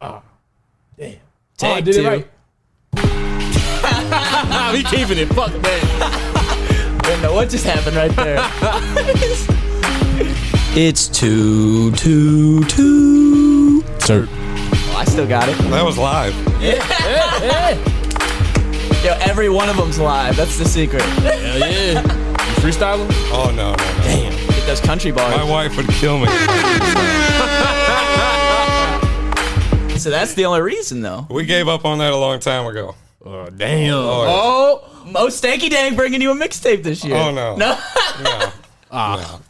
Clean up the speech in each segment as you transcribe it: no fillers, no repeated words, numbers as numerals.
Damn. Take I did two. it right. We keeping it. Fuck that. I don't know what just happened right there. It's 2 2 2. Sir. Oh, I still got it. That was live. Yo, every one of them's live. That's the secret. Hell yeah. You freestyling? Oh, no. Damn. Get those country bars. My wife would kill me. So that's the only reason, though. We gave up on that a long time ago. Oh, damn. Oh, Mo Stanky Dank bringing you a mixtape this year. Oh, no. No. No.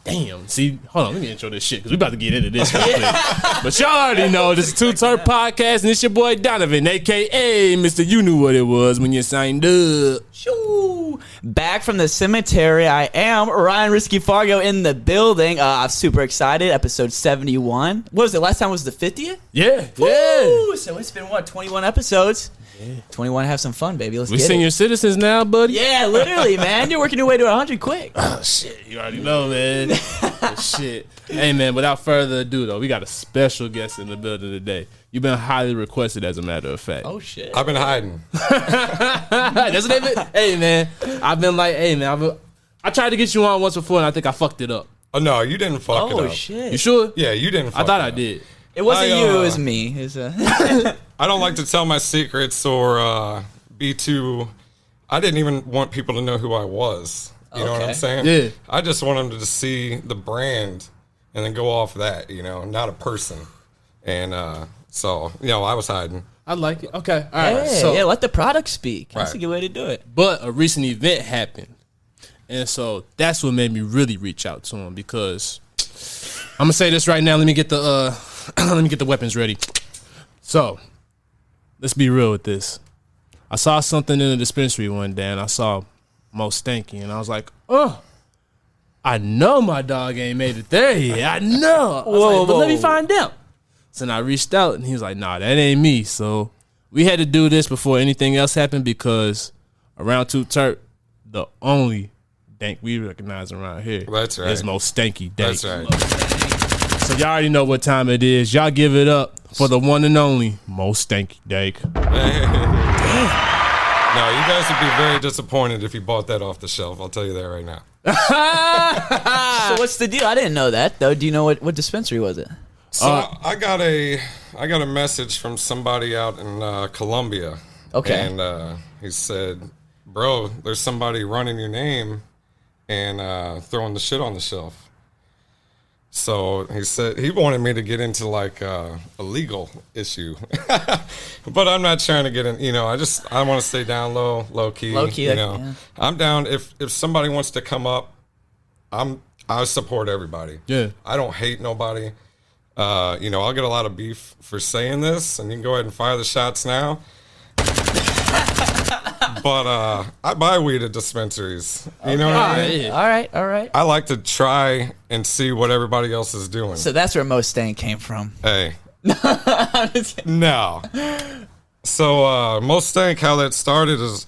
Damn. See, hold on. Let me intro this shit because we about to get into this real quick. But y'all already know this is Too T3rpd Podcast, and it's your boy Donovan, a.k.a. Mr. You Knew What It Was when you signed up. Shoo. Back from the cemetery, I am Ryan Risky Fargo in the building. I'm super excited. Episode 71. What was it? Last time was the 50th? Yeah. Woo! So it's been, 21 episodes? Yeah. 21, have some fun, baby. Let's We get senior it. citizens now, buddy. Yeah, literally, man. You're working your way to 100 quick. Oh, shit. You already know, man. Shit. Hey, man, without further ado, though, we got a special guest in the building today. You've been highly requested, as a matter of fact. Oh, shit. I've been hiding. That's what they've been. Hey, man. I've been like, hey, man. I tried to get you on once before, and I think I fucked it up. Oh, no, you didn't fuck it up. Oh, shit. You sure? Yeah, you didn't fuck I thought it I up. did. It wasn't you, it was me. It's I don't like to tell my secrets or be too... I didn't even want people to know who I was. You know what I'm saying? Yeah. I just want them to see the brand and then go off that, not a person. And so, I was hiding. I like it. Okay. All right. yeah, let the product speak. That's Right. a good way to do it. But a recent event happened. And so that's what made me really reach out to him because I'm gonna say this right now. Let me get the let me get the weapons ready. So let's be real with this. I saw something in the dispensary one day and I saw Mo Stanky and I was like, oh, I know my dog ain't made it there yet. I know. But let me find out. So then I reached out and he was like, nah, that ain't me. So we had to do this before anything else happened because around Too T3rpd, the only dank we recognize around here That's right. is Mo Stanky Dank. That's right. So y'all already know what time it is. Y'all give it up for the one and only Mo Stanky Dank. No, you guys would be very disappointed if you bought that off the shelf. I'll tell you that right now. So what's the deal? I didn't know that, though. Do you know what dispensary was it? So I got a message from somebody out in Colombia. Okay. And he said, bro, there's somebody running your name and throwing the shit on the shelf. So he said he wanted me to get into like a legal issue, but I'm not trying to get in. I want to stay down low key. Low key, yeah. I'm down. If somebody wants to come up, I support everybody. Yeah. I don't hate nobody. I'll get a lot of beef for saying this, and you can go ahead and fire the shots now. But I buy weed at dispensaries. You know what I mean? All right. I like to try and see what everybody else is doing. So that's where Mo Stank came from. Hey. No. So Mo Stank, how that started is,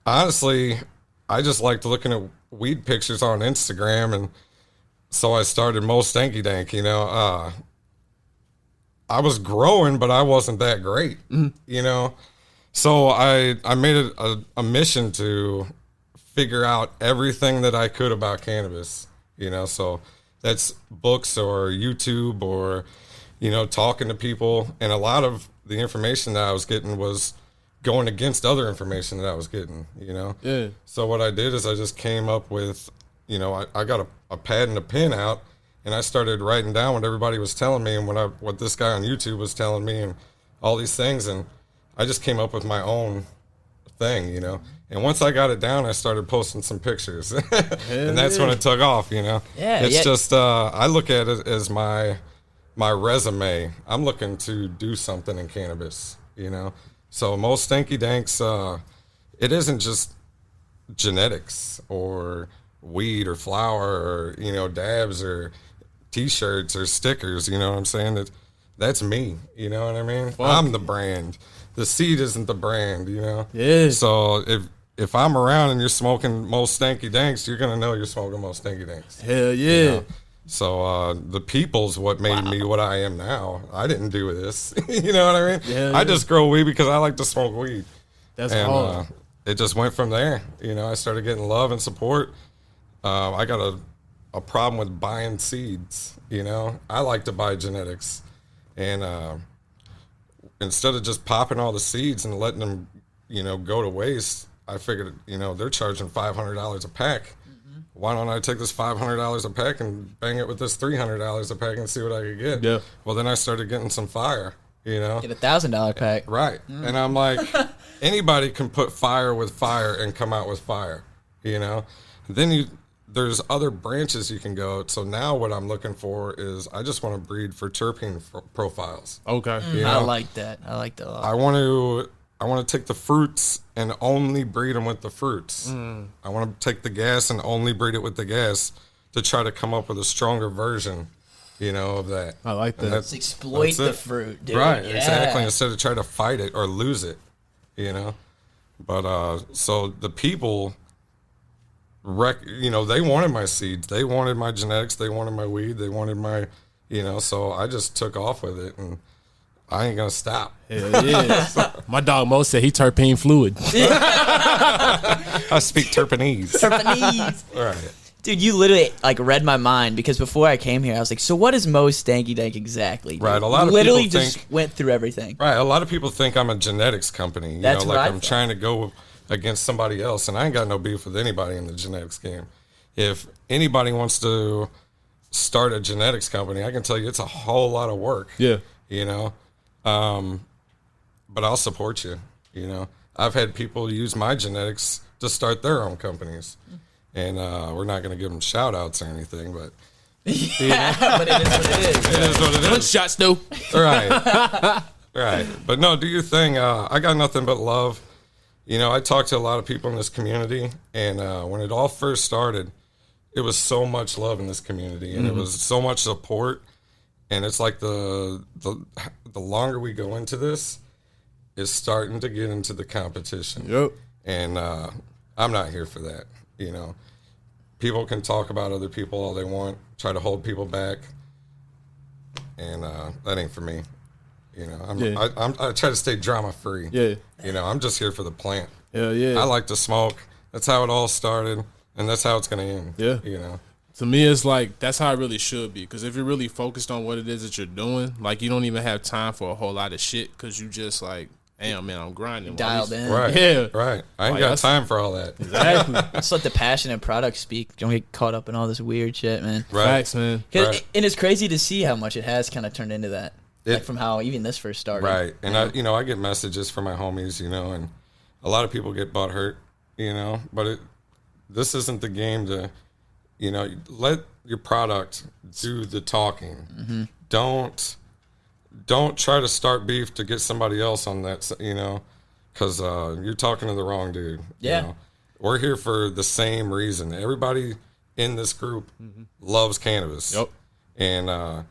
honestly, I just liked looking at weed pictures on Instagram, and so I started Mo Stanky Dank, I was growing, but I wasn't that great, So I made it a mission to figure out everything that I could about cannabis, so that's books or YouTube or, talking to people. And a lot of the information that I was getting was going against other information that I was getting, Yeah. So what I did is I just came up with, I got a pad and a pen out and I started writing down what everybody was telling me and what this guy on YouTube was telling me and all these things. And I just came up with my own thing, And once I got it down, I started posting some pictures. And that's when it took off, Yeah, It's just, I look at it as my resume. I'm looking to do something in cannabis, So Mo Stanky Danks, it isn't just genetics or weed or flower or, dabs or T-shirts or stickers, you know what I'm saying? That's me, you know what I mean? I'm the brand. The seed isn't the brand, Yeah. So if I'm around and you're smoking Mo Stanky Danks, you're gonna know you're smoking Mo Stanky Danks. Hell yeah. So the people's what made me what I am now. I didn't do this. You know what I mean? Yeah, I just grow weed because I like to smoke weed. That's And hard. it just went from there. You know, I started getting love and support. I got a problem with buying seeds. You know, I like to buy genetics. And instead of just popping all the seeds and letting them, you know, go to waste, I figured, you know, they're charging $500 a pack. Why don't I take this $500 a pack and bang it with this $300 a pack and see what I could get? Yeah. Well, then I started getting some fire, you know? Get $1,000 pack. Right. And I'm like, anybody can put fire with fire and come out with fire, you know? Then there's other branches you can go. So now what I'm looking for is I just want to breed for terpene profiles. Okay. You I know? like that. I like that a lot. I want to take the fruits and only breed them with the fruits. I want to take the gas and only breed it with the gas to try to come up with a stronger version, you know, of that. I like that. Let's exploit that's the it. fruit, dude. Right, Yeah. exactly. Instead of trying to fight it or lose it, you know. But so the people, you know, they wanted my seeds, they wanted my genetics, they wanted my weed, they wanted my, you know. So I just took off with it, and I ain't gonna stop. Hell yeah. My dog Mo said he terpene fluid. I speak Terpenese. Terpenese. Right. Dude, you literally like read my mind because before I came here, I was like, "So what is Mo Stanky Dank exactly?" Dude? Right, a lot You of literally people just think- went through everything. Right. A lot of people think I'm a genetics company. You That's know, what like I I'm thought. trying to go against somebody else, and I ain't got no beef with anybody in the genetics game. If anybody wants to start a genetics company, I can tell you it's a whole lot of work. Yeah. You know, but I'll support you. You know, I've had people use my genetics to start their own companies, and we're not going to give them shout outs or anything, but Yeah, but it is what it is. it is what it is. Shots though. Right. Right. But no, do your thing. I got nothing but love. You know, I talked to a lot of people in this community, and when it all first started, it was so much love in this community, and it was so much support. And it's like the longer we go into this, it's starting to get into the competition. Yep. And I'm not here for that. You know, people can talk about other people all they want, try to hold people back, and that ain't for me. You know, I try to stay drama free. Yeah. You know, I'm just here for the plant. Hell yeah. I like to smoke. That's how it all started, and that's how it's gonna end. Yeah. You know. To me, it's like that's how it really should be. Because if you're really focused on what it is that you're doing, like you don't even have time for a whole lot of shit. Because you just like, damn man, I'm grinding. Dialed in. Right. Yeah. Right. I ain't Like, got that's- time for all that. Exactly. Just let the passion and product speak. Don't get caught up in all this weird shit, man. Right. Facts, man. Right. And it's crazy to see how much it has kind of turned into that. Like from how even this first started. Right. And I get messages from my homies, you know, and a lot of people get butt hurt, you know, but this isn't the game to, you know, let your product do the talking. Mm-hmm. Don't try to start beef to get somebody else on that, you know, because you're talking to the wrong dude. Yeah. You know? We're here for the same reason. Everybody in this group loves cannabis. Yep. And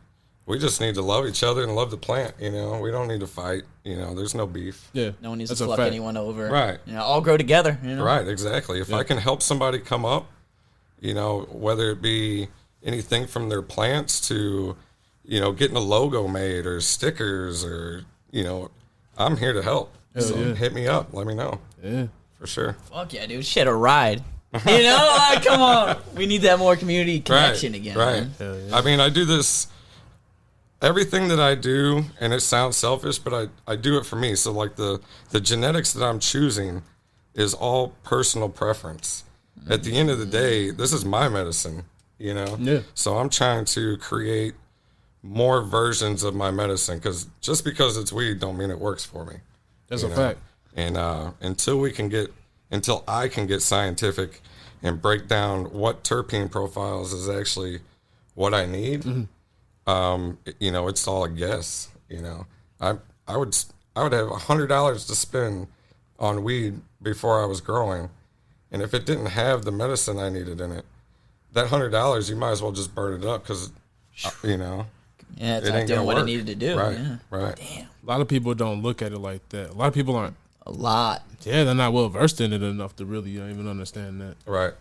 we just need to love each other and love the plant, you know. We don't need to fight, you know. There's no beef. Yeah. No one needs That's to a fuck fact. anyone over. Right. You know, all grow together. You know? Right, exactly. If I can help somebody come up, you know, whether it be anything from their plants to, you know, getting a logo made or stickers or, you know, I'm here to help. So yeah. hit me up. Let me know. Yeah. For sure. Fuck yeah, dude. Shit, a ride. You know, like, come on. We need that more community connection Right. again. Right. Man. Hell yeah. I mean, I do this, everything that I do, and it sounds selfish, but I do it for me. So, like, the genetics that I'm choosing is all personal preference. At the end of the day, this is my medicine, you know? Yeah. So I'm trying to create more versions of my medicine, because just because it's weed don't mean it works for me. That's you a know? fact. And until I can get scientific and break down what terpene profiles is actually what I need, you know, it's all a guess. You know, I would have $100 to spend on weed before I was growing, and if it didn't have the medicine I needed in it, that $100 you might as well just burn it up, because you know. Yeah, it's It not ain't doing gonna what it work. needed to do. Right, Yeah. right. Damn. A lot of people don't look at it like that. A lot of people aren't. A lot. Yeah, they're not well versed in it enough to really even understand that. Right.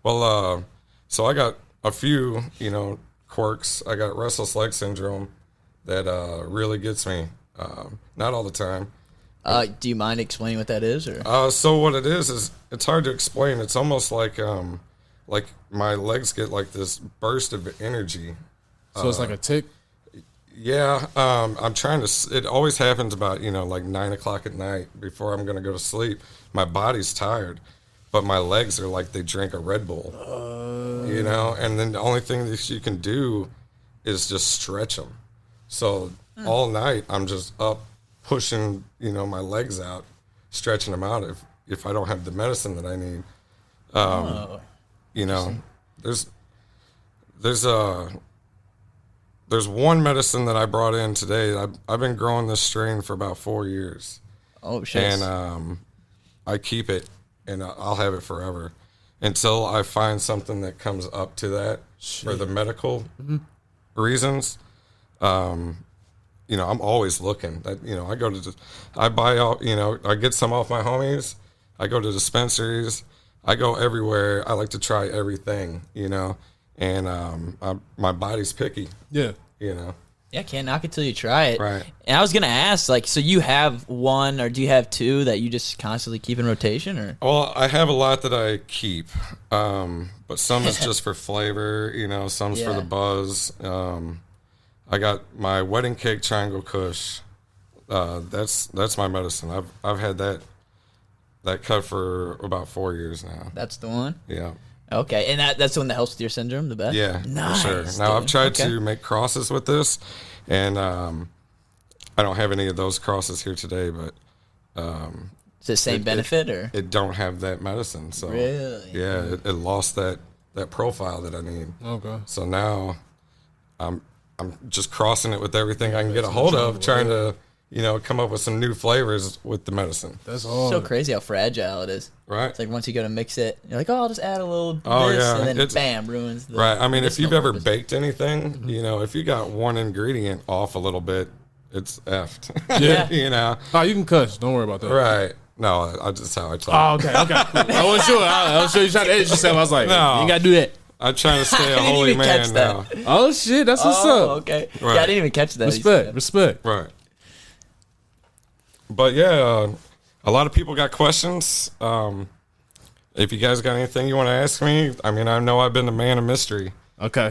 Well, so I got a few, you know, quirks. I got restless leg syndrome that really gets me. Not all the time. Do you mind explaining what that is? Or So what it is it's hard to explain. It's almost like my legs get like this burst of energy. So it's like a tick? Yeah, I'm trying to. It always happens about like 9 o'clock at night before I'm gonna go to sleep. My body's tired, but my legs are like they drank a Red Bull. And then the only thing that you can do is just stretch them. So all night I'm just up pushing my legs out, stretching them out. If I don't have the medicine that I need, there's one medicine that I brought in today. I've been growing this strain for about 4 years. Oh, shit. And I keep it, and I'll have it forever until I find something that comes up to that for the medical reasons. I'm always looking. I go to, I buy out, I get some off my homies. I go to dispensaries. I go everywhere. I like to try everything, and my body's picky. Yeah. Yeah, can't knock it till you try it. Right. And I was gonna ask, so you have one, or do you have two that you just constantly keep in rotation, or? Well, I have a lot that I keep, but some is just for flavor. Some's for the buzz. I got my wedding cake Triangle Kush. That's my medicine. I've had that cut for about 4 years now. That's the one. Yeah. Okay, and that's the one that helps with your syndrome the best? Yeah, nice, for sure. dude. Now, I've tried to make crosses with this, and I don't have any of those crosses here today, but... Is it the same benefit, or...? It don't have that medicine, so... Really? Yeah, it lost that profile that I need. Okay. So now, I'm just crossing it with everything I can get a hold of, trying to... come up with some new flavors with the medicine. That's all. So crazy how fragile it is. Right. It's like once you go to mix it, you're like, I'll just add a little this, and then bam, ruins the... Right. I mean, if you've ever purpose. baked anything, if you got one ingredient off a little bit, it's effed. Yeah. Oh, you can cuss. Don't worry about that. Right. No, that's how I talk. Oh, okay. Cool. I wasn't sure. I was sure you tried to edit yourself. I was like, No. you ain't got to do that. I'm trying to stay a didn't holy even catch man that. now. Oh, shit. That's what's Oh, up. okay. Right. Yeah, I didn't even catch that. Respect. Right. But yeah, a lot of people got questions. If you guys got anything you want to ask me, I mean, I know I've been the man of mystery. Okay.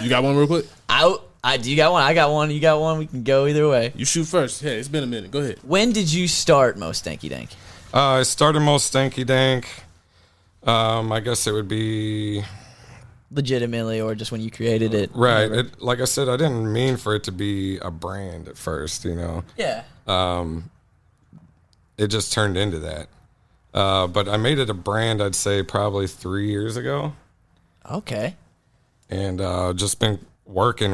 You got one real quick? Do you got one? I got one. You got one? We can go either way. You shoot first. Yeah, it's been a minute. Go ahead. When did you start Mo Stanky Dank? I started Mo Stanky Dank. I guess it would be... Legitimately, or just when you created it? Right. Like I said, I didn't mean for it to be a brand at first, Yeah. It just turned into that. But I made it a brand, I'd say, probably 3 years ago. Okay. And just been working,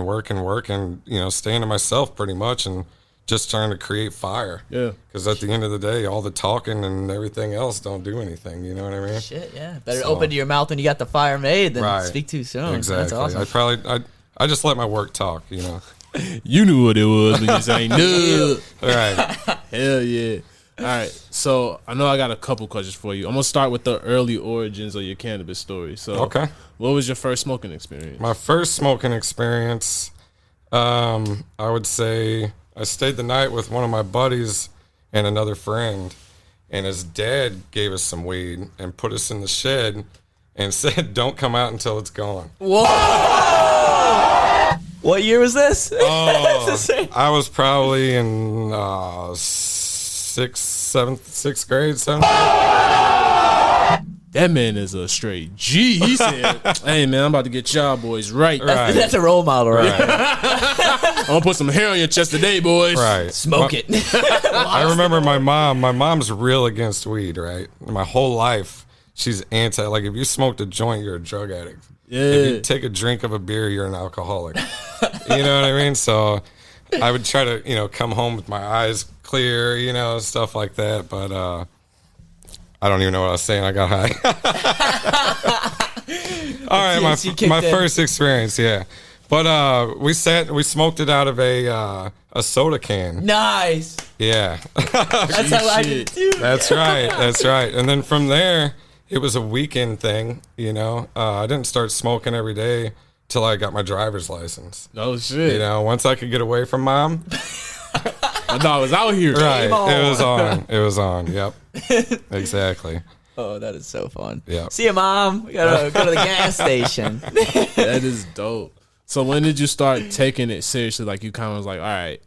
staying to myself pretty much and just trying to create fire. Yeah. Because at the end of the day, all the talking and everything else don't do anything. You know what I mean? Shit, yeah. Better open your mouth when you got the fire made than speak too soon. Exactly. That's awesome. I just let my work talk, You knew what it was when you say no. Right. Hell yeah. All right. So I know I got a couple questions for you. I'm going to start with the early origins of your cannabis story. So, Okay. What was your first smoking experience? My first smoking experience, I would say I stayed the night with one of my buddies and another friend, and his dad gave us some weed and put us in the shed and said, don't come out until it's gone. Whoa! What year was this? Oh, I was probably in sixth grade, seventh grade. That man is a straight G. He said, hey, man, I'm about to get y'all boys right. That's a role model, right? I'm going to put some hair on your chest today, boys. Right. Smoke it. I remember my mom's real against weed, right? My whole life, she's anti. Like, if you smoked a joint, you're a drug addict. Yeah. If you take a drink of a beer, you're an alcoholic. You know what I mean? So I would try to, come home with my eyes clear, stuff like that. But I don't even know what I was saying. I got high. All right, my first experience, yeah. But we smoked it out of a soda can. Nice. Yeah. That's how I did too. That's right. And then from there, it was a weekend thing, I didn't start smoking every day till I got my driver's license. Oh shit! You know, once I could get away from mom. My dog was out here. Right. It was on. It was on. Yep. Exactly. Oh, that is so fun. Yeah. See you, Mom. We gotta go to the gas station. That is dope. So when did you start taking it seriously? Like you kind of was like, all right,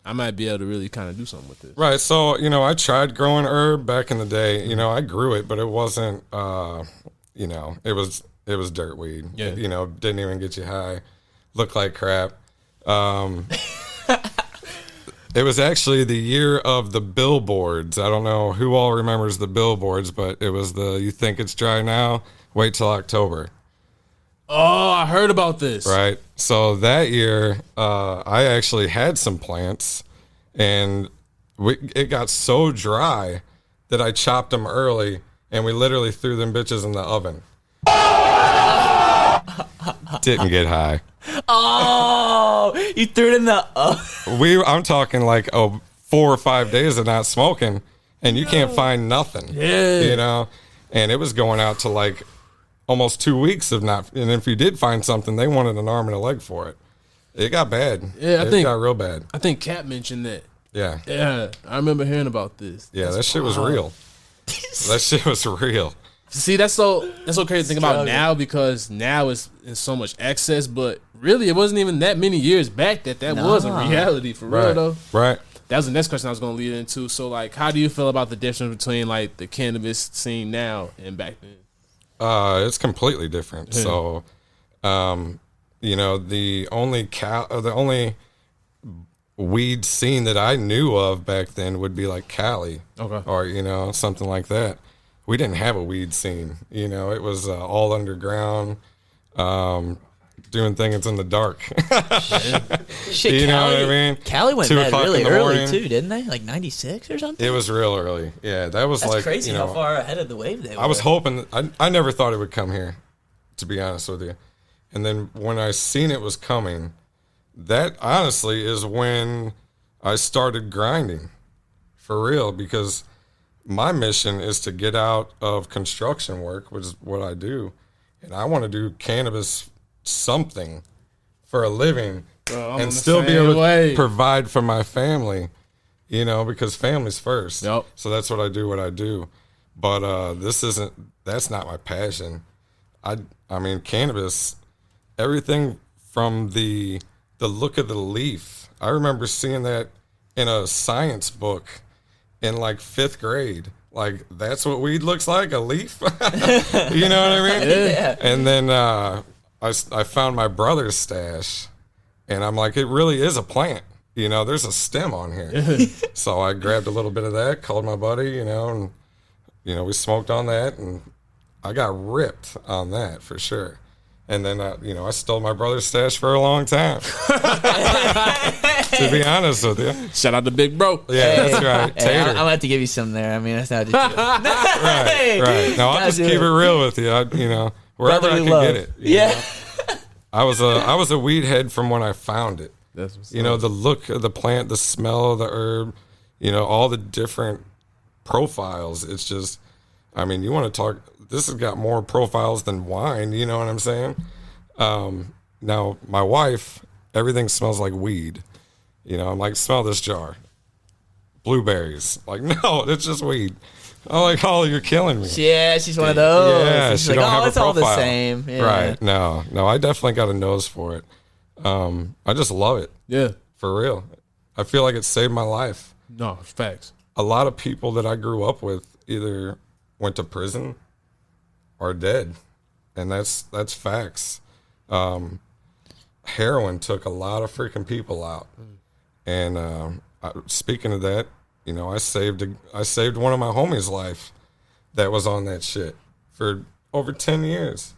I might be able to really kind of do something with this. Right. So, you know, I tried growing herb back in the day. You know, I grew it, but it wasn't, you know, it was dirt weed. Yeah. You know, didn't even get you high. Looked like crap. It was actually the year of the billboards. I don't know who all remembers the billboards, but it was the "You think it's dry now? Wait till October." Oh, I heard about this. Right. So that year, I actually had some plants, and it got so dry that I chopped them early, and we literally threw them bitches in the oven. Didn't get high. Oh, you threw it in the. I'm talking like 4 or 5 days of not smoking, and you can't find nothing. Yeah. You know, and it was going out to like almost 2 weeks of not. And if you did find something, they wanted an arm and a leg for it. It got bad. Yeah, it got real bad. I think Kat mentioned that. Yeah. Yeah, I remember hearing about this. Yeah, that shit was real. That shit was real. See, that's so crazy to think about now, because now it's in so much excess, but really it wasn't even that many years back that was a reality for real though. Right. That was the next question I was going to lead into. So like, how do you feel about the difference between like the cannabis scene now and back then? It's completely different. Yeah. So, you know, the only weed scene that I knew of back then would be like Cali, Okay. or you know, something like that. We didn't have a weed scene. You know, it was all underground, doing things in the dark. Shit, You know Cali, what I mean? Cali went 2 bad o'clock really in the early morning. too, didn't they? Like 96 or something. It was real early. Yeah, that was That's like crazy you know, how far ahead of the wave they were. I was hoping. I never thought it would come here, to be honest with you. And then when I seen it was coming, that honestly is when I started grinding for real, because my mission is to get out of construction work, which is what I do, and I want to do cannabis something for a living and still be able to provide for my family, you know, because family's first. Yep. So that's what I do. But that's not my passion. I mean, cannabis, everything from the look of the leaf. I remember seeing that in a science book in like 5th grade. Like, that's what weed looks like, a leaf. You know what I mean? Yeah. And then I found my brother's stash, and I'm like, it really is a plant. You know, there's a stem on here. So I grabbed a little bit of that, called my buddy, you know, and, you know, we smoked on that, and I got ripped on that for sure. And then, you know, I stole my brother's stash for a long time. To be honest with you. Shout out to Big Bro. Yeah, that's right. Hey, Tater. I'm gonna have to give you some there. I mean, that's not just Right. No, I'll just keep it real with you. You know, wherever I can get it. you Yeah. know. I was a weed head from when I found it. That's what's You know, the look of the plant, the smell of the herb, you know, all the different profiles. It's just, I mean, you want to talk, this has got more profiles than wine, you know what I'm saying? Now, my wife, everything smells like weed. You know, I'm like, smell this jar. Blueberries. Like, no, it's just weed. I'm like, oh, you're killing me. Yeah, she's one of those. Yeah, she's she like, don't have a it's all the profile. same. Yeah. Right. No, I definitely got a nose for it. I just love it. Yeah. For real. I feel like it saved my life. No, facts. A lot of people that I grew up with either went to prison or dead. And that's facts. Heroin took a lot of freaking people out. And speaking of that, you know, I saved one of my homies' life that was on that shit for over 10 years.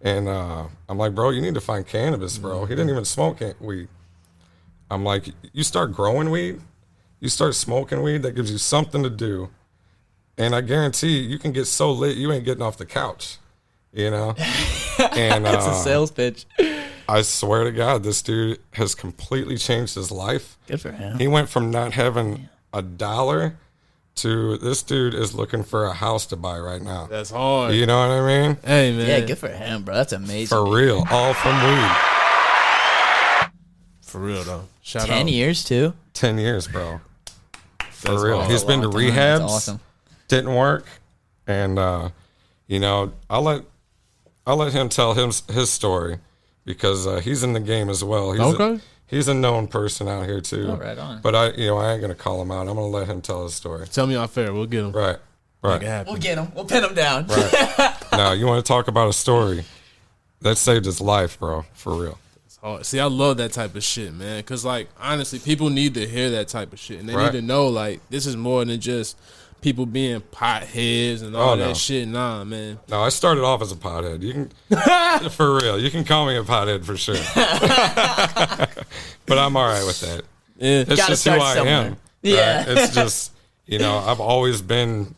And I'm like, bro, you need to find cannabis, bro. He didn't even smoke weed. I'm like, you start growing weed, you start smoking weed, that gives you something to do. And I guarantee you can get so lit, you ain't getting off the couch, you know? And It's a sales pitch. I swear to God, this dude has completely changed his life. Good for him. He went from not having $1 to this dude is looking for a house to buy right now. That's hard. You know what I mean? Hey, man. Yeah, good for him, bro. That's amazing. For real. All from weed. For real, though. Shout 10 out. years, too. 10 years, bro. For That's real. awesome. He's been to Long time. rehabs. That's awesome. Didn't work. And, you know, I'll let him tell his story because he's in the game as well. He's a known person out here too. Oh, right on. But I ain't gonna call him out. I'm gonna let him tell his story. Tell me off fair. We'll get him. Right. Make it happen. We'll get him. We'll pin him down. Right. Now you want to talk about a story that saved his life, bro? For real. See, I love that type of shit, man. Because, like, honestly, people need to hear that type of shit. And they Right. need to know, like, this is more than just people being potheads and all that shit. Nah, man. No, I started off as a pothead. You can, for real. You can call me a pothead for sure. But I'm all right with that. Yeah. It's Gotta just who start I somewhere. am. Yeah. Right? It's just, you know, I've always been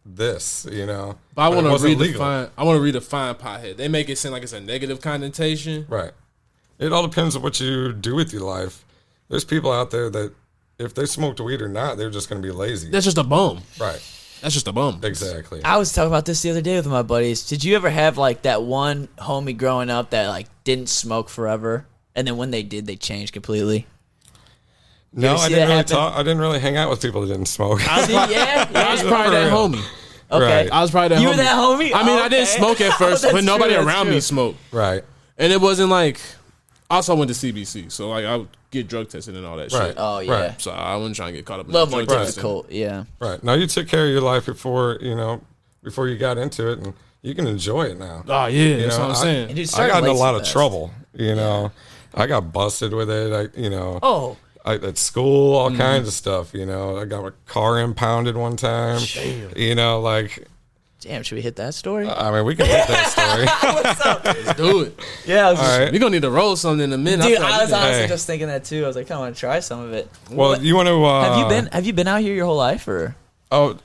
this, you know. But I want it to wasn't legal. redefine pothead. They make it seem like it's a negative connotation. Right. It all depends on what you do with your life. There's people out there that if they smoked weed or not, they're just going to be lazy. That's just a bum. Right. That's just a bum. Exactly. I was talking about this the other day with my buddies. Did you ever have, like, that one homie growing up that, like, didn't smoke forever? And then when they did, they changed completely? No, ever I see didn't that really happen? I didn't really hang out with people that didn't smoke. Yeah. I was probably that homie. Okay. Right. I was probably that homie. You were that homie? I mean, Oh, I didn't okay. smoke at first, That's but nobody true, that's around true. me smoked. Right. And it wasn't like, also I went to CBC, so like I would get drug tested and all that Right. shit. Oh, yeah. Right. So I wasn't trying to get caught up in A little the more drug testing. difficult, yeah. Right. Now you took care of your life before you got into it, and you can enjoy it now. Oh yeah, that's know, what I'm saying. And dude, I starting got in a late's lot the of best. trouble, you know. I got busted with it. Oh, At school, all kinds of stuff, you know. I got my car impounded one time. Damn. You know, like, damn, should we hit that story? I mean, we can hit that story. Let's do it. Yeah, I was All right. We're gonna need to roll something in a minute. Dude, feel like I was we can- honestly Hey. just thinking that too. I was like, I want to try some of it. Well, you want to... Have you been out here your whole life, or? Oh,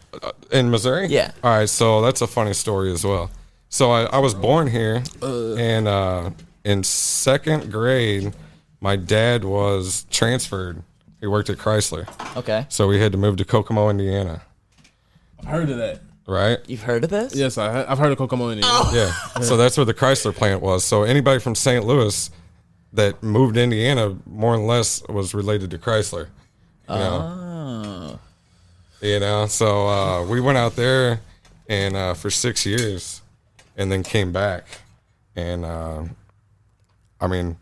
in Missouri? Yeah. All right, so that's a funny story as well. So I was born here, and in second grade, my dad was transferred. He worked at Chrysler. Okay, So we had to move to Kokomo, Indiana, I've heard of that. right? you've heard of this? Yes, I've heard of Kokomo Indiana. Oh. Yeah. So that's where the Chrysler plant was. So anybody from St. Louis that moved to Indiana, more or less, was related to Chrysler. Oh, So we went out there and for 6 years, and then came back. And I mean,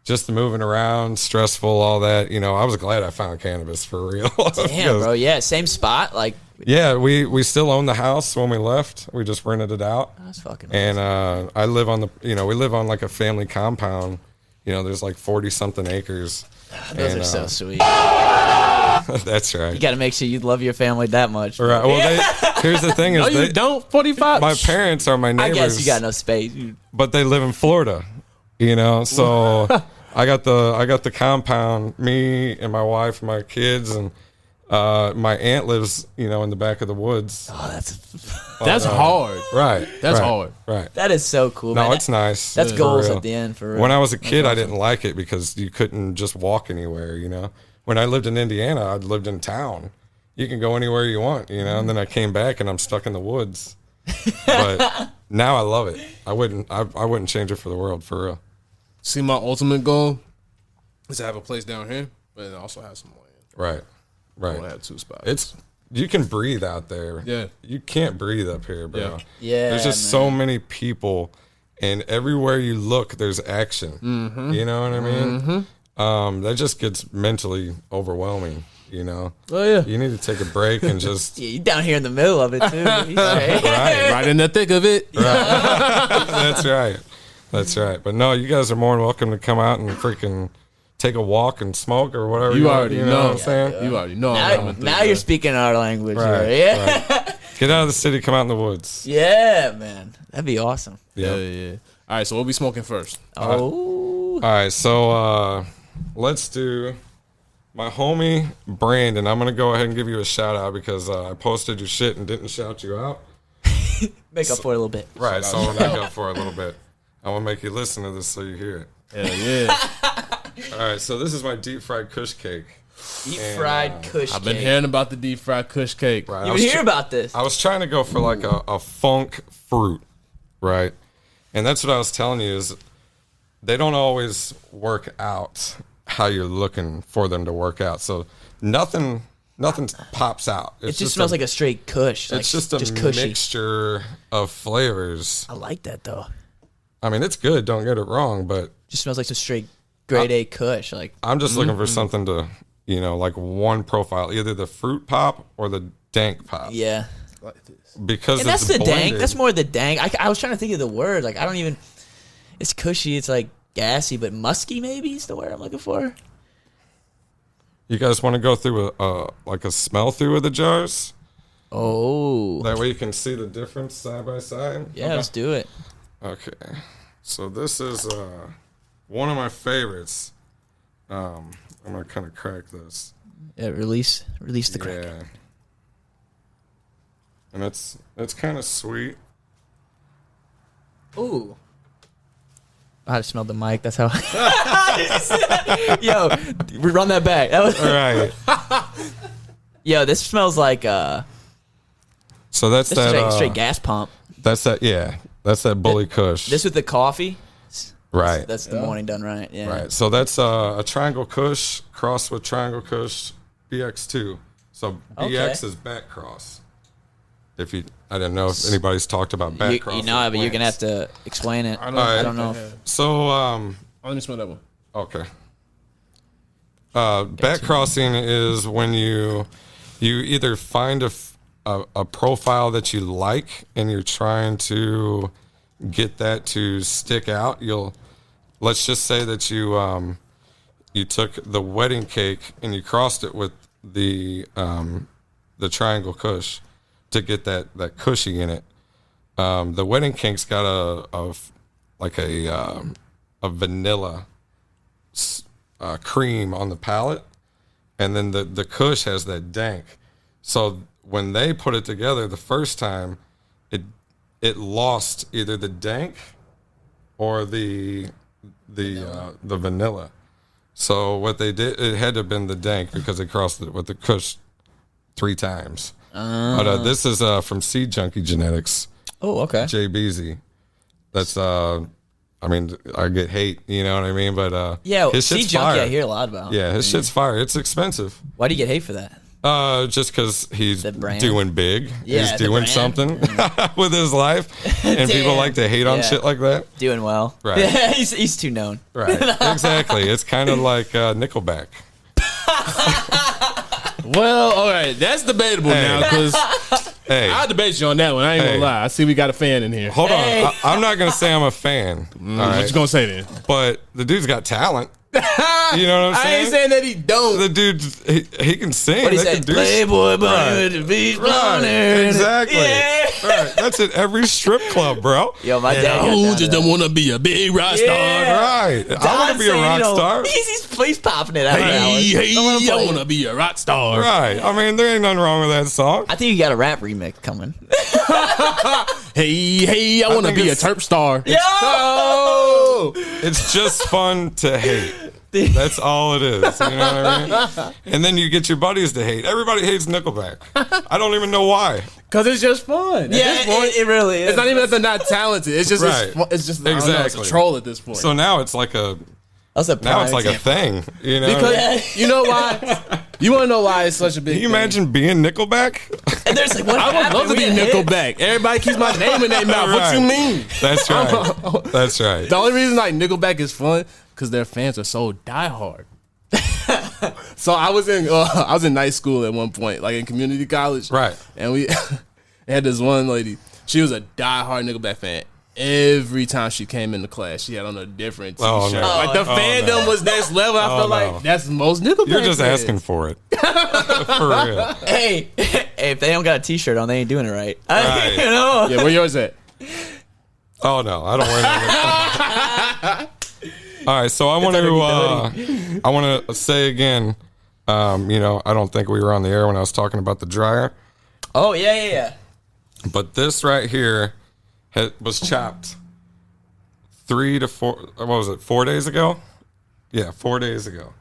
just the moving around, stressful, all that. You know, I was glad I found cannabis for real. damn, bro. Yeah, same spot. Like, Yeah, we still own the house when we left. We just rented it out. that's fucking. And I live on we live on like a family compound. You know, there's like 40 something acres. Those And, are so sweet. That's right. You got to make sure you love your family that much. Right. Well, here's the thing: is No, you don't. 45. my parents are my I neighbors. guess you got no space. But they live in Florida. So I got the compound. Me and my wife, and my kids, and my aunt lives, in the back of the woods. Oh, That's hard. Right. That's right, hard. Right. that is so cool. No, man. it's nice. That's for goals real. at the end for real. When I was a kid, I didn't like it because you couldn't just walk anywhere, When I lived in Indiana, I lived in town. You can go anywhere you want, and then I came back and I'm stuck in the woods. But now I love it. I wouldn't change it for the world, for real. See, my ultimate goal is to have a place down here, but also have some land. Right. I want to Right. have 2 spots. You can breathe out there. Yeah. You can't breathe up here, bro. Yeah. Yeah, There's just so many people, and everywhere you look, there's action. Mm-hmm. You know what I mean? That just gets mentally overwhelming. Oh yeah. You need to take a break and just Yeah, you down here in the middle of it too. He's straight. Right in the thick of it. That's right. That's right. But no, you guys are more than welcome to come out and freaking take a walk and smoke or whatever. You want, already know. know. What I'm saying? You already know. I'm Now, in the now thick you're of it. speaking our language. Right, Here. Yeah. right. Get out of the city, come out in the woods. Yeah, man. That'd be awesome. Yeah, Yep. yeah. All right, so we'll be smoking first. Oh. All right, so let's do my homie Brandon. I'm gonna go ahead and give you a shout out because I posted your shit and didn't shout you out. Make up for it a little bit. Right, so I'm gonna make up for it a little bit. I want to make you listen to this so you hear it. Hell yeah. All right, so this is my deep fried Kush cake. Deep fried Kush I've been cake. hearing about the deep fried Kush cake. Right. You been hearing about this? I was trying to go for like a funk fruit, right? And that's what I was telling you is they don't always work out how you're looking for them to work out. So nothing pops out. It just smells like a straight Kush. It's like, just a cushy. mixture of flavors. I like that though. I mean, it's good. Don't get it wrong, but Just smells like some straight grade A Kush. Like I'm just looking for something to, like one profile, either the fruit pop or the dank pop. yeah. Like this. Because And that's it's the blended. dank. That's more the dank. I was trying to think of the word. Like I don't even. It's cushy. It's like gassy, but musky. Maybe is the word I'm looking for. You guys want to go through a smell through of the jars? Oh. That way you can see the difference side by side. Yeah, let's do it. Okay. So this is one of my favorites. I'm gonna kind of crack this. Yeah, release the crack. Yeah. And it's kind of sweet. Ooh. I had to smell the mic. That's how. Yo, we run that back. That was. All right. Yo, this smells like So that's this that. is straight gas pump. That's that. Yeah. That's that Bully Kush. This with the coffee. Right. That's the morning done right. Yeah. Right. So that's a Triangle Kush crossed with Triangle Kush BX2. So BX is back cross. I don't know if anybody's talked about back cross. You know, but you're gonna have to explain it. I don't know. So let me smell that one. okay. Back crossing is when you either find a profile that you like and you're trying to get that to stick out. Let's just say that you took the wedding cake and you crossed it with the Triangle Kush to get that cushy in it. The wedding cake's got a vanilla cream on the palate, and then the Kush has that dank. So when they put it together the first time, it lost either the dank or the vanilla. So what they did, it had to have been the dank because they crossed it with the Kush 3 times. But this is from Seed Junkie Genetics. Oh, okay. Jay Beasy. That's I mean, I get hate, you know what I mean? But Yeah, his Sea shit's Junkie fire. I hear a lot about. Yeah, his shit's fire. It's expensive. Why do you get hate for that? Just because he's The brand? doing big. Yeah, he's the doing brand. something with his life. And people Damn. like to hate on Yeah. shit like that. Doing well. Right. Yeah, he's too known. Right. Exactly. It's kind of like Nickelback. Well, all right, that's debatable now because Hey, I'll debate you on that one. I ain't Hey. gonna lie. I see we got a fan in here. hold Hey. on. I'm not going to say I'm a fan. All What right. you gonna say then? But the dude's got talent. You know what I'm I saying? ain't saying that he don't. The dude, he can sing. What he They said? can do Playboy bunny Right. with the beach Right, blonde. exactly. Yeah. Right, that's at every strip club, bro. Yo, my dad. got I down just to don't that. want to be a big rock star. Yeah. Right, I want to be a Don's rock saying, star. He's popping it out. Hey, I want to. to be a rock star. Right, I mean, there ain't nothing wrong with that song. I think you got a rap remix coming. Hey, I want to think be a it's- terp star. Yo! Oh! It's just fun to hate. That's all it is. You know what I mean? And then you get your buddies to hate. Everybody hates Nickelback. I don't even know why. Because it's just fun. At Yeah, this point, it really is. it's not even that they're not talented. It's just Right. it's just I don't know, it's Exactly. a troll at this point. So now it's like That's a now it's prime like a example. thing. You know? because Yeah. you know why? You want to know why it's such a big Can you thing? imagine being Nickelback? And there's like, what I would happened? love to We be got hit. Nickelback. Everybody keeps my name in their mouth. What you Right. mean? That's right. That's right. The only reason like Nickelback is fun because their fans are so diehard. So I was in night school at one point, like in community college, Right. And we had this one lady. She was a diehard Nickelback fan. Every time she came into class, she had on a different T-shirt. Oh, no. Like the fandom no. was next level. I felt no. like that's most Nickelback. You're just fans. asking for it. For real. Hey, if they don't got a T-shirt on, they ain't doing it right. Right. You know? Yeah, where yours at? Oh no, I don't wear that. All right, so I want to say again, I don't think we were on the air when I was talking about the dryer, Oh yeah. but this right here was chopped 3 to 4. What was it? 4 days ago? Yeah, 4 days ago.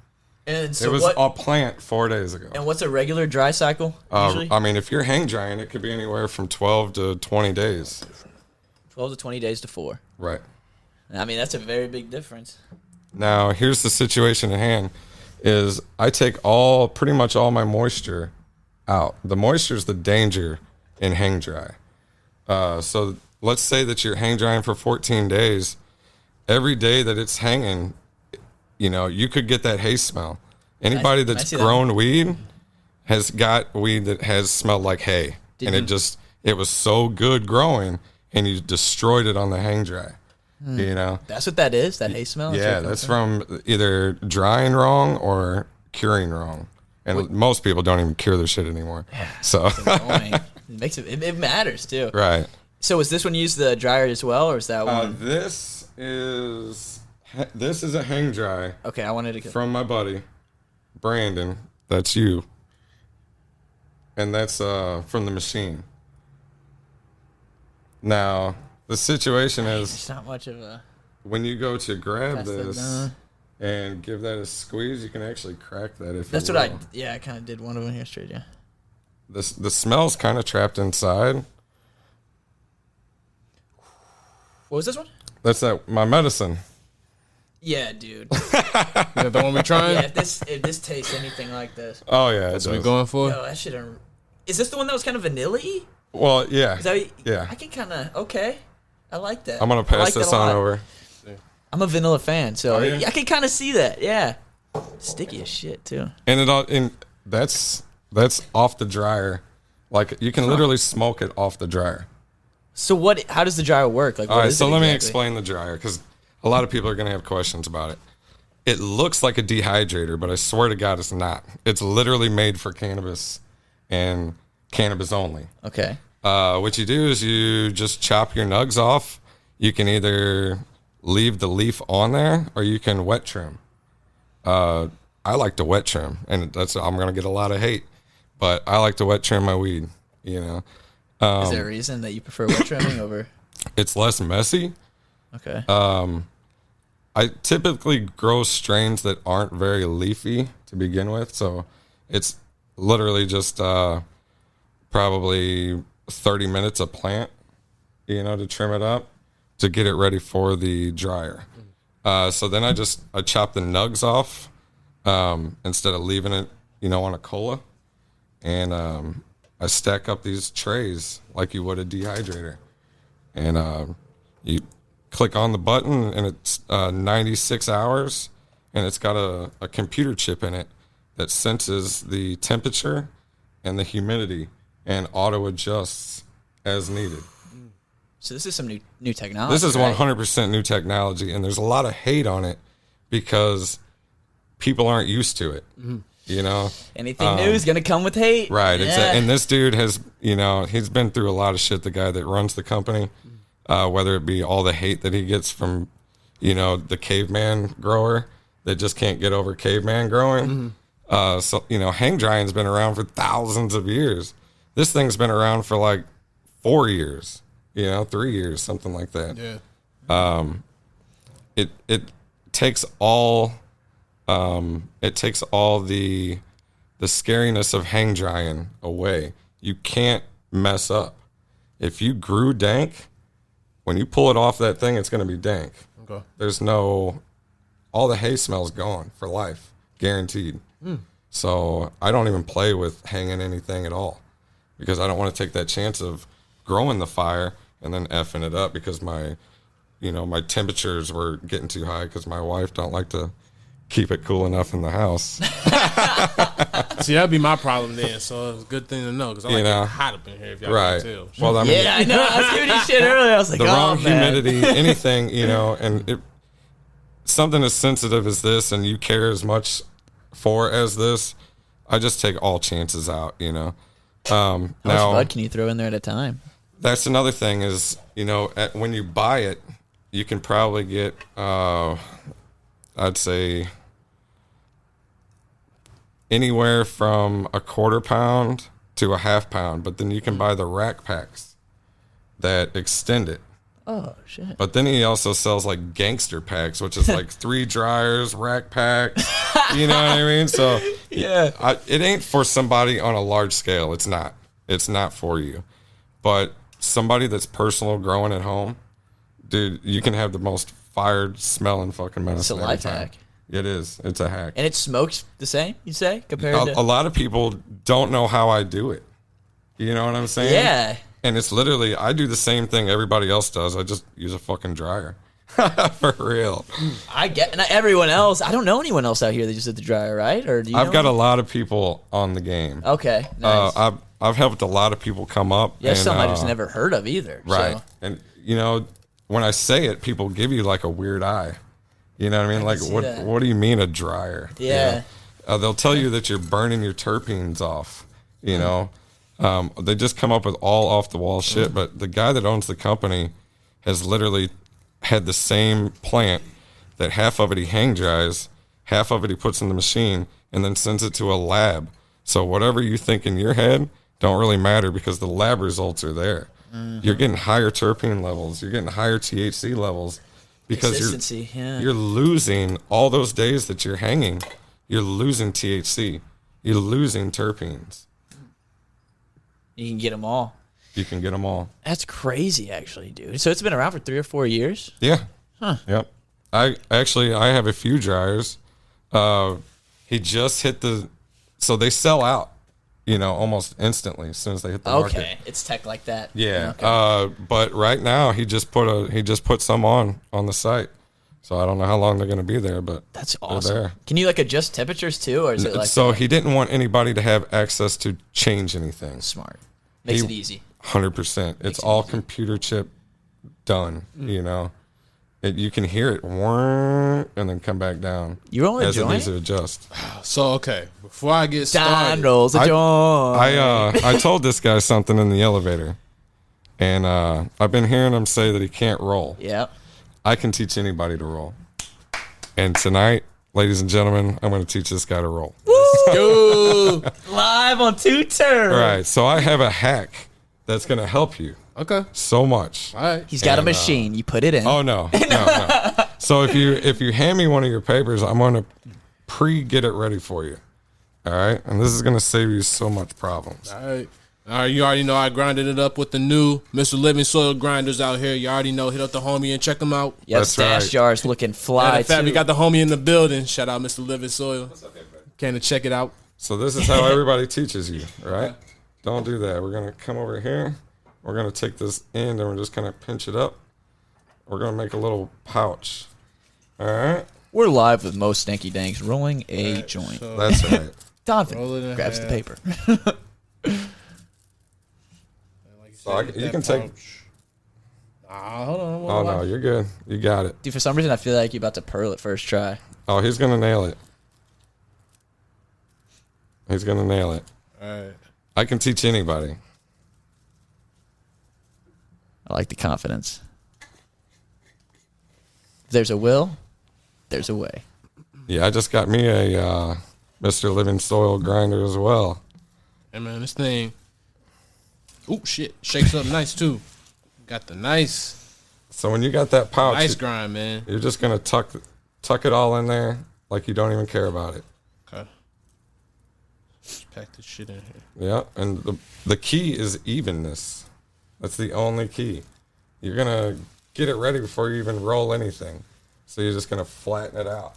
And so It was what? a plant 4 days ago. And what's a regular dry cycle usually? I mean, if you're hang drying, it could be anywhere from 12 to 20 days. 12 to 20 days to 4. Right. I mean, that's a very big difference. Now, here's the situation at hand: is I take pretty much all my moisture out. The moisture is the danger in hang dry. So let's say that you're hang drying for 14 days. Every day that it's hanging, you could get that hay smell. Anybody that's grown weed has got weed that has smelled like hay. It was so good growing, and you destroyed it on the hang dry. That's what that is, that hay smell? Yeah, that's from either drying wrong or curing wrong. And most people don't even cure their shit anymore. Yeah, so it matters too. Right. So is this one use the dryer as well, or is that one? This is a hang dry. Okay, I wanted to from my buddy Brandon. That's you. And that's from the machine. Now, the situation is it's not much of a when you go to grab this and give that a squeeze, you can actually crack that if that's you what will. I kind of did one of them here straight, yeah. The smell's kind of trapped inside. What was this one? That's my medicine. Yeah, dude. Is that the one we trying? Yeah, if this tastes anything like this. Oh yeah, that's what we going for. Yo, that shit. Is this the one that was kind of vanilla-y? Well, yeah. Yeah. I can kind of okay. I like that. I'm gonna pass this on over. I'm a vanilla fan, so you? I can kind of see that. Yeah, sticky as shit too. And that's off the dryer. Like you can literally smoke it off the dryer. So what? How does the dryer work? Like, all right, so let me explain the dryer because a lot of people are gonna have questions about it. It looks like a dehydrator, but I swear to God, it's not. It's literally made for cannabis and cannabis only. Okay. What you do is you just chop your nugs off. You can either leave the leaf on there or you can wet trim. I like to wet trim, and I'm gonna get a lot of hate, but I like to wet trim my weed. Is there a reason that you prefer wet trimming over? It's less messy. Okay. I typically grow strains that aren't very leafy to begin with, so it's literally just probably 30 minutes a plant, to trim it up to get it ready for the dryer. So then I chop the nugs off instead of leaving it, on a cola, and I stack up these trays like you would a dehydrator, and you click on the button, and it's 96 hours, and it's got a computer chip in it that senses the temperature and the humidity and auto adjusts as needed. So this is some new technology. This is 100% new technology, and there's a lot of hate on it because people aren't used to it. Anything new is gonna come with hate, right? Yeah. And this dude has, he's been through a lot of shit. The guy that runs the company, whether it be all the hate that he gets from, the caveman grower that just can't get over caveman growing. So hang drying's been around for thousands of years. This thing's been around for like 4 years, 3 years, something like that. Yeah. It takes all the scariness of hang drying away. You can't mess up. If you grew dank, when you pull it off that thing, it's going to be dank. Okay. There's all the hay smell's gone for life, guaranteed. So I don't even play with hanging anything at all because I don't want to take that chance of growing the fire and then effing it up because my temperatures were getting too high because my wife don't like to keep it cool enough in the house. See, that'd be my problem then. So it's a good thing to know because I like it hot up in here. If y'all right. can tell. Well, I mean, yeah, I know. I was giving you shit earlier. I was like, the wrong man. humidity, anything, and something as sensitive as this, and you care as much for as this. I just take all chances out. How much bud can you throw in there at a time? That's another thing is, when you buy it, you can probably get, I'd say, anywhere from a 1/4 pound to a 1/2 pound. But then you can buy the rack packs that extend it. Oh shit! But then he also sells like gangster packs, which is like 3 dryers, rack packs. You know what I mean? So Yeah. it ain't for somebody on a large scale. It's not. It's not for you. But somebody that's personal growing at home, dude, you can have the most fired smelling fucking medicine. It's a life anytime. hack. It is. It's a hack. And it smokes the same, you say, compared to A lot of people don't know how I do it. You know what I'm saying? Yeah. And it's literally, I do the same thing everybody else does. I just use a fucking dryer. For real. I get, and everyone else, I don't know anyone else out here that just did the dryer, right? Or do you I've know got a anyone? lot of people on the game. Okay, nice. I've helped a lot of people come up. Yeah, and, some I just never heard of either. Right. So. And, you know, when I say it, people give you like a weird eye. You know what I mean? Like, see what that. What do you mean a dryer? Yeah. You know? They'll tell you that you're burning your terpenes off, you know? They just come up with all off the wall shit, but the guy that owns the company has literally had the same plant that half of it he hang dries, half of it he puts in the machine, and then sends it to a lab. So whatever you think in your head don't really matter because the lab results are there. You're getting higher terpene levels, you're getting higher THC levels because Consistency, you're losing all those days that you're hanging. You're losing THC. You're losing terpenes. You can get them all. You can get them all. That's crazy, actually, dude. So it's been around for 3 or 4 years? Yeah. Huh. Yep. I have a few dryers. He just hit so they sell out, you know, almost instantly as soon as they hit the market. Okay, it's tech like that. Yeah. Okay. But right now he just put some on the site. So I don't know how long they're going to be there, but That's they're awesome. there. Can you like adjust temperatures too, or is it like So he didn't want anybody to have access to change anything. smart? Makes it easy. 100%. It's all computer chip done, you know. You can hear it whirr, and then come back down. You rolling a as it joint? needs to adjust. So okay, before I get Don started, rolls a joint. I told this guy something in the elevator, and I've been hearing him say that he can't roll. Yep. I can teach anybody to roll. And tonight, ladies and gentlemen, I'm going to teach this guy to roll. Dude. Live on Too T3rpd. All right, so I have a hack that's going to help you Okay. so much. All right. He's got a And, machine. You put it in. Oh no. So if you hand me one of your papers, I'm going to get it ready for you. All right, and this is going to save you so much problems. All right. All right, you already know I grinded it up with the new Mr. Living Soil grinders out here. You already know. Hit up the homie and check them out. Yep, That's stash right. jars looking fly In fact, too. we got the homie in the building. Shout out Mr. Living Soil. Came to check it out. So this is how everybody teaches you, right? Don't do that. We're going to come over here. We're going to take this end and we're just going to pinch it up. We're going to make a little pouch. All right? We're live with Mo Stanky Danks rolling a joint. So, That's right. Roll it Donovan in grabs the half. paper. like you So I- said, you that can take- pouch. Nah, hold on. Oh, no, you're good. You got it. Dude, for some reason I feel like you're about to pearl it first try. Oh, he's going to nail it. He's going to nail it. All right. I can teach anybody. I like the confidence. If there's a will, there's a way. Yeah, I just got me a Mr. Living Soil grinder as well. Hey, man, this thing. Ooh, shit. Shakes up nice, too. Got the nice So when you got that pouch, ice grind, man. you're just going to tuck it all in there like you don't even care about it. Okay. Just pack this shit in here. Yeah, and the key is evenness. That's the only key. You're going to get it ready before you even roll anything. So you're just going to flatten it out.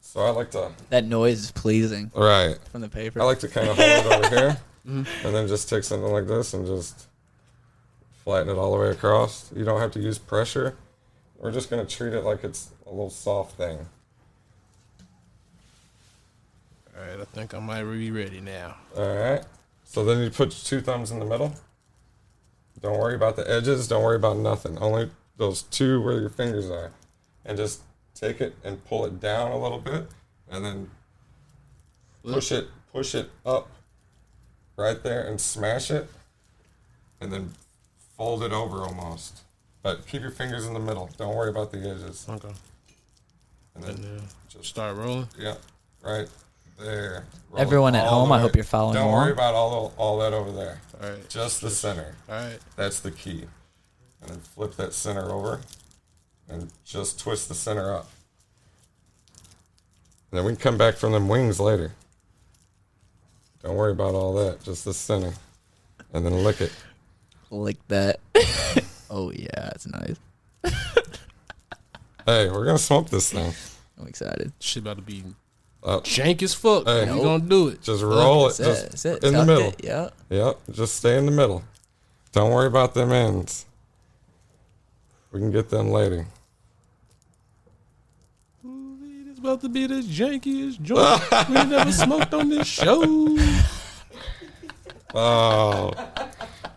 So I like to, That noise is pleasing right, from the paper. I like to kind of hold it over here and then just take something like this and just flatten it all the way across. You don't have to use pressure. We're just going to treat it like it's a little soft thing. All right, I think I might be ready now. All right. So then you put your 2 thumbs in the middle. Don't worry about the edges. Don't worry about nothing. Only those 2 where your fingers are. And just take it and pull it down a little bit. And then push it up right there and smash it. And then fold it over almost. But keep your fingers in the middle. Don't worry about the edges. Okay. And And then then just, start rolling. yeah, right There. Roll Everyone at all home, the I way. hope you're following Don't along. worry about all that over there. All right. Just the center. All right. That's the key. And then flip that center over and just twist the center up. And then we can come back from them wings later. Don't worry about all that. Just the center. And then lick it. Like that. Oh, yeah, that's nice. Hey, we're going to smoke this thing. I'm excited. Shit about to be Uh, jank as fuck. Hey. We gonna do it. just roll it. That's it. In the Tuck middle. it, yeah. Yep. Just stay in the middle. Don't worry about them ends. We can get them later. It's about to be the jankiest joint we never smoked on this show. Oh.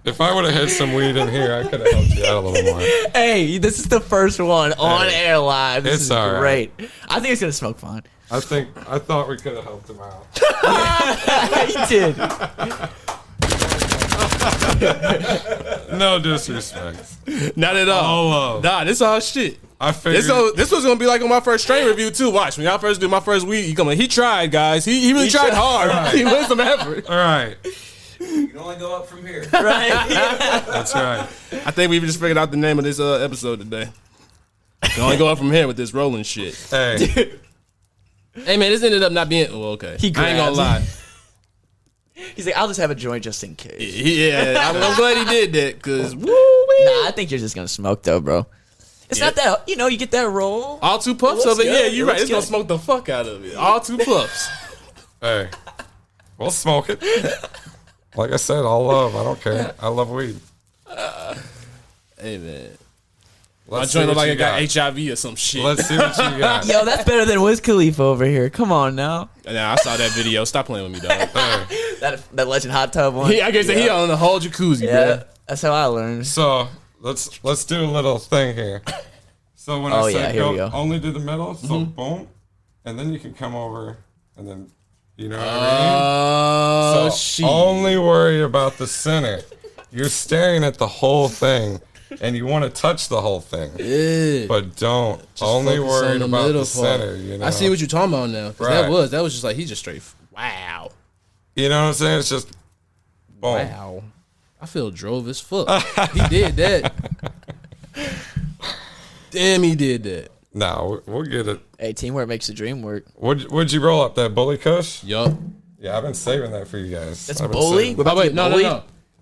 If I would have had some weed in here, I could have helped you out a little more. Hey, this is the first one on air live. This It's is all great. I think it's going to smoke fine. I thought we could have helped him out. He did. No disrespect. Not at all. All love. Nah, this all shit. I figured. This was gonna be like on my first strain review too. Watch, when y'all first do my first weed, he tried, guys. He really tried hard. Right. He went some effort. All right. You can only go up from here. Right? That's right. I think we just figured out the name of this episode today. Can only go up from here with this rolling shit. Hey. Hey man, this ended up not being. Well, okay. He I ain't gonna lie. He's like, I'll just have a joint just in case. Yeah, I'm glad he did that because Nah, I think you're just going to smoke, though, bro. It's not that, you get that roll. all 2 puffs It looks of it. good. Yeah, It you're right. looks It's gonna good. smoke the fuck out of it. All 2 puffs. Hey. We'll smoke it. Like I said, all love. I don't care. I love weed. Hey man, Let's my see joint look what like you it got got. HIV or some shit. Let's see what you got. Yo, that's better than Wiz Khalifa over here. Come on now. Nah, I saw that video. Stop playing with me, dog. Hey. That Legend Hot Tub one. I guess he on the whole jacuzzi, Yeah, bro. that's how I learned. So let's do a little thing here. So when I said here we go. only do the middle, so boom, and then you can come over and then you know what I mean? Oh So shit. only worry about the center. You're staring at the whole thing, and you want to touch the whole thing, Yeah. but don't. Just Only focus worried on the about middle the part. center. You know. I see what you're talking about now. 'Cause Right. that was just like he just straight. Wow. You know what I'm saying? It's just boom. Wow. I feel drove as fuck. He did that. Damn, he did that. No, we'll get it. Hey, teamwork makes the dream work. Would you roll up that Bully Kush? Yup. Yeah, I've been saving that for you guys. That's I've been Bully? saving- We're about to Wait, get no. bullied? I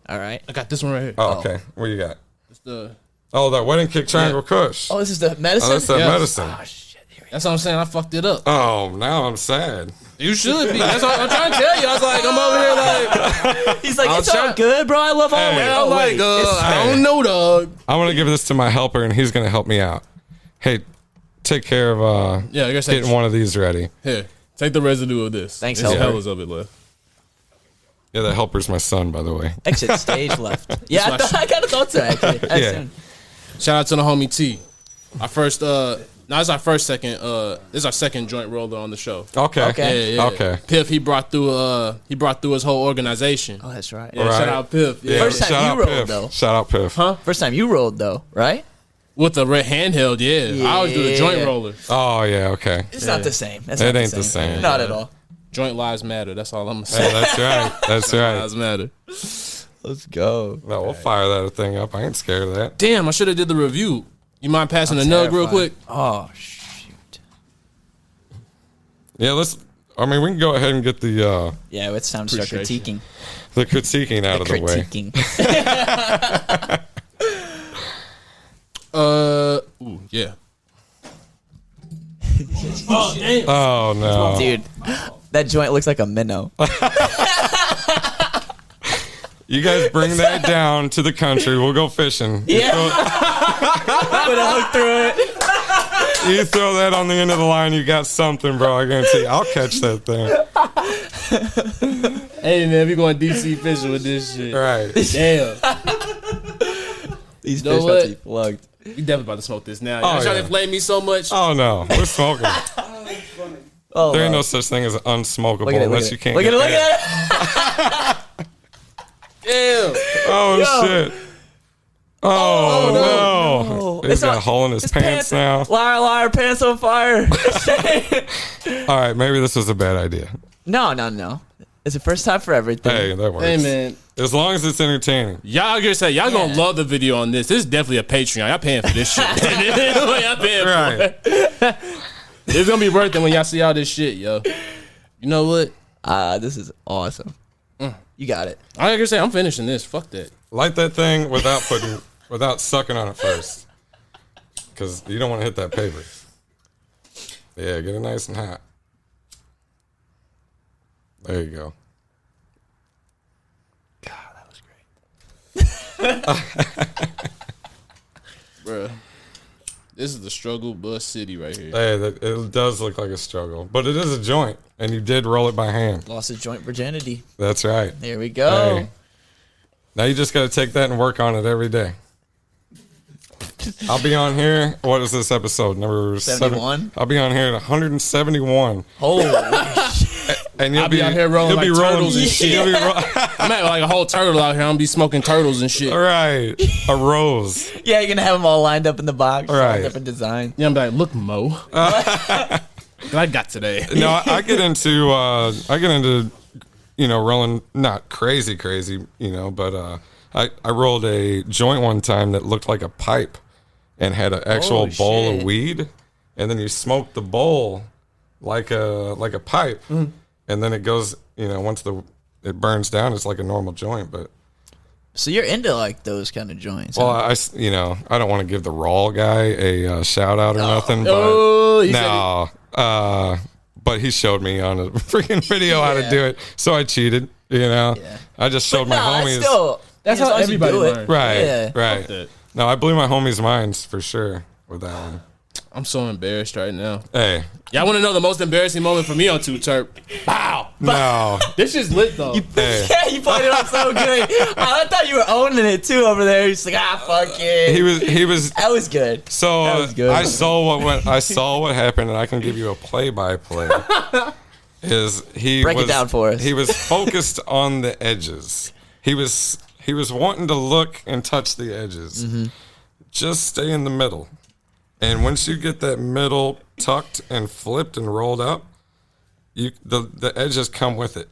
All right. got this one right here. Oh, okay. What you got? It's the. Oh, that wedding kick triangle Kush. Oh, this is the medicine? Oh, that's that Yes. medicine. Oh, shit. Here we That's what I'm saying. I fucked it up. Oh, now I'm sad. You should be. That's what I'm trying to tell you. I was like, I'm over here like, go. He's like, I'll it's all try- good, bro. I love all Hey. wait, I'm oh, like, wait. It's I don't know, dog. I want to give this to my helper, and he's going to help me out. Hey, take care of Yeah, I guess getting one of these ready. Here, take the residue of this. Thanks, There's helper. hellas of it left. Yeah, the helper's my son, by the way. Exit stage left. Yeah, my I kind of thought so, actually. That's Yeah. soon. Shout out to the homie T. Our first, now it's our first second. This is our second joint roller on the show. Okay. Okay. Yeah. Okay. Piff, he brought through his whole organization. Oh, that's right. Yeah, Right. shout out Piff. Yeah. First time shout you out rolled, Piff. though. Shout out Piff. Huh? First time you rolled, though, right? With the red handheld, yeah. I always do the joint Yeah. roller. Oh, yeah, okay. It's not the same. That's It not ain't the same. Not at all. Joint lives matter. That's all I'm gonna say. Hey, that's right. That's right. Lives matter. Let's go. No, we'll fire that thing up. I ain't scared of that. Damn, I should have did the review. You mind passing the nug real terrified. quick? Oh, shoot. Yeah, we can go ahead and get the Yeah, it's time to start Appreciation. critiquing. critiquing out of the way. Ooh, yeah. Oh, no. Dude, that joint looks like a minnow. You guys bring that down to the country. We'll go fishing. Yeah. Put a hook through it. You throw that on the end of the line, you got something, bro. I guarantee you. I'll catch that thing. Hey man, we going DC fishing with this shit. Right. Damn. These know fish about what? to be plugged. We definitely about to smoke this now. Oh, Y'all trying to yeah. inflame me so much. Oh, no. We're smoking. Oh, There ain't wow. no such thing as unsmokable Look at it, look unless at you it. can't Look at get it, look that. at it. Damn. Oh, Yo. shit. Oh, no. no. He's It's got not- a hole in his pants now. Liar, liar, pants on fire. All right, maybe this was a bad idea. No. It's the first time for everything. Hey, that works. Hey, man. As long as it's entertaining. Y'all gonna say y'all gonna love the video on this. This is definitely a Patreon. Y'all paying for this shit. Y'all paying for it. It's gonna be worth it when y'all see all this shit, yo. You know what? This is awesome. You got it. I gotta say I'm finishing this. Fuck that. Light that thing without sucking on it first. Because you don't want to hit that paper. Yeah, get it nice and hot. There you go. God, that was great. Bruh. This is the struggle bus city right here. Hey, it does look like a struggle. But it is a joint. And you did roll it by hand. Lost his joint virginity. That's right. There we go. Hey. Now you just got to take that and work on it every day. I'll be on here. What is this episode? Number 71? I'll be on here at 171. Holy And you'll I'll be out here rolling like turtles and shit. You'll be I'm at like a whole turtle out here. I'm gonna be smoking turtles and shit. all right. A rose. Yeah, you're gonna have them all lined up in the box. All Right. different design. Yeah, I'm like, look, Mo. What I got today. No, I get into rolling, not crazy, but I rolled a joint one time that looked like a pipe and had an actual Oh, bowl shit. of weed, and then you smoke the bowl like a pipe, and then it goes, once it burns down, it's like a normal joint. But So you're into like those kind of joints. well, huh? I don't want to give the raw guy a shout out or nothing, but Oh, he said no, but he showed me on a freaking video how to do it, so I cheated. I just showed my homies. That's how everybody learns. Right, Yeah. right. that. No, I blew my homies' minds for sure with that one. I'm so embarrassed right now. Hey, Y'all want to know the most embarrassing moment for me on Too T3rp? Bow. no, This shit's lit though. hey. Yeah, you played it on so good. I thought you were owning it too over there. You're just like, fuck it. He was. That was good. So That was good. I saw what happened, and I can give you a play-by-play. Break it down for us. He was focused on the edges. He was wanting to look and touch the edges. Mm-hmm. Just stay in the middle. And once you get that middle tucked and flipped and rolled up, the edges come with it.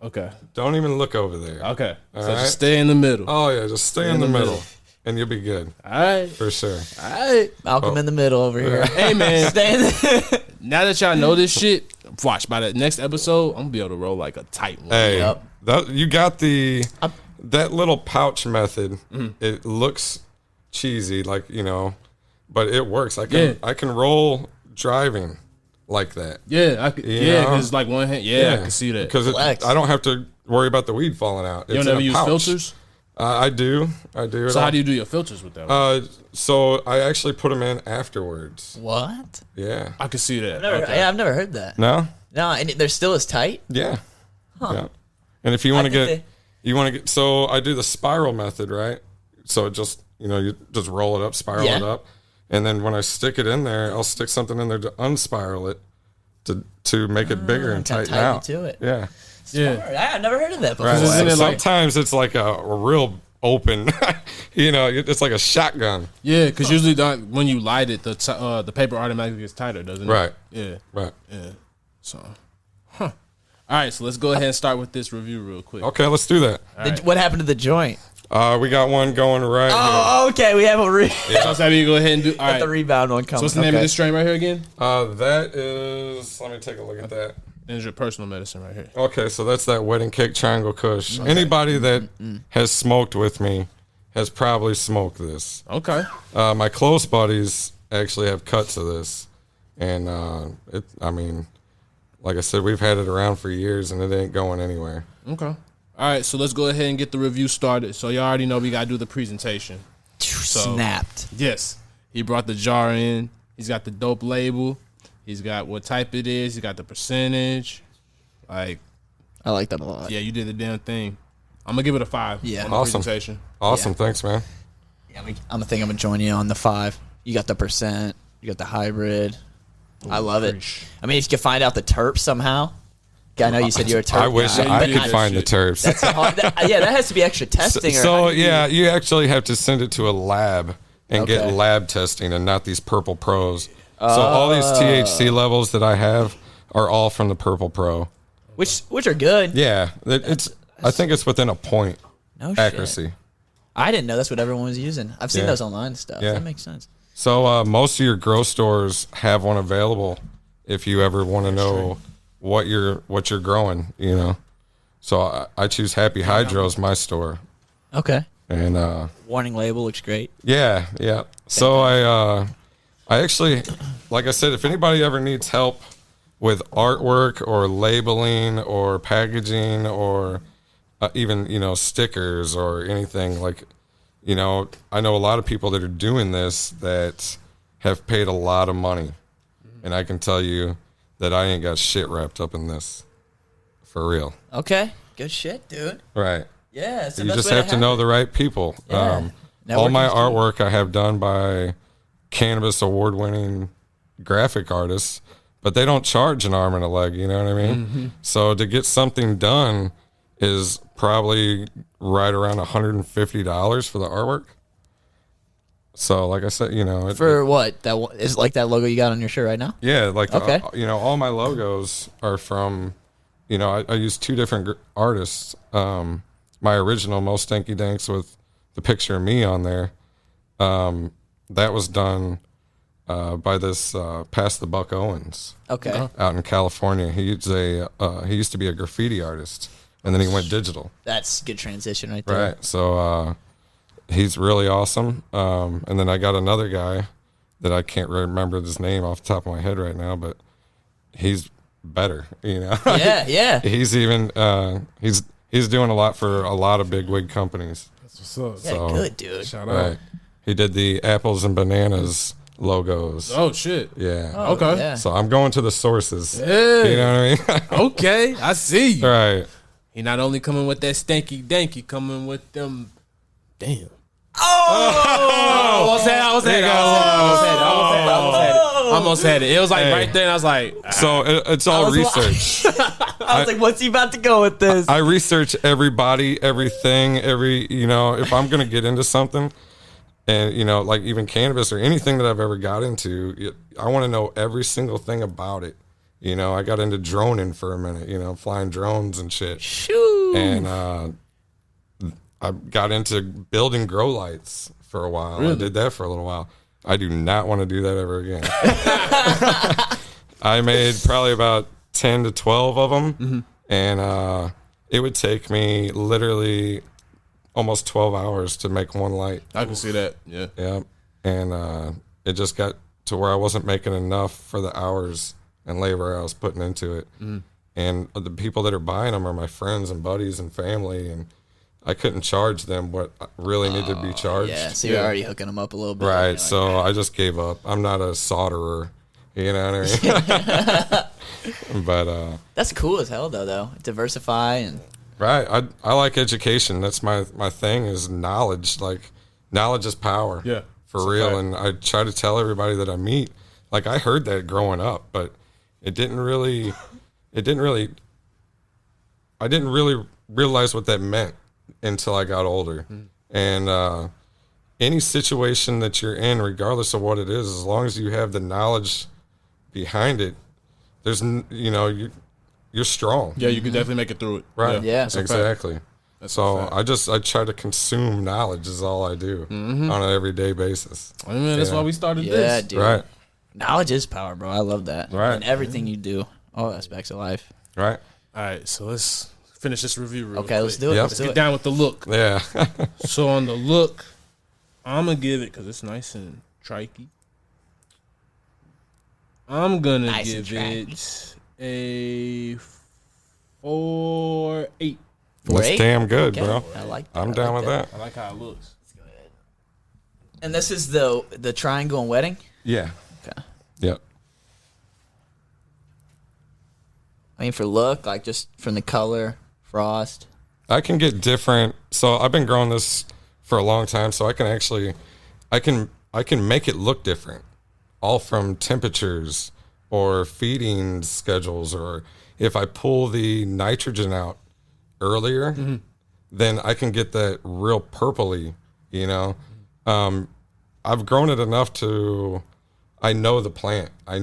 Okay. Don't even look over there. Okay. All So right. just stay in the middle. Oh yeah, just stay in the middle, and you'll be good All right. for sure. All right. Malcolm in the middle over here. Hey man. Stay in the- Now that y'all know this shit, watch by the next episode, I'm gonna be able to roll like a tight one. Hey, Yep. you got that little pouch method. It looks cheesy, but it works. I can roll driving like that. Yeah, I could. You Yeah, know? because like one hand. Yeah, I can see that. Because Flex. I don't have to worry about the weed falling out. You don't ever use filters. I do. So how do you do your filters with that one? So I actually put them in afterwards. What? Yeah. I can see that. Never, Okay. yeah, I've never heard that. No. No, and they're still as tight. Yeah. Yeah. And if you want to think get, so I do the spiral method, right? So it just, you just roll it up, spiral Yeah. it up. And then when I stick it in there, I'll stick something in there to unspiral it to make it bigger and kinda tighten tighten out. it to it. Yeah. Yeah. I've never heard of that before. Right. Isn't So it like- sometimes it's like a real open, it's like a shotgun. Yeah, because usually when you light it, the paper automatically gets tighter, doesn't it? Right. Yeah. Right. Yeah. So, All right, so let's go ahead and start with this review real quick. Okay, let's do that. What happened to the joint? We got one going right Oh, okay. We have a So Sammy, you go ahead and do. All right. the rebound one coming. So what's the name of this strain right here again? here. That is, let me take a look at that. There's your personal medicine right here. Okay, so that's that wedding cake Triangle Kush. Anybody that has smoked with me has probably smoked this. Okay. My close buddies actually have cuts of this, and like I said, we've had it around for years, and it ain't going anywhere. Okay. All right, so let's go ahead and get the review started. So you already know we gotta do the presentation. Snapped. Yes, he brought the jar in. He's got the dope label. He's got what type it is. He's got the percentage. Like, I like that a lot. yeah, you did the damn thing. I'm gonna give it a 5. Yeah. on the Awesome. presentation. Awesome, thanks, man. Yeah, I'm gonna join you on the 5. You got the percent. You got the hybrid. I love it. I mean, if you could find out the terps somehow. I know you said you're a terp. I wish guy. I you could did find the that terps. That's hard. That has to be extra testing. Or how So do you- yeah, you actually have to send it to a lab and get Okay. lab testing, and not these Purple Pros. So all these THC levels that I have are all from the Purple Pro. which are good. Yeah, I think it's within a point No accuracy. shit. I didn't know that's what everyone was using. I've seen those online and stuff. Yeah. That makes sense. So most of your grow stores have one available if you ever want to know what you're growing, you know. So I choose Happy Hydro as my store. Okay. And Warning label looks great. yeah. So I actually, like I said, if anybody ever needs help with artwork or labeling or packaging or even, you know, stickers or anything, like, you know, I know a lot of people that are doing this that have paid a lot of money. And I can tell you that I ain't got shit wrapped up in this. For real. Okay. Good shit, dude. Right. Yeah. It's the You best just way have to have know it. the right people. Yeah. All my Networking's key. artwork I have done by cannabis award-winning graphic artists, but they don't charge an arm and a leg, you know what I mean? Mm-hmm. So to get something done is probably right around $150 for the artwork. So like I said, you know, For what? That is like that logo you got on your shirt right now? yeah, like Okay. you know, all my logos are from, you know, I use two different artists. My original Mo Stanky Danks with the picture of me on there, that was done by this Pass the Buck Owens Okay. out in California. He used to be a graffiti artist, and then he went digital. That's good transition right there. Right. So he's really awesome. And then I got another guy that I can't remember his name off the top of my head right now, but he's better, you know. Yeah. He's even he's doing a lot for a lot of big wig companies. That's what's up. Yeah, So- good, dude. Shout out. Right. He did the apples and bananas logos. Oh shit. Yeah. Okay. Yeah. So I'm going to the sources. Hey. You know what I mean? Okay, I see you. Right. He not only coming with that stanky dank, he coming with them. Damn. Oh! Almost had it. It was like right there, and I was like, So it's all was- research. I was like, what's he about to go with this? I research everybody, everything, you know, if I'm going to get into something and, you know, like even cannabis or anything that I've ever got into, I want to know every single thing about it. You know, I got into droning for a minute, you know, flying drones and shit. Shoo. And I got into building grow lights for a while. I did that for a little while. I do not want to do that ever again. I made probably about 10 to 12 of them, and it would take me literally almost 12 hours to make one light. I can see that. Yeah. Yeah, and it just got to where I wasn't making enough for the hours and labor I was putting into it. And the people that are buying them are my friends and buddies and family, and I couldn't charge them what really needed to be charged. Yeah, so you're already hooking them up a little bit. Right, You're like, so I just gave up. I'm not a solderer, you know what I mean? But that's cool as hell, though. Diversify and right, I like education. That's my thing is knowledge. Like knowledge is power. Yeah, for it's a real. fact. And I try to tell everybody that I meet. Like I heard that growing up, but I didn't really realize what that meant until I got older. And any situation that you're in, regardless of what it is, as long as you have the knowledge behind it, there's you're strong. Yeah, you can definitely make it through it. Right. Yeah. That's a fact. Exactly. That's a So fact. I try to consume knowledge is all I do on an everyday basis. I mean, that's Yeah. why we started yeah, this. dude. Right. Knowledge is power, bro. I love that. Right. And everything you do, all aspects of life. Right. All right, so let's finish this review real Okay, quick. let's do it. Yep. Let's Let's do get it. down with the look. Yeah. So on the look, I'm gonna give it because it's nice and trikey. I'm gonna Nice and give it a 4.8. That's 4.8? damn good, Okay. bro. I like that. I'm I down like with that. I like how it looks. And this is the triangle and wedding? Yeah. Okay. Yep. I mean, for look, like just from the color, frost. I can get different. So I've been growing this for a long time, so I can actually, I can make it look different, all from temperatures or feeding schedules, or if I pull the nitrogen out earlier, then I can get that real purpley. You know, I've grown it enough to, I know the plant. I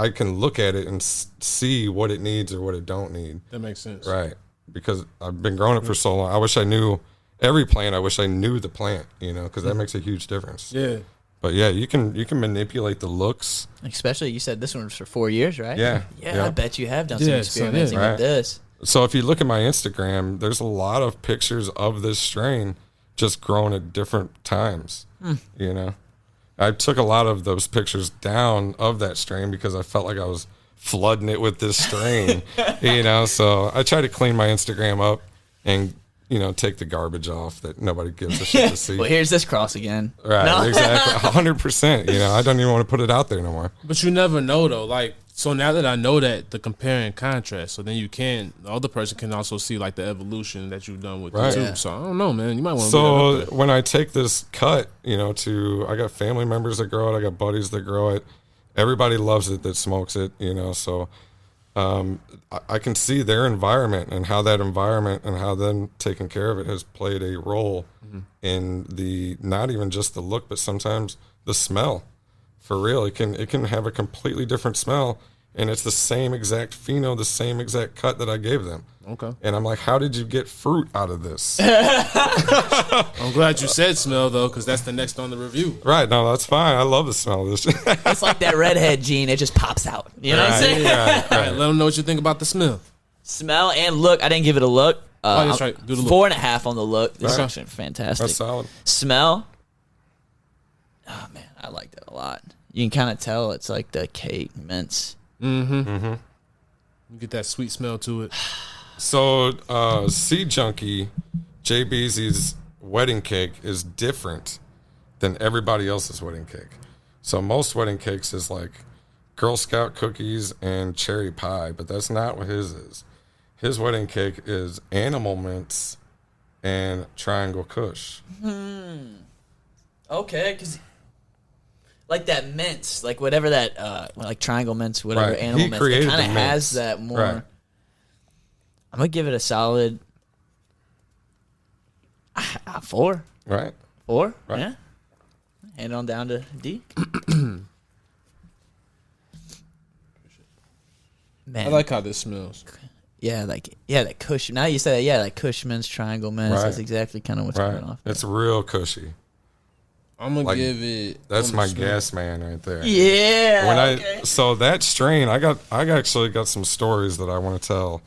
I can look at it and see what it needs or what it don't need. That makes sense. Right. Because I've been growing it for so long. I wish I knew every plant. I wish I knew the plant, you know, because that makes a huge difference. Yeah. But yeah, you can manipulate the looks. Especially, you said this one was for 4 years, right? Yeah. Yeah, I bet you have done some Yeah, experimenting right. with this. So if you look at my Instagram, there's a lot of pictures of this strain just grown at different times, you know. I took a lot of those pictures down of that strain because I felt like I was flooding it with this strain, you know. So I try to clean my Instagram up and, you know, take the garbage off that nobody gives a shit to see. Well, here's this cross again. Right, No. exactly. 100%. You know, I don't even want to put it out there no more. But you never know though. Like, so now that I know that, the compare and contrast, so then the other person can also see like the evolution that you've done with Right. it too. Yeah. So I don't know, man. You might want to. So when I take this cut, you know, I got family members that grow it, I got buddies that grow it. Everybody loves it that smokes it, you know. So I can see their environment and how that environment and how them taking care of it has played a role in the, not even just the look, but sometimes the smell. For real, it can have a completely different smell, and it's the same exact pheno, the same exact cut that I gave them. Okay. And I'm like, how did you get fruit out of this? I'm glad you said smell though, because that's the next on the review. Right, no, that's fine. I love the smell of this. It's like that redhead gene. It just pops out. You know what I'm saying? Right, All right, let them know what you think about the smell. Smell and look. I didn't give it a look. Oh, that's right. Do the look. 4.5 on the look. This Right. is actually fantastic. That's solid. Smell. Oh, man. I like that a lot. You can kind of tell it's like the cake mints. You get that sweet smell to it. So, Sea Junkie, Jay Beezy's wedding cake is different than everybody else's wedding cake. So most wedding cakes is like Girl Scout cookies and cherry pie, but that's not what his is. His wedding cake is animal mints and Triangle Kush. Okay, because like that mints, like whatever that, like triangle mints, whatever Right. animal He mints, it created kind the of mints. has that more. Right. I'm going to give it a solid 4. Right? 4? Right. Yeah. Hand it on down to D. Man. I like how this smells. Yeah, that Kush. Now you say that, that Kush mints, triangle mints. Right. That's exactly kind of what's Right. going off. It's real cushy. I'm gonna Like, give it. That's on the my smell. gas man right there. Yeah. When so that strain, I actually got some stories that I want to tell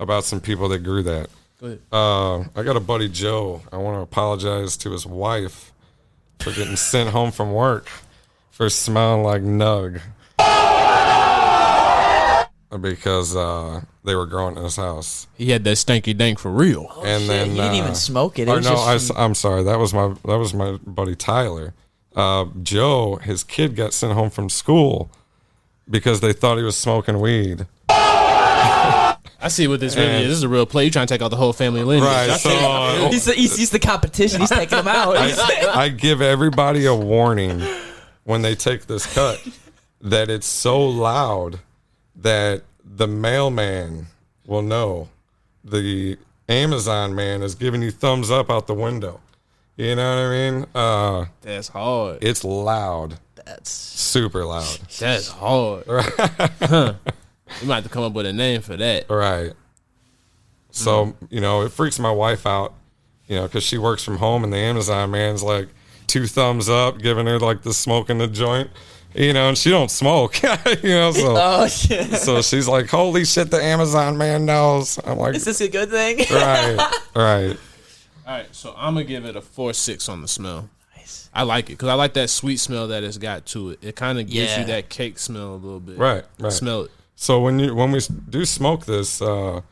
about some people that grew that. Go ahead. I got a buddy Joe. I want to apologize to his wife for getting sent home from work for smelling like nug because they were growing in his house. He had that stanky dank for real. And Shit, then he didn't even smoke it. It Or was no, just I'm sorry. That was my buddy Tyler. Joe, his kid got sent home from school because they thought he was smoking weed. I see what this really is. This is a real play. You trying to take out the whole family lineage. Right, I see it. so he's the competition. He's taking them out. I give everybody a warning when they take this cut that it's so loud that the mailman will know the Amazon man is giving you thumbs up out the window. You know what I mean? That's hard. It's loud, That's super loud. That's hard. Huh. You might have to come up with a name for that. Right. So, you know, it freaks my wife out, you know, because she works from home and the Amazon man's like 2 thumbs up, giving her like the smoke in the joint, you know, and she don't smoke, you know, so, oh shit. so she's like, holy shit, the Amazon man knows. I'm like, Is this a good thing? right. All right, so I'm gonna give it a 4.6 on the smell. Nice. I like it because I like that sweet smell that it's got to it. It kind of gives Yeah. you that cake smell a little bit. Right. Smell it. So when we do smoke this, like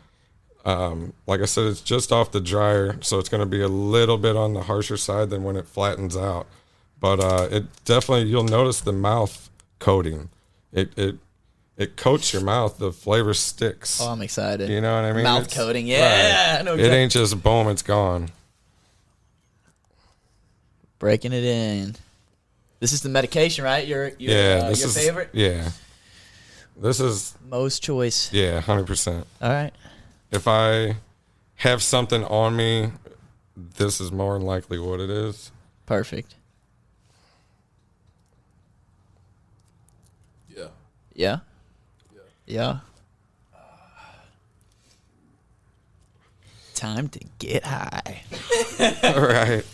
I said, it's just off the dryer, so it's going to be a little bit on the harsher side than when it flattens out. But it definitely, you'll notice the mouth coating. It coats your mouth. The flavor sticks. Oh, I'm excited. You know what I mean? Mouth It's- coating. Yeah. right. I know It exactly. ain't just boom, it's gone. Breaking it in. This is the medication, right? Your This your is favorite? Yeah. This is Mo's choice. 100%. All right. If I have something on me, this is more than likely what it is. Perfect. Yeah. Yeah. Yeah. Time to get high. All right.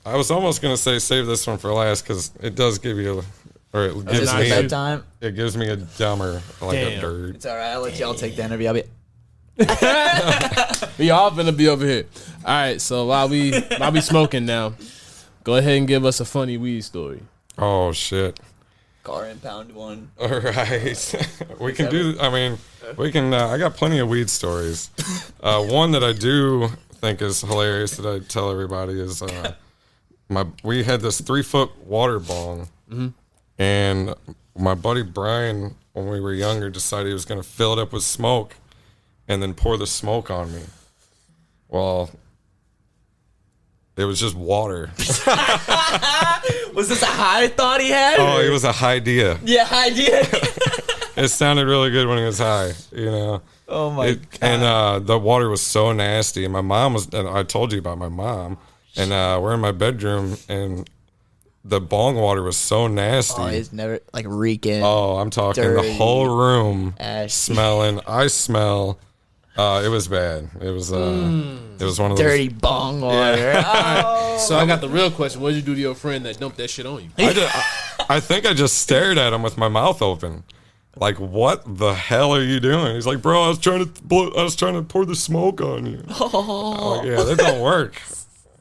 I was almost gonna say save this one for last because it does give you, or it Is gives this me, bedtime? it gives me a dumber, like a Damn. dirt. It's all right. I'll let y'all take the interview. I'll be. We all finna be over here. All right, so while we smoking now, go ahead and give us a funny weed story. Oh shit! Car impound one. All right, we can do. I mean, we can. I got plenty of weed stories. One that I do think is hilarious that I tell everybody is we had this 3-foot water bong, and my buddy Brian, when we were younger, decided he was going to fill it up with smoke, and then pour the smoke on me. Well, it was just water. Was this a high thought he had? Oh, it was a high idea. Yeah, idea. It sounded really good when it was high, you know. Oh my god. And the water was so nasty. And my mom was, and I told you about my mom. And we're in my bedroom, and the bong water was so nasty. Oh, he's never like reeking. Oh, I'm talking dirty, the whole room ashy. smelling. I smell. It was bad. It was one of those Dirty bong water. Oh. So I got the real question: what did you do to your friend that dumped that shit on you? I think I just stared at him with my mouth open, like, "What the hell are you doing?" He's like, "Bro, I was trying to pour the smoke on you." Oh, yeah, that don't work.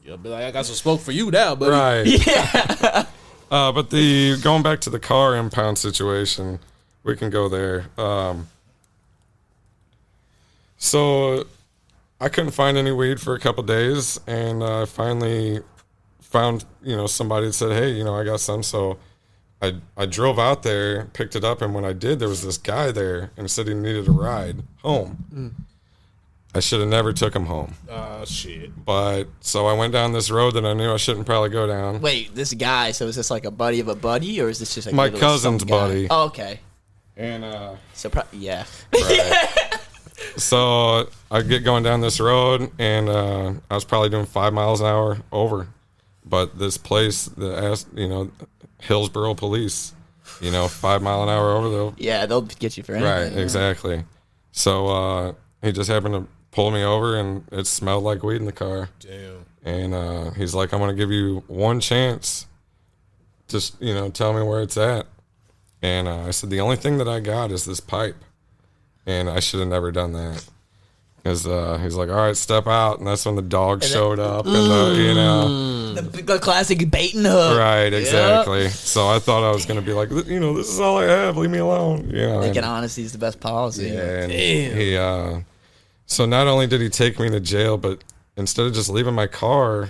You'll be like, I got some smoke for you now, buddy. Right. Yeah. But going back to the car impound situation, we can go there. So I couldn't find any weed for a couple days, and I finally found, somebody that said, "Hey, I got some." So I drove out there, picked it up, and when I did, there was this guy there, and said he needed a ride home. I should have never took him home. Oh, shit. But so I went down this road that I knew I shouldn't probably go down. Wait, this guy. So is this like a buddy of a buddy, or is this just like My literally cousin's some guy? buddy. Oh, okay. And So yeah. right. So I get going down this road, and I was probably doing 5 miles an hour over. But this place that asked, Hillsborough police, 5 mile an hour over though. Yeah, they'll get you for anything. Right, exactly. So he just happened to pull me over, and it smelled like weed in the car. Damn. And he's like, "I'm going to give you one chance. Just, tell me where it's at." And I said, "The only thing that I got is this pipe." And I should have never done that. Because he's like, "All right, step out." And that's when the dog showed up. And, The classic bait and hook. Right, exactly. Yep. So I thought I was going to be like, "This is all I have. Leave me alone." Like, honesty is the best policy. Yeah, and Damn. he, so not only did he take me to jail, but instead of just leaving my car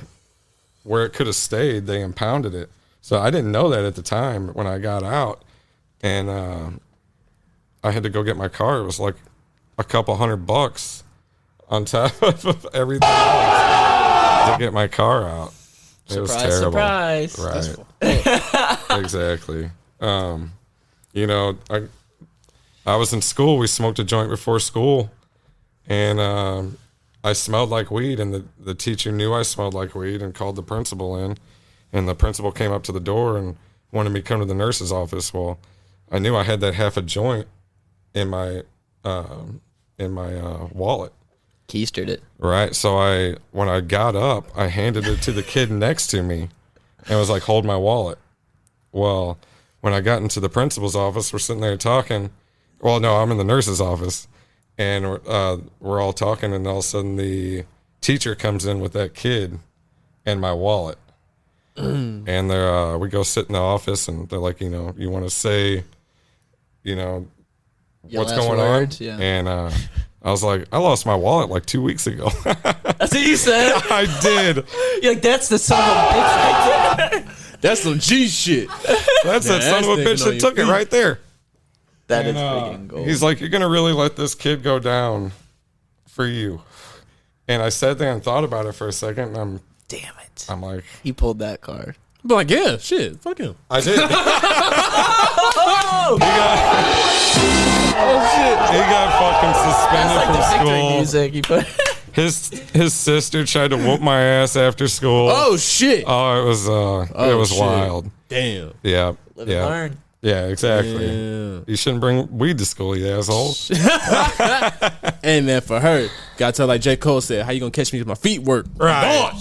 where it could have stayed, they impounded it. So I didn't know that at the time when I got out. And I had to go get my car. It was like a couple $100 on top of everything else to get my car out. It was terrible. Surprise. Right. Exactly. I was in school. We smoked a joint before school, and I smelled like weed, and the teacher knew I smelled like weed and called the principal in, and the principal came up to the door and wanted me to come to the nurse's office. Well, I knew I had that half a joint in my wallet. Keistered it. Right. So when I got up, I handed it to the kid next to me and was like, "Hold my wallet." Well, when I got into the principal's office, we're sitting there talking. Well, no, I'm in the nurse's office, and we're all talking, and all of a sudden the teacher comes in with that kid and my wallet. And we go sit in the office, and they're like, "You want to say, what's going on?" Yeah. And I was like, "I lost my wallet like 2 weeks ago." That's what you said? I did. You're like, that's the son of a bitch right there. That's some G shit. That's that son of a bitch that took it right there. That is freaking gold. He's like, "You're going to really let this kid go down for you?" And I sat there and thought about it for a second, and Damn it. I'm like, He pulled that card. But like, yeah, shit, fuck him. I did. He got fucking suspended from school. Music he put. His sister tried to whoop my ass after school. Oh shit. Oh, it was shit. wild. Damn. Yeah. Live and Yeah. learn. Yeah, exactly. Yeah. You shouldn't bring weed to school, you asshole. Hey man, for her, gotta tell like J. Cole said, how you gonna catch me with my feet work? Right.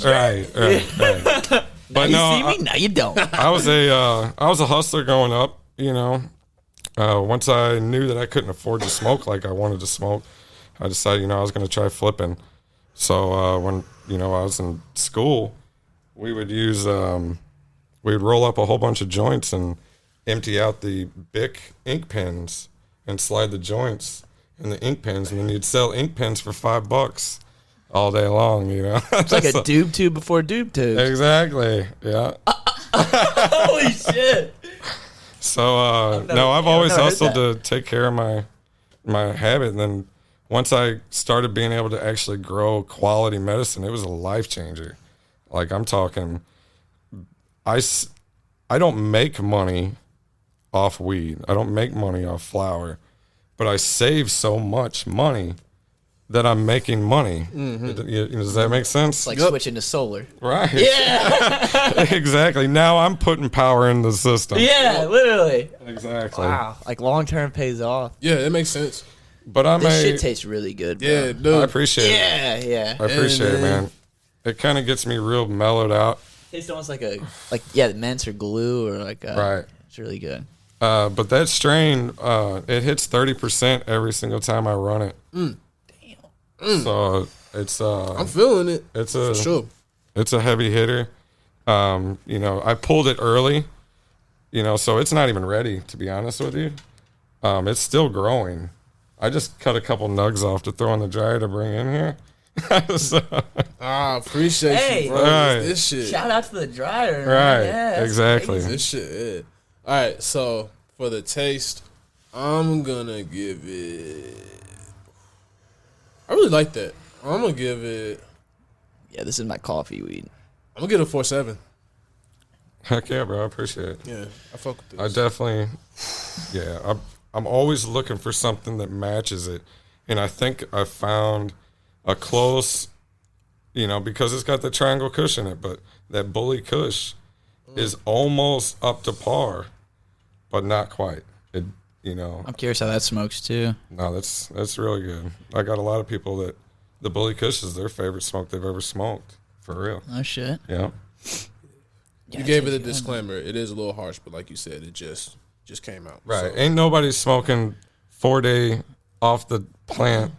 But now you see me, now you don't. I was a hustler growing up, you know. Once I knew that I couldn't afford to smoke like I wanted to smoke, I decided, you know, I was going to try flipping. So when, you know, I was in school, we would use, we'd roll up a whole bunch of joints and empty out the Bic ink pens and slide the joints in the ink pens, and then you'd sell ink pens for $5 all day long, you know. It's like a doob tube before doob tube. Exactly. Yeah. Holy shit. So I've always hustled to take care of my habit, and then once I started being able to actually grow quality medicine, it was a life changer. Like I'm talking, I don't make money off weed. I don't make money off flower, but I save so much money that I'm making money. Mm-hmm. Does that make sense? It's like switching to solar. Right. Yeah. Exactly. Now I'm putting power in the system. Yeah, literally. Exactly. Wow. Like long term pays off. Yeah, that makes sense. But This shit tastes really good, bro. Yeah, dude. I appreciate it. Yeah. I appreciate it, man. It kind of gets me real mellowed out. Tastes almost like the mints or glue or like Right. It's really good. But that strain, it hits 30% every single time I run it. Damn. So it's I'm feeling it. it's For sure. it's a heavy hitter. You know, I pulled it early, you know, so it's not even ready, to be honest with you. It's still growing. I just cut a couple nugs off to throw in the dryer to bring in here. So, I appreciate Hey. you, bro. Right. This shit. Shout out to the dryer. right, Yeah, that's exactly. crazy. This shit, yeah. All right, so for the taste, I'm gonna give it. I really like that. I'm gonna give it. Yeah, this is my coffee weed. I'm gonna give it a 4.7. Heck yeah, bro. I appreciate it. Yeah, I fuck with this. I definitely, yeah. I'm always looking for something that matches it, and I think I found a close, you know, because it's got the Triangle Kush in it, but that Bully Kush is almost up to par, but not quite. It, you know. I'm curious how that smokes too. No, that's really good. I got a lot of people that the Bully Kush is their favorite smoke they've ever smoked, for real. Oh shit. Yeah. You gave it a disclaimer. It is a little harsh, but like you said, it just came out. Right. So. Ain't nobody smoking 4-day off the plant.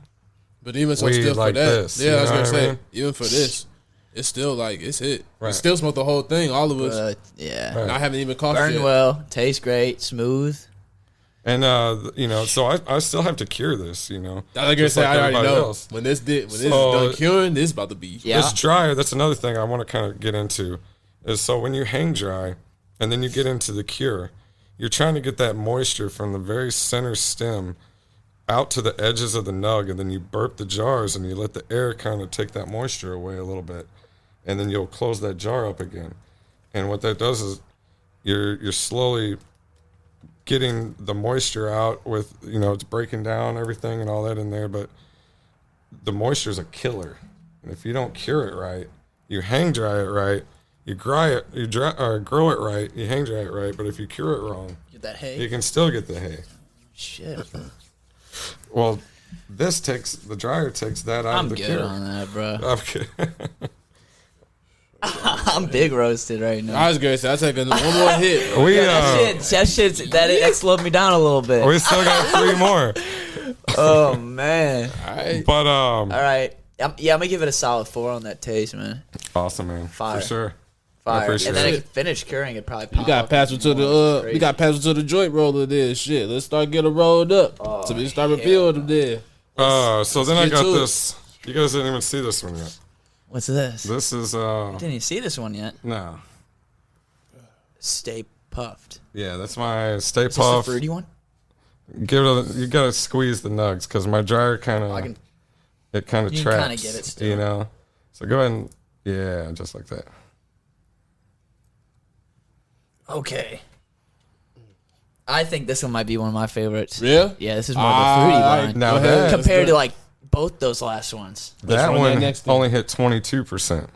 But even so, weed still like for that, this, yeah, you I was know gonna what I say, mean? even for this, it's still like it's hit. We Right. still smoke the whole thing, all of us. Yeah. Right. And I haven't even coughed Burn yet. well, tastes great, smooth. And you know, so I still have to cure this, you know. I was gonna just say, like I already everybody know else. when this is So- done curing, this is about to be. Yeah. This dryer, that's another thing I want to kind of get into, is so when you hang dry and then you get into the cure, you're trying to get that moisture from the very center stem out to the edges of the nug, and then you burp the jars and you let the air kind of take that moisture away a little bit, and then you'll close that jar up again. And what that does is you're slowly getting the moisture out with, you know, it's breaking down everything and all that in there, but the moisture is a killer. And if you don't cure it right, you hang dry it right, you grow it right, you hang dry it right, but if you cure it wrong, Get that hay. you can still get the hay. Shit. Well, the dryer takes that out I'm of the good cure. on that, bro. I'm kidding. I'm big roasted right now. I was gonna say, I'll take one more hit. We That slowed me down a little bit. we still got 3 more. Oh man. All right. But All right. I'm gonna give it a solid 4 on that taste, man. awesome, man. Fire. For sure. Fire. appreciate And then it. I can finish curing it probably. We got passed to the we got passed to the joint roller there. Shit, let's start getting rolled up. So we start revealing them there. So then I get got to it. this. You guys didn't even see this one yet. What's this? This is Didn't even see this one yet. no. Stay puffed. Yeah, that's my Stay Is this the Puft. fruity one? You gotta squeeze the nugs because my dryer kind I of can. it kind of You can traps. kinda get it still. You know. So go ahead and yeah, just like that. Okay. I think this one might be one of my favorites. Yeah? Yeah, this is more of the fruity Alright, one. Now go ahead. that- Compared to like both those last ones. That run that one next only hit 22%.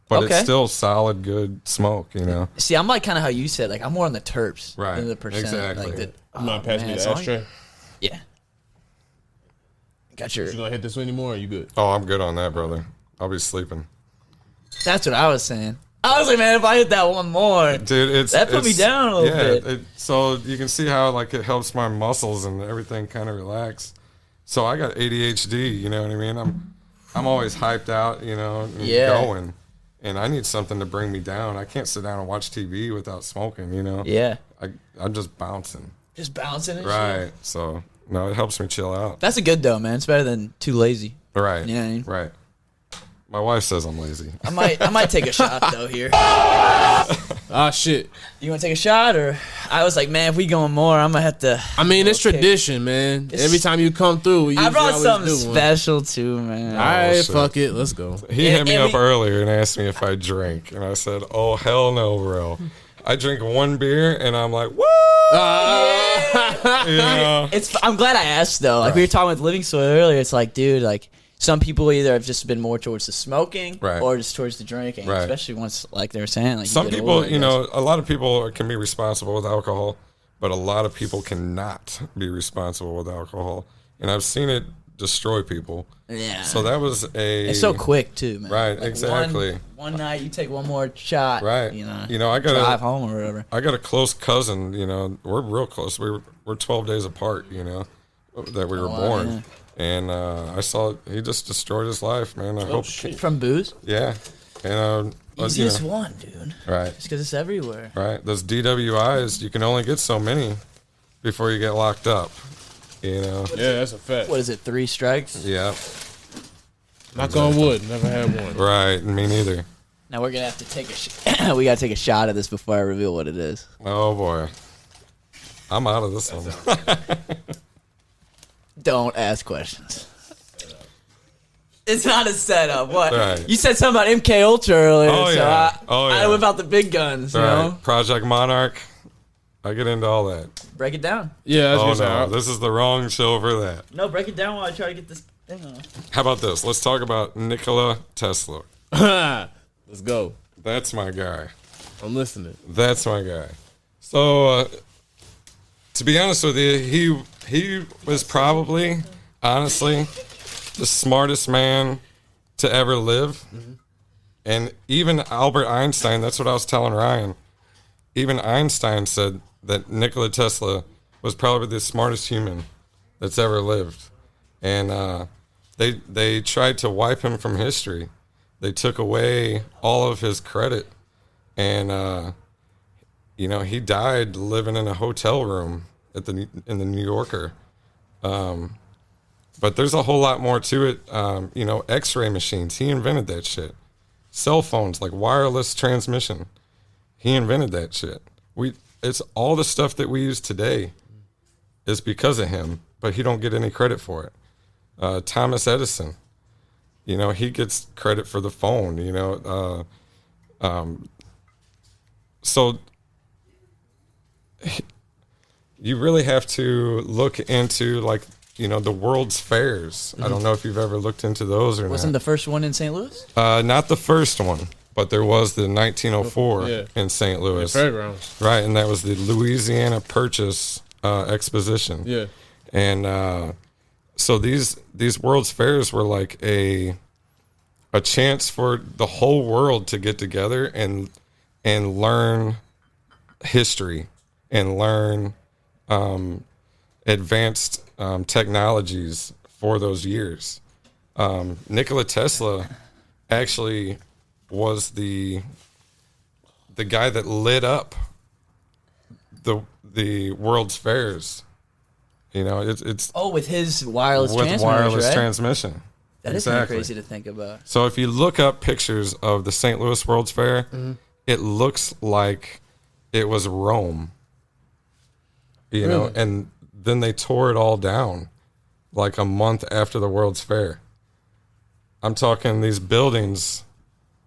but Okay. it's still solid, good smoke. You know. See, I'm like kind of how you said. Like I'm more on the terps Right. than the percent. Exactly. Like the, You mind passing me man, the so I'm- ashtray? Yeah. Got your. You gonna hit this one anymore? Or you good? Oh, I'm good on that, brother. I'll be sleeping. That's what I was saying. I was like, man, if I hit that one more, Dude, that put me down a little bit. So you can see how like it helps my muscles and everything kind of relax. So I got ADHD, you know what I mean? I'm always hyped out, you know, and Yeah. going, and I need something to bring me down. I can't sit down and watch TV without smoking, you know. Yeah. I'm just bouncing, Just bouncing and shit. right? So no, it helps me chill out, That's a good though, man. It's better than too lazy. right? You know what I mean? Right. My wife says I'm lazy. I might take a shot though here. Ah, shit. You want to take a shot, or I was like, man, if we going more, I'm gonna have to. I mean, it's Okay. tradition, man. It's- Every time you come through, we I usually brought always something do one. special too, man. All right, shit. fuck it. Let's go. He And- hit me and up we- earlier and asked me if I drink, and I said, "Oh hell no, bro. I drink one beer and I'm like, woo!" You know? I'm glad I asked though. Like we were talking with Living Soil earlier. It's like, dude, like some people either have just been more towards the smoking Right. or just towards the drinking. Right. Especially once, like they were saying, like Some you get people, older, I you guess. know, a lot of people can be responsible with alcohol, but a lot of people cannot be responsible with alcohol, and I've seen it destroy people. Yeah. So that was It's so quick too, man. Right, Like, exactly. One night you take one more shot. Right. You know. I got drive a, home or whatever. I got a close cousin. You know, we're real close. We're 12 days apart. You know, that we were wow, born. yeah. And I saw he just destroyed his life, man. I hope, From booze. yeah. And Easiest one, dude. right, Just because it's everywhere. right. Those DWIs, you can only get so many before you get locked up. You know, Yeah, that's a fact. What is it? 3 strikes. yeah, Knock on wood. Never had one. right. Me neither. Now we're gonna have to take a. We gotta take a shot of this before I reveal what it is. Oh boy, I'm out of this one. Don't ask questions. It's not a setup. What? Right. You said something about MK Ultra earlier, Oh, so yeah. Oh, I yeah. whip out the big guns. You Right, know, Project Monarch. I get into all that. break it down. Yeah, I Oh was no, gonna say. this is the wrong show for that. No, break it down while I try to get this thing on. How about this? Let's talk about Nikola Tesla. Let's go. That's my guy. I'm listening. That's my guy. So, to be honest with you, he was probably, honestly, the smartest man to ever live. And even Albert Einstein, that's what I was telling Ryan. Even Einstein said that Nikola Tesla was probably the smartest human that's ever lived. And they tried to wipe him from history. They took away all of his credit. And he died living in a hotel room in the New Yorker. But there's a whole lot more to it. X-ray machines. He invented that shit. Cell phones, like wireless transmission. He invented that shit. It's all the stuff that we use today is because of him, but he don't get any credit for it. Thomas Edison, he gets credit for the phone. So you really have to look into the World's Fairs. I don't know if you've ever looked into those or Wasn't not. the first one in St. Louis? Not the first one, but there was the 1904 Yeah. in St. Louis. Fairgrounds. Right, and that was the Louisiana Purchase Exposition. Yeah. And so these World's Fairs were like a chance for the whole world to get together and learn history and learn advanced technologies for those years. Nikola Tesla actually was the guy that lit up the World's Fairs. It's With his wireless with transmitters, wireless right? transmission. That is kind of crazy to think about. So if you look up pictures of the St. Louis World's Fair, it looks like it was Rome. Really? And then they tore it all down like a month after the World's Fair. I'm talking these buildings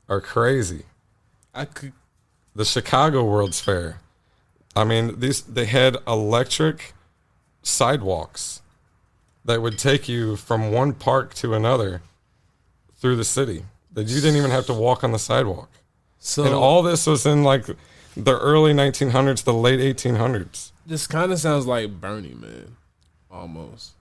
are crazy. The Chicago World's Fair. I mean, they had electric sidewalks that would take you from one park to another through the city. that you didn't even have to walk on the sidewalk. So And all this was in like the early 1900s, the late 1800s. this kind of sounds like Burning Man, almost.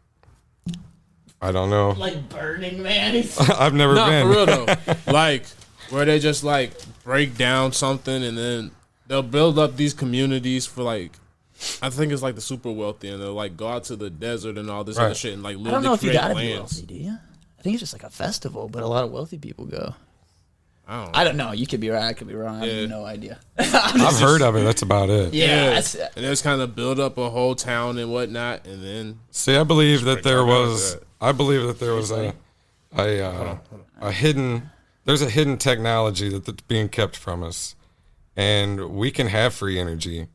I don't know. Like Burning Man. I've never Not been. for real though. Like where they just like break down something and then they'll build up these communities for like, I think it's like the super wealthy, and they'll like go out to the desert and all this other Right. shit and like I literally don't know if you create gotta be lands. wealthy, do you? I think it's just like a festival, but a lot of wealthy people go. I I don't know. You could be right. I could be wrong. I Yeah. have no idea. I've heard of it. That's about it. Yeah, that's and just kind of build up a whole town and whatnot, and then See, I believe that there Break down was. that. I believe that there was a hidden. There's a hidden technology that's being kept from us, and we can have free energy,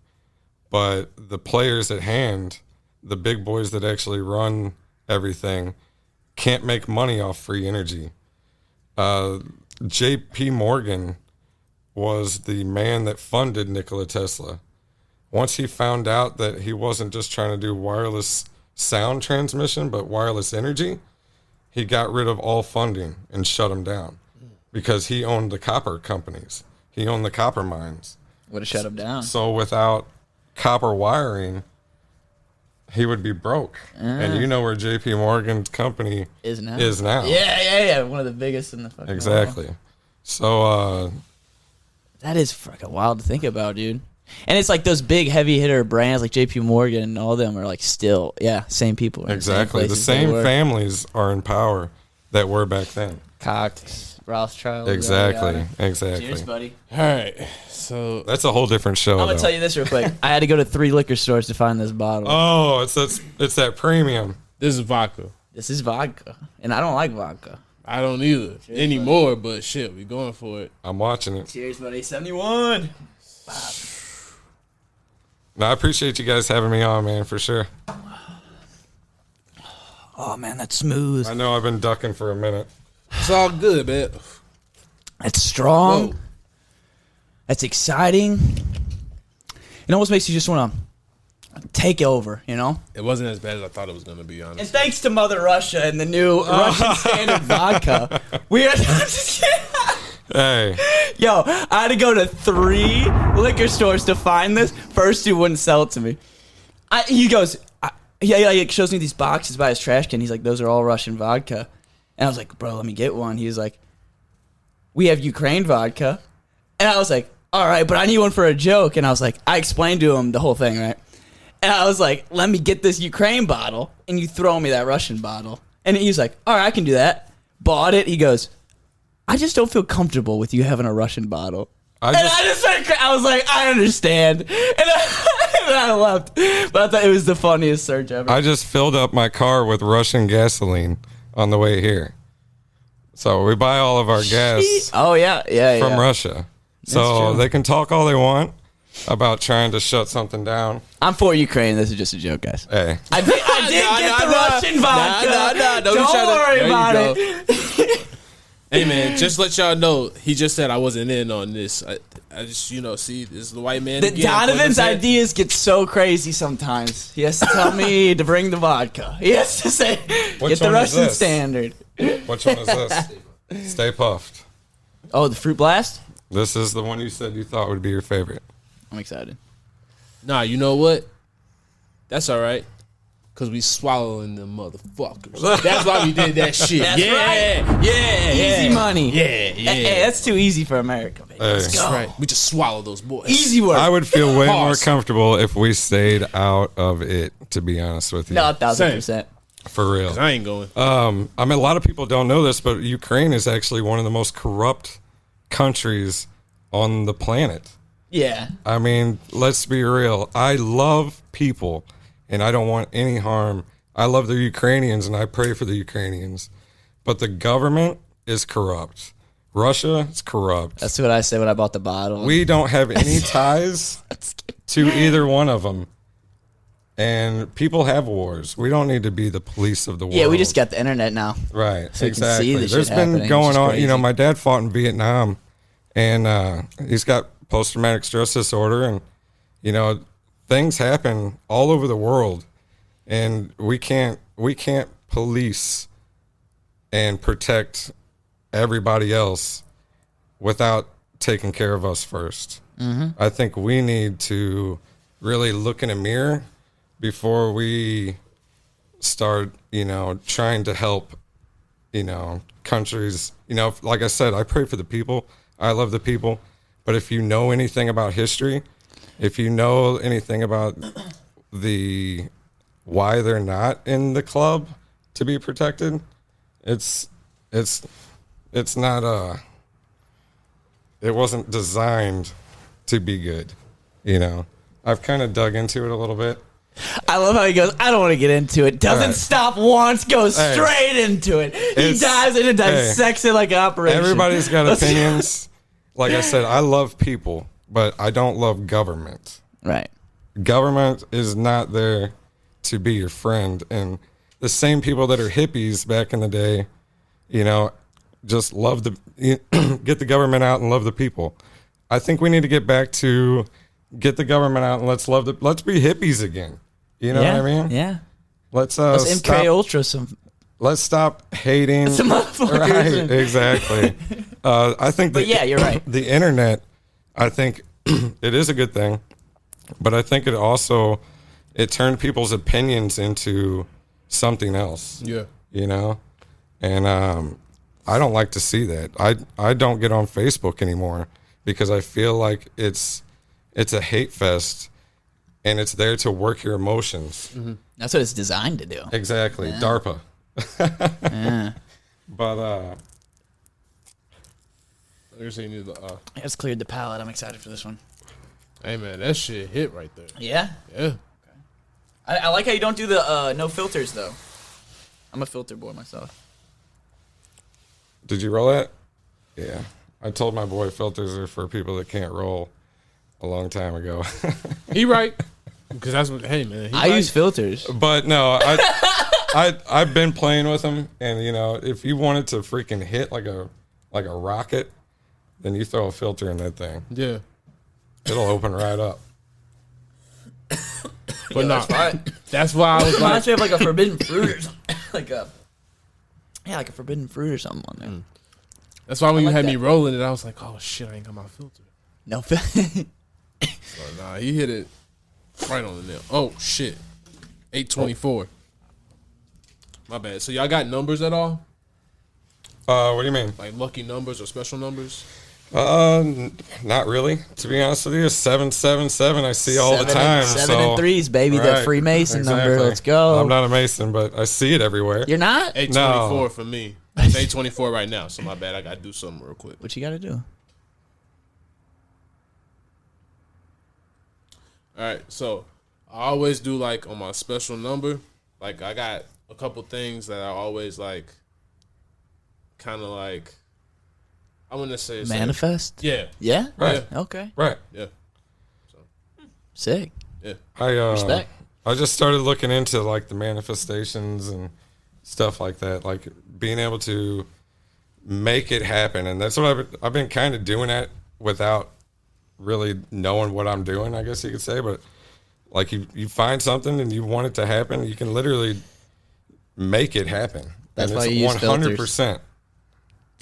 but the players at hand, the big boys that actually run everything, can't make money off free energy. J.P. Morgan was the man that funded Nikola Tesla. Once he found out that he wasn't just trying to do wireless sound transmission, but wireless energy, he got rid of all funding and shut them down because he owned the copper companies. He owned the copper mines. would have shut him down. So without copper wiring, he would be broke. And you know where J.P. Morgan's company Is now. Yeah. One of the biggest in the fucking Exactly. world. So, That is fucking wild to think about, dude. And it's like those big heavy hitter brands like JP Morgan and all them are like still, same people. in exactly. The places they same were. families are in power that were back then. Cox, Rothschild. Exactly. yada, yada. Exactly. Cheers, buddy. all right. So That's a whole different show. I'm gonna though. tell you this real quick. I had to go to 3 liquor stores to find this bottle. Oh, it's that premium. this is vodka. This is vodka, and I don't like vodka. I don't either anymore, but shit, we going for it. I'm watching it. Cheers, buddy. 71. No, I appreciate you guys having me on, man, for sure. Oh man, that's smooth. I know I've been ducking for a minute. It's all good, man. That's strong. Whoa. That's exciting. It almost makes you just want to take over, you know? It wasn't as bad as I thought it was gonna be, And honest. thanks to Mother Russia and the new Russian standard vodka, we are. Hey, Yo, I had to go to 3 liquor stores to find this. First, he wouldn't sell it to me. He goes, he shows me these boxes by his trash can. He's like, those are all Russian vodka. And I was like, bro, let me get one. He was like, we have Ukraine vodka. And I was like, all right, but I need one for a joke. And I was like, I explained to him the whole thing, right? And I was like, let me get this Ukraine bottle, and you throw me that Russian bottle. And he was like, all right, I can do that. Bought it. He goes, I just don't feel comfortable with you having a Russian bottle. I was like, I understand. And I left. But I thought it was the funniest search ever. I just filled up my car with Russian gasoline on the way here. So we buy all of our gas Oh, yeah. from Russia. So true. they can talk all they want about trying to shut something down. I'm for Ukraine. This is just a joke, guys. Hey, I did get the Russian vodka. Don't worry There you about go. it. Hey man, just let y'all know, he just said I wasn't in on this. I just, see, this is the white man. The again, Donovan's pointing his head. ideas get so crazy sometimes. He has to tell me to bring the vodka. He has to say, Which get the one is Russian this? standard. which one is this? Stay Puft. Oh, the Fruit Blast? This is the one you said you thought would be your favorite. I'm excited. Nah, you know what? That's all right. Because we swallowing them motherfuckers. That's why we did that shit. That's yeah, right. yeah. Easy money. Yeah, Hey, that's too easy for America, baby. Hey. Let's That's go. right. We just swallow those boys. Easy work. I would feel way more Pause. comfortable if we stayed out of it, to be honest with you. No, 1,000%. For real. I ain't going. I mean, a lot of people don't know this, but Ukraine is actually one of the most corrupt countries on the planet. Yeah. I mean, let's be real. I love people, and I don't want any harm. I love the Ukrainians, and I pray for the Ukrainians. But the government is corrupt. Russia is corrupt. That's what I said when I bought the bottle. We don't have any ties to either one of them. And people have wars. We don't need to be the police of the world. yeah, we just got the internet now. Right, So you can exactly. see the shit There's happening, been which going is on. crazy. My dad fought in Vietnam, and he's got post-traumatic stress disorder, and things happen all over the world, and we can't police and protect everybody else without taking care of us first. I think we need to really look in a mirror before we start, trying to help, countries. Like I said, I pray for the people. I love the people. But if you know anything about history, if you know anything about why they're not in the club to be protected, it's not it wasn't designed to be good. I've kind of dug into it a little bit. I love how he goes, I don't want to get into it. Doesn't stop once, goes straight into it. He dives in and dissects it like an operation. Everybody's got opinions. Like I said, I love people, but I don't love government. Right. Government is not there to be your friend. And the same people that are hippies back in the day, just get the government out and love the people. I think we need to get back to get the government out and let's be hippies again. You know what I mean? Yeah. Let's MK Ultra some. Let's stop hating. Some motherfuckers. Right, exactly. I think But yeah, you're right. The internet, I think it is a good thing, but I think it turned people's opinions into something else. Yeah. And I don't like to see that. I don't get on Facebook anymore because I feel like it's a hate fest and it's there to work your emotions. Mm-hmm. That's what it's designed to do. Exactly. Yeah. DARPA. Yeah. But I It's cleared the palate. I'm excited for this one. hey man, that shit hit right there. Yeah? Yeah. I like how you don't do the no filters, though. I'm a filter boy myself. did you roll that? Yeah. I told my boy filters are for people that can't roll a long time ago. He right. Because that's what, hey man. I use filters. But no, I've been playing with them, and if you wanted to freaking hit like a rocket, then you throw a filter in that thing. Yeah. It'll open right up. But no, that's why I was like, Reminds me of like a forbidden fruit or something. like a forbidden fruit or something on there. that's why when you like had that. me rolling it, I was like, oh shit, I ain't got my filter. No filter. So nah, he hit it right on the nail. Oh shit. 824. My bad. So y'all got numbers at all? What do you mean? Like lucky numbers or special numbers? Not really. To be honest with you, 777 I see all the time. Seven and threes, baby. The Right, Freemason number. exactly. Let's go. I'm not a Mason, but I see it everywhere. You're not? 824 for me. It's 824 right now, so my bad. I gotta do something real quick. What you got to do? All right, so I always do like on my special number. Like I got a couple things that I always like, kind of like. I wouldn't say it's Manifest? Like, yeah, Yeah? Right. Okay. Right. yeah, Sick. yeah. Respect. I just started looking into like the manifestations and stuff like that, like being able to make it happen, and that's what I've been kind of doing that without really knowing what I'm doing, I guess you could say. But like you find something and you want it to happen, you can literally make it happen. That's and why it's you use 100%.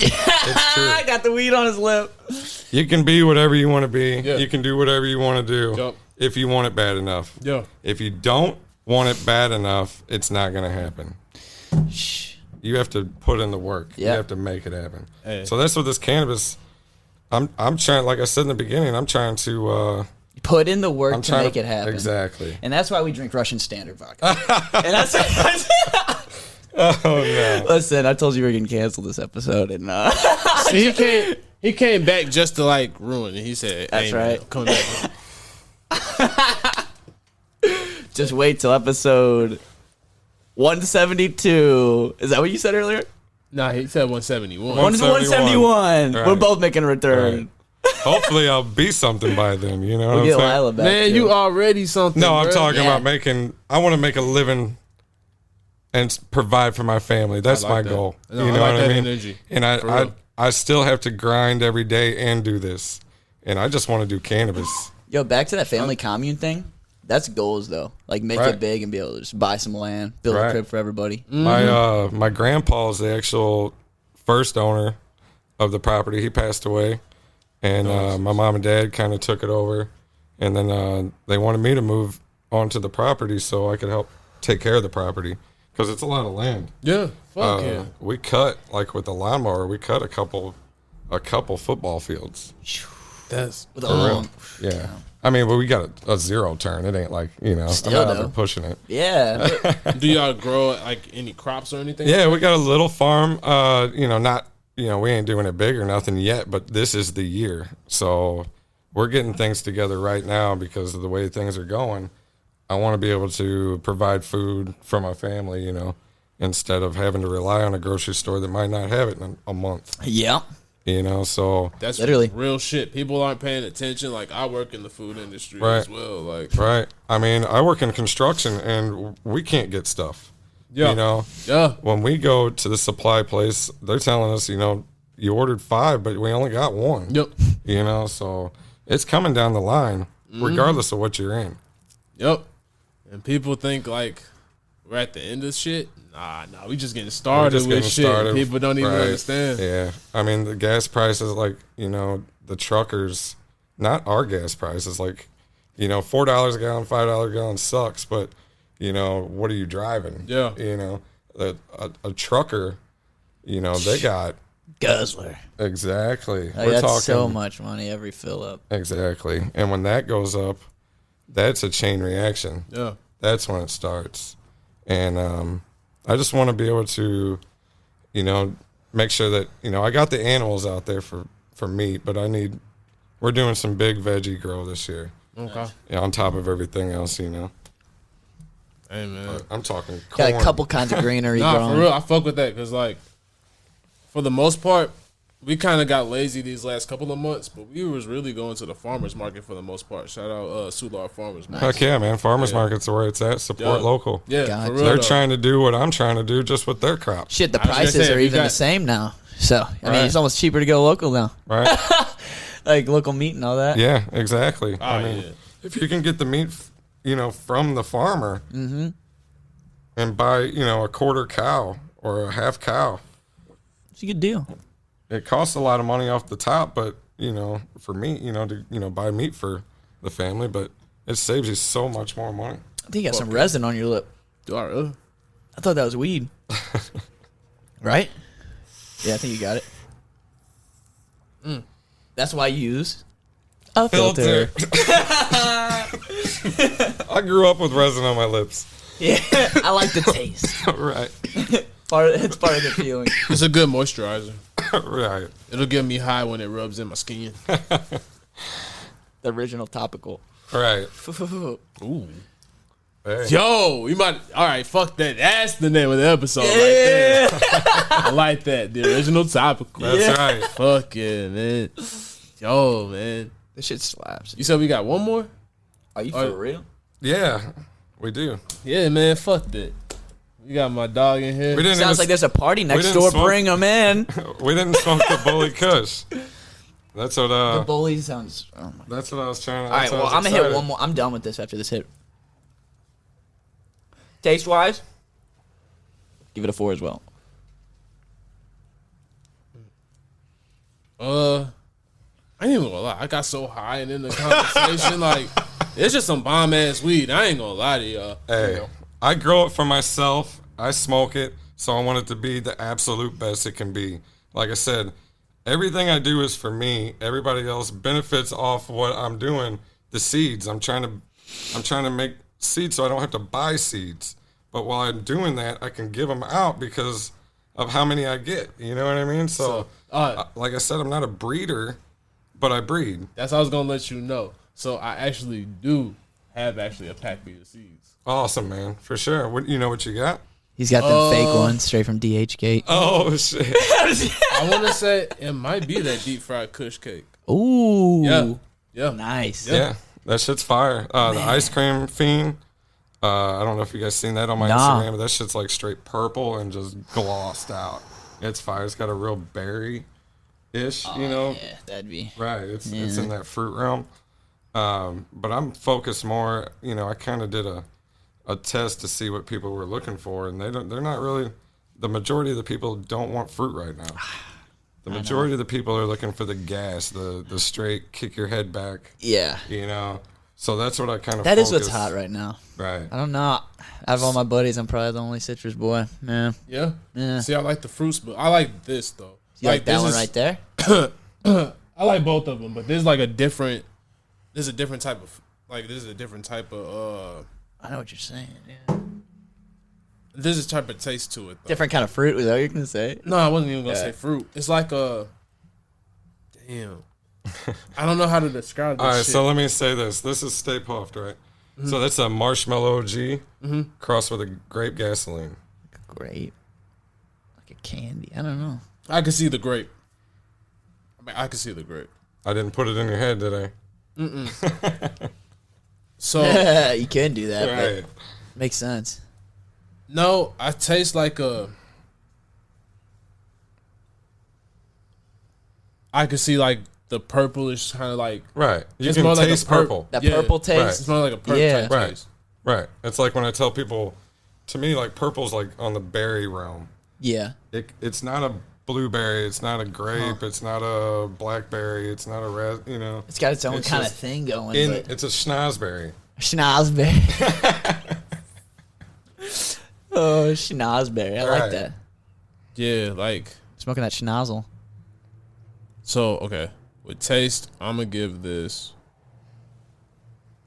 It's true. I got the weed on his lip. You can be whatever you want to be. Yeah. You can do whatever you want to do Yup. if you want it bad enough. Yeah. If you don't want it bad enough, it's not going to happen. Shh. You have to put in the work. Yeah. You have to make it happen. Hey. So that's what this cannabis. I'm trying. Like I said in the beginning, I'm trying to. Put in the work I'm to trying make it happen. Exactly. And that's why we drink Russian Standard vodka. And that's Oh no. Listen, I told you we were getting canceled this episode, and See, he came back just to like ruin it. He said, That's hey, man, right. I'm coming back. just wait till episode 172. Is that what you said earlier? Nah, he said 171. 171. Right. We're both making a return. Right. Hopefully, I'll be something by then. You know what We'll I'm get saying? Lila back. Man, too. you already something. No, I'm bruh. talking Yeah. about making. I want to make a living and provide for my family. That's I like my that. goal. No, you I know like what I that mean? energy. And For I real. still have to grind every day and do this. And I just want to do cannabis. Yo, back to that family commune thing. That's goals, though. Like, make Right. it big and be able to just buy some land, build a Right. crib for everybody. My grandpa's the actual first owner of the property. He passed away, and my mom and dad kind of took it over, and then they wanted me to move onto the property so I could help take care of the property because it's a lot of land. Yeah, fuck yeah. We cut, like with the lawnmower, we cut a couple football fields. That's With a long, Yeah. I mean, but we got a zero turn. It ain't like, Still, I'm not though. ever pushing it. yeah. Do y'all grow like any crops or anything? Yeah, we got a little farm. Not, we ain't doing it big or nothing yet, but this is the year. So we're getting things together right now because of the way things are going. I want to be able to provide food for my family, instead of having to rely on a grocery store that might not have it in a month. Yeah. So That's Literally. real shit. People aren't paying attention. Like, I work in the food industry Right. as well. Like, right. I mean, I work in construction and we can't get stuff. yeah, yeah, When we go to the supply place, they're telling us, you ordered 5, but we only got 1. yep, So it's coming down the line, regardless of what you're in. yep. And people think like we're at the end of shit. Nah, we just getting started We're just with getting shit. started. People don't even Right. understand. Yeah. I mean, the gas prices, like, the truckers, not our gas prices, like, $4 a gallon, $5 a gallon sucks, but, what are you driving? Yeah. A trucker, they got. Guzzler. Exactly. Like, that's so much money every fill up. Exactly. And when that goes up, that's a chain reaction. Yeah, That's when it starts. And I just want to be able to, make sure that, I got the animals out there for meat, but we're doing some big veggie grow this year. okay. Yeah, on top of everything else, Hey man, But I'm talking corn. Got a couple kinds of greenery nah, growing. for real, I fuck with that because like, for the most part, we kind of got lazy these last couple of months, but we was really going to the farmers market for the most part. Shout out Sular Farmers Market. Heck yeah, man. Farmers Yeah. markets are where it's at. Support Yeah. local. Yeah, Gotcha. for real. They're though. trying to do what I'm trying to do just with their crop. Shit, the I was gonna prices say, are if you even the got- same now. So, I mean, Right. it's almost cheaper to go local now. Right? Like local meat and all that. Yeah, exactly. Oh, I mean, yeah. if you can get the meat, from the farmer and buy, a quarter cow or a half cow, It's a good deal. it costs a lot of money off the top, but, for meat, to, buy meat for the family, but it saves you so much more money. I think you got some resin on your lip. Do I really? I thought that was weed. Right? Yeah, I think you got it. That's why you use a filter. I grew up with resin on my lips. Yeah, I like the taste. Right. It's part of the feeling. It's a good moisturizer. Right. It'll get me high when it rubs in my skin. The original topical. Right. Ooh. Hey. Yo, we might. All right, fuck that. That's the name of the episode right there. I like that. The original topical. That's right. Fuck yeah, man. Yo, man. This shit slaps. You said we got one more? Are you for real? Yeah, we do. Yeah, man. Fuck that. We got my dog in here. We didn't Sounds even, like there's a party next didn't door. smoke- Bring them in. we didn't smoke the Bully Kush. That's what The bully sounds. Oh my. that's what I was trying to. All right, well, I'm gonna hit one more. I'm done with this after this hit. Taste wise, give it a 4 as well. I ain't even gonna lie. I got so high and in the conversation, like, it's just some bomb ass weed. I ain't gonna lie to y'all. Hey, I grow it for myself. I smoke it, so I want it to be the absolute best it can be. Like I said, everything I do is for me. Everybody else benefits off what I'm doing. The seeds. I'm trying to make seeds so I don't have to buy seeds. But while I'm doing that, I can give them out because of how many I get. You know what I mean? So like I said, I'm not a breeder, but I breed. That's how I was gonna let you know. So I actually do have a pack of seeds. Awesome, man. For sure. What you know what you got? He's got them fake ones straight from DH Gate. Oh, shit. I want to say it might be that deep fried Kush cake. Ooh. Yeah. Nice. Yeah, that shit's fire. The ice cream fiend. I don't know if you guys seen that on my Nah. Instagram, but that shit's like straight purple and just glossed out. It's fire. It's got a real berry-ish, you know. Yeah, that'd be. Right. It's in that fruit realm. But I'm focused more. You know, I kind of did a test to see what people were looking for, and they're not really. The majority of the people don't want fruit right now. The majority of the people are looking for the gas, the straight kick your head back. Yeah. You know? So that's what I kind of That is what's hot right now. Right. I don't know. Out of all my buddies, I'm probably the only citrus boy. Yeah. Yeah. See, I like the fruits, but I like this though. You like that one right there? I like both of them, but there's like a different. There's a different type of I know what you're saying. Yeah. There's a type of taste to it. Though. Different kind of fruit. Was that what you're gonna say? No, I wasn't even gonna say fruit. It's like a. Damn. I don't know how to describe this. All right, shit. so let me say this. This is Stay Puft, right? Mm-hmm. So that's a marshmallow OG crossed with a grape gasoline. Grape. Like a candy. I don't know. I can see the grape. I can see the grape. I didn't put it in your head, did I? So you can do that, Right. but makes sense. no, I taste like a. I can see like the purplish kind of like. Right. You It's can more like a taste purple. That Yeah. purple taste. Right. It's more like a purple Yeah. type Right. taste. Right. It's like when I tell people, to me, like purple's like on the berry realm. Yeah. It's not a blueberry. It's not a grape. It's not a blackberry. It's not a red. You know. It's got its own It's kind of just thing going. It's a schnozberry. Schnozberry. Oh, schnozberry. I like Right. that. Yeah, like Smoking that schnozzle. so. Okay, with taste, I'm gonna give this.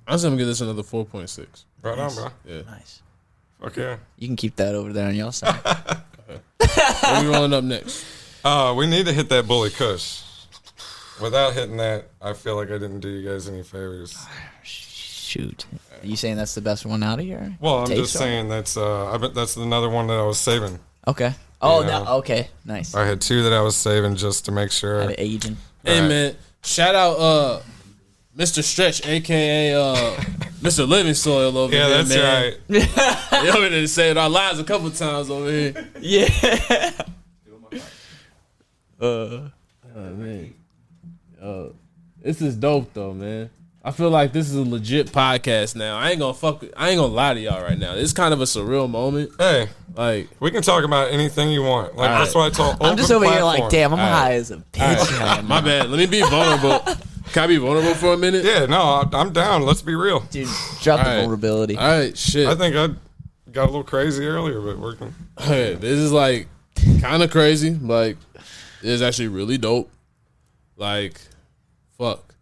I'm just gonna give this another 4.6. Right on, bro. Yeah. Nice. Okay. You can keep that over there on your side. What are we rolling up next? We need to hit that Bully Kush. Without hitting that, I feel like I didn't do you guys any favors. Shoot. Are you saying that's the best one out of here? Well, I'm Taste just on saying that's another one that I was saving. it? Okay. Oh, You know. okay. Nice. I had two that I was saving just to make sure. Had it aging. Hey Right. man, shout out Mr. Stretch, aka Mr. Living Soil over Yeah, here, that's man. right. You over there saved our lives a couple times over here. Yeah. Oh man, this is dope though, man. I feel like this is a legit podcast now. I ain't gonna lie to y'all right now. It's kind of a surreal moment. Hey, Like, we can talk about anything you want. Like that's what I told. I'm just over here like, platform. damn, I'm high as a bitch. right my now. bad. Let me be vulnerable. Can I be vulnerable for a minute? Yeah, no, I'm down. Let's be real. Dude, drop the All right. vulnerability. All right, shit. I think I got a little crazy earlier, but working. Okay, this is like kind of crazy. Like, it's actually really dope. Like, fuck.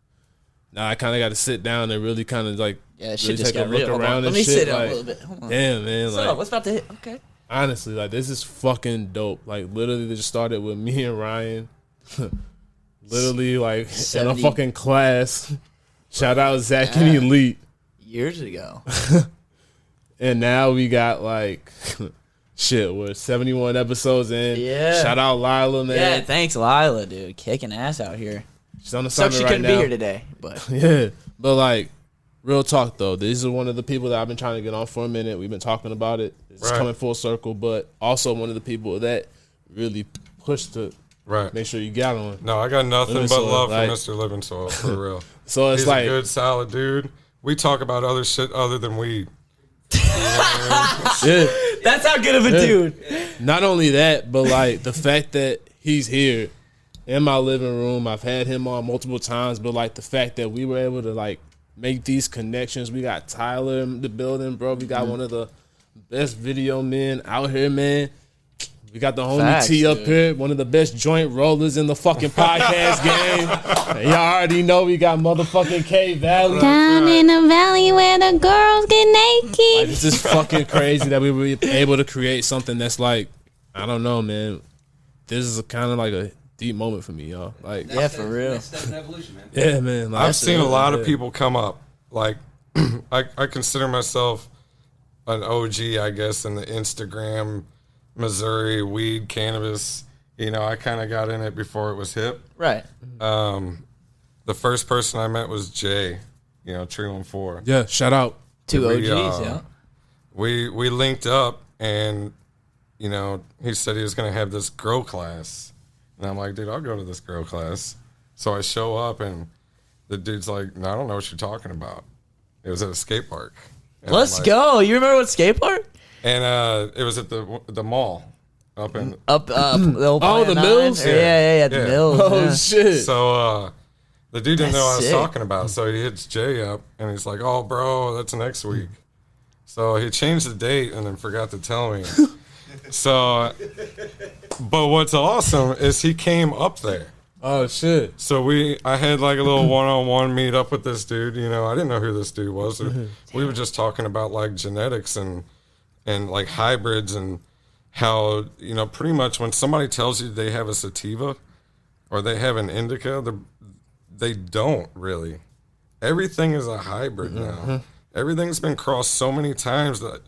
Now I kind of got to sit down and really kind of like Yeah, that really shit just take a got look real. Hold on. around Let and me shit. sit down Like, a little bit. Hold on. damn, man. What's Like, up? What's about to hit? Okay. honestly, like this is fucking dope. Like literally, they just started with me and Ryan. Literally, like in a 70. fucking class. Shout out Zach and Elite. Years ago. And now we got like shit, we're 71 episodes in. Yeah. Shout out Lila, man. Yeah, thanks, Lila, dude. Kicking ass out here. She's on the So summit she right couldn't now. be here today, but Yeah. But like, real talk though, this is one of the people that I've been trying to get on for a minute. We've been talking about it. It's Right. coming full circle, but also one of the people that really pushed to Right. make sure you got on. No, I got nothing Living but Soil, love like- for Mr. Living Soil, for real. So it's He's like a good, solid dude. We talk about other shit other than weed. You know what I mean? yeah. that's how good of a dude. Not only that, but like the fact that he's here in my living room. I've had him on multiple times, but like the fact that we were able to like make these connections. We got Tyler in the building, bro. We got one of the best video men out here, man. We got the homie Facts, T up dude. here, one of the best joint rollers in the fucking podcast game. And y'all already know we got motherfucking K Valley. Down in the valley where the girls get Like, naked. it's just fucking crazy that we were able to create something that's like, I don't know, man. This is kind of like a deep moment for me, y'all. Like, Yeah, for real. Next step in evolution, man. yeah, man. Like, I've seen a lot of yeah. people come up. Like, I consider myself an OG, I guess, in the Instagram, Missouri weed, cannabis. You know, I kind of got in it before it was hip. Right. The first person I met was Jay, you know, Tree 14. Yeah, shout out. Two We, OGs, yeah. We linked up, and you know, he said he was gonna have this grow class, and I'm like, dude, I'll go to this grow class. So I show up, and the dude's like, no, I don't know what you're talking about. It was at a skate park. And I'm Let's like- go. You remember what skate park? And it was at the mall. up in. the old Oh, the Plant Mills? 9? Yeah, the Yeah. Mills. Oh yeah. shit. So the dude didn't know what I was sick. talking about, so he hits Jay up, and he's like, "Oh, bro, that's next week." So he changed the date and then forgot to tell me. So, but what's awesome is he came up there. Oh shit. So I had like a little one-on-one meet up with this dude. You know, I didn't know who this dude was. We were just talking about like genetics and like hybrids and how, you know, pretty much when somebody tells you they have a sativa or they have an indica, they don't really. Everything is a hybrid now. Everything's been crossed so many times that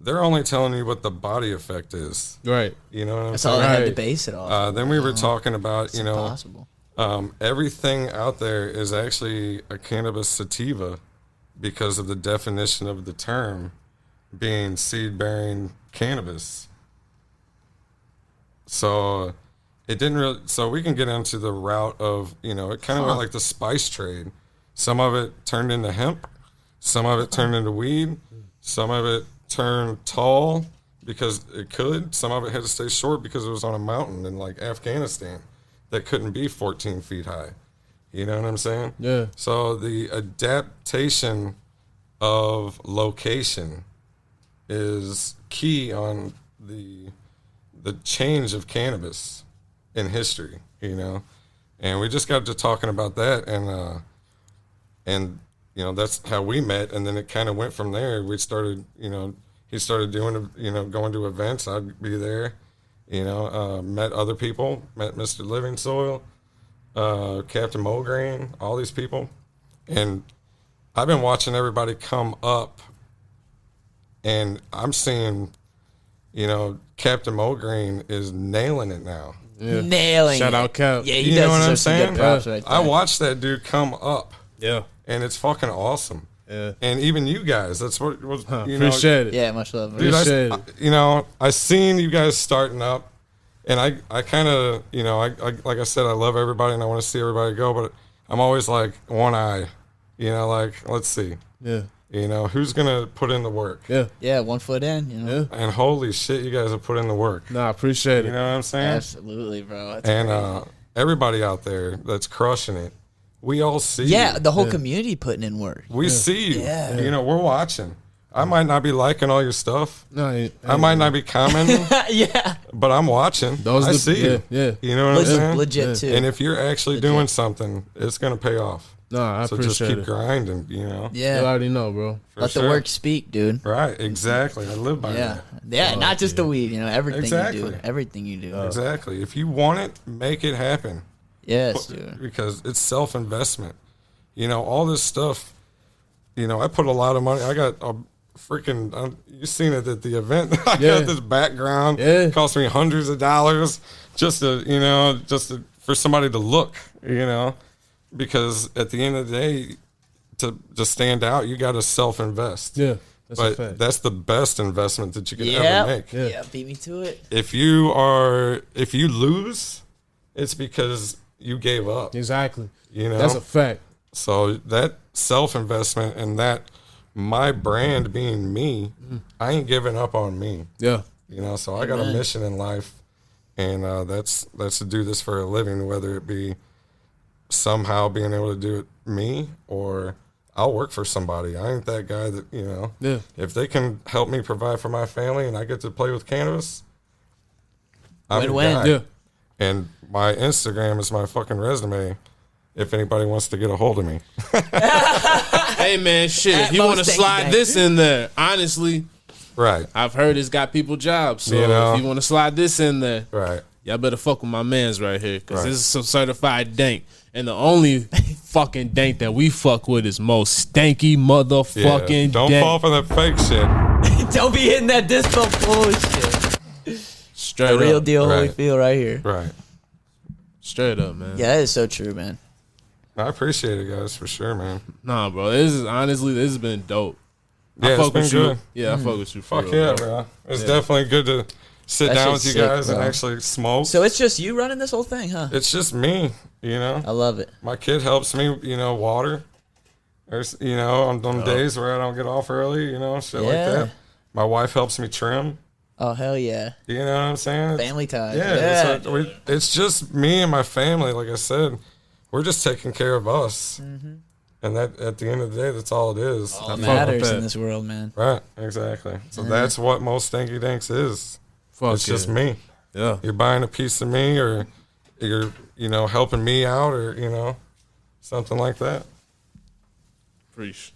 they're only telling you what the body effect is. Right. You know what I'm That's saying? all they had to Right. base it off. Then we were talking about, you know, Possible. everything out there is actually a cannabis sativa because of the definition of the term being seed-bearing cannabis. So it didn't really. So we can get into the route of, you know, it kind of went like the spice trade. Some of it turned into hemp, some of it turned into weed, some of it turned tall because it could. Some of it had to stay short because it was on a mountain in like Afghanistan that couldn't be 14 feet high. You know what I'm saying? Yeah. So the adaptation of location is key on the change of cannabis in history, you know. And we just got to talking about that, and you know, that's how we met, and then it kind of went from there. We started, you know, he started doing, you know, going to events. I'd be there, you know, met other people, met Mr. Living Soil, Captain Mulgreen, all these people. And I've been watching everybody come up, and I'm seeing, you know, Captain Mulgreen is nailing it now. Yeah. Nailing Shout it. out Cap. Yeah, he You does know what I'm deserve some good saying? props right there. I watched that dude come up, Yeah. and it's fucking awesome. Yeah. And even you guys, that's what was, you know. Appreciate it. Yeah, much love. Dude, Appreciate it. you know, I seen you guys starting up, and I kind of, you know, I like I said, I love everybody and I want to see everybody go, but I'm always like one eye, you know, like let's see, Yeah. you know, who's gonna put in the work? Yeah. Yeah, 1 foot in, you know. Yeah. And holy shit, you guys have put in the work. Nah, I appreciate You it. know what I'm saying? Absolutely, bro. That's And crazy. everybody out there that's crushing it, we all see. Yeah, you. the whole community putting in work. We see you. Yeah. You know, we're watching. I might not be liking all your stuff. No, I might not be commenting, Yeah. but I'm watching. I see you. Yeah. You know what I'm saying? Legit, too. And if you're actually doing something, it's gonna pay off. Nah, I So just appreciate keep it. grinding. You know. Yeah. You already know, bro. For Let sure. the work speak, dude. Right. Exactly. I live by Yeah. that. Yeah, not just the weed, you know, everything you Exactly. do. Everything you do. Exactly. If you want it, make it happen. Yes, dude. Because it's self-investment. You know, all this stuff. You know, I put a lot of money. I got a freaking. You seen it at the event. I Yeah. got this background. Yeah. It cost me hundreds of dollars just to, you know, for somebody to look. You know, because at the end of the day, to stand out, you got to self-invest. Yeah. That's a But fact. that's the best investment that you can Yeah. ever make. Yeah, beat me to it. If you lose, it's because you gave up. Exactly. You know, That's a fact. so that self-investment and that my brand being me, I ain't giving up on me. Yeah. You know, so I got a mission in life, and that's to do this for a living, whether it be somehow being able to do it me or I'll work for somebody. I ain't that guy that, you know, Yeah. if they can help me provide for my family and I get to play with cannabis, I'm the Win-win. guy. Yeah. And my Instagram is my fucking resume if anybody wants to get a hold of me. Hey man, shit. If At you Mo want to Stanky slide Dank. this in there, honestly, Right, I've heard it's got people jobs. So You know. if you want to slide this in there, right. y'all better fuck with my mans right here, because Right. this is some certified dank. And the only fucking dank that we fuck with is Mo Stanky Yeah. motherfucking Don't dank. fall for that fake shit. Don't be hitting that disco bullshit. Straight The real up. deal Right. Holyfield right here. Right. Straight up, man. Yeah, that is so true, man. I appreciate it, guys, for sure, man. Nah, bro. This has been dope. Yeah, I it's fuck been with good. you. Yeah, I fuck with you. For Fuck real, yeah, bro. bro. It's Yeah. definitely good to sit That down with shit's you sick, guys and bro. actually smoke. So it's just you running this whole thing, huh? It's just me, you know. I love it. My kid helps me, you know, water. There's, you know, on days where I don't get off early, you know, shit like Yeah. that. My wife helps me trim. Oh, hell yeah. You know what I'm saying? Family ties. Yeah. It's just me and my family. Like I said, we're just taking care of us. Mm-hmm. And that, at the end of the day, that's all it is. All that matters in this world, man. Right, exactly. So that's what Mo Stanky Danks is. It's just me. Yeah. You're buying a piece of me, or you're, helping me out, or, something like that. Preach.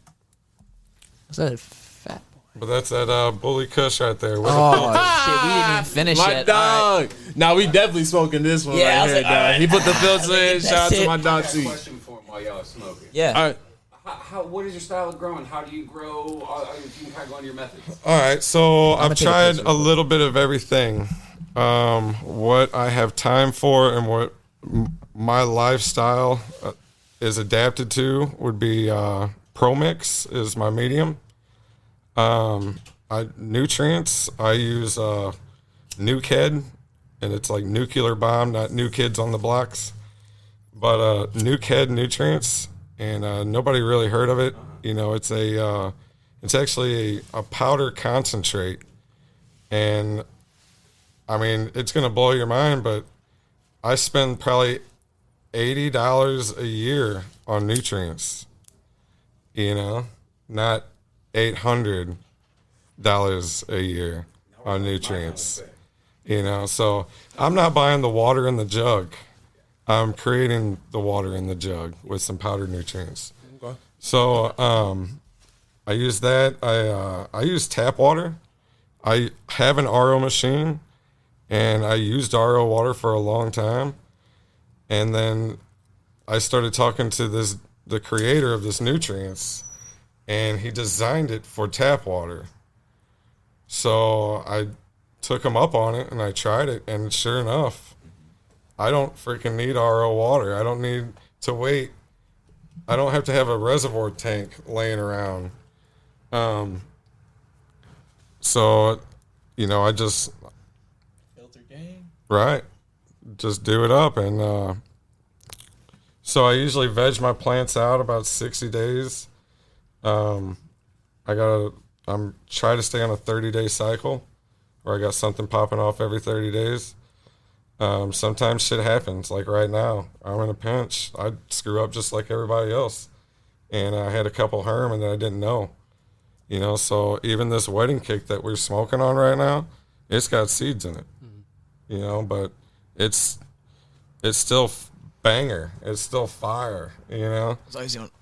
Is that a fat boy? But that's that Bully Kush right there. Oh, shit. We didn't even finish My yet. dog. Right. Now we definitely smoking this one Yeah, I right was here, like, dog. all right. He put the filter in. Shout out to it. my dog, I got a T. question for him while y'all are smoking. Yeah. All right. What is your style of growing? How do you grow? If you can kind of go into your methods. All right, so I've take a tried picture. a little bit of everything. What I have time for and what my lifestyle is adapted to would be Pro Mix is my medium. Nutrients, I use Nuke, and it's like nuclear bomb, not new kids on the blocks, but Nuke nutrients, and nobody really heard of it. It's actually a powder concentrate, and I mean, it's gonna blow your mind, but I spend probably $80 a year on nutrients. Not $800 a year on nutrients. So I'm not buying the water in the jug. I'm creating the water in the jug with some powdered nutrients. Okay. So I use that. I use tap water. I have an RO machine, and I used RO water for a long time. And then I started talking to the creator of this nutrients, and he designed it for tap water. So I took him up on it, and I tried it, and sure enough, I don't freaking need RO water. I don't need to wait. I don't have to have a reservoir tank laying around. So, I just... Filter game. Right. Just do it up. And so I usually veg my plants out about 60 days. I'm try to stay on a 30-day cycle where I got something popping off every 30 days. Sometimes shit happens. Like right now, I'm in a pinch. I screw up just like everybody else. And I had a couple herm and that I didn't know. So even this wedding cake that we're smoking on right now, it's got seeds in it. But it's still banger. It's still fire, As long as you don't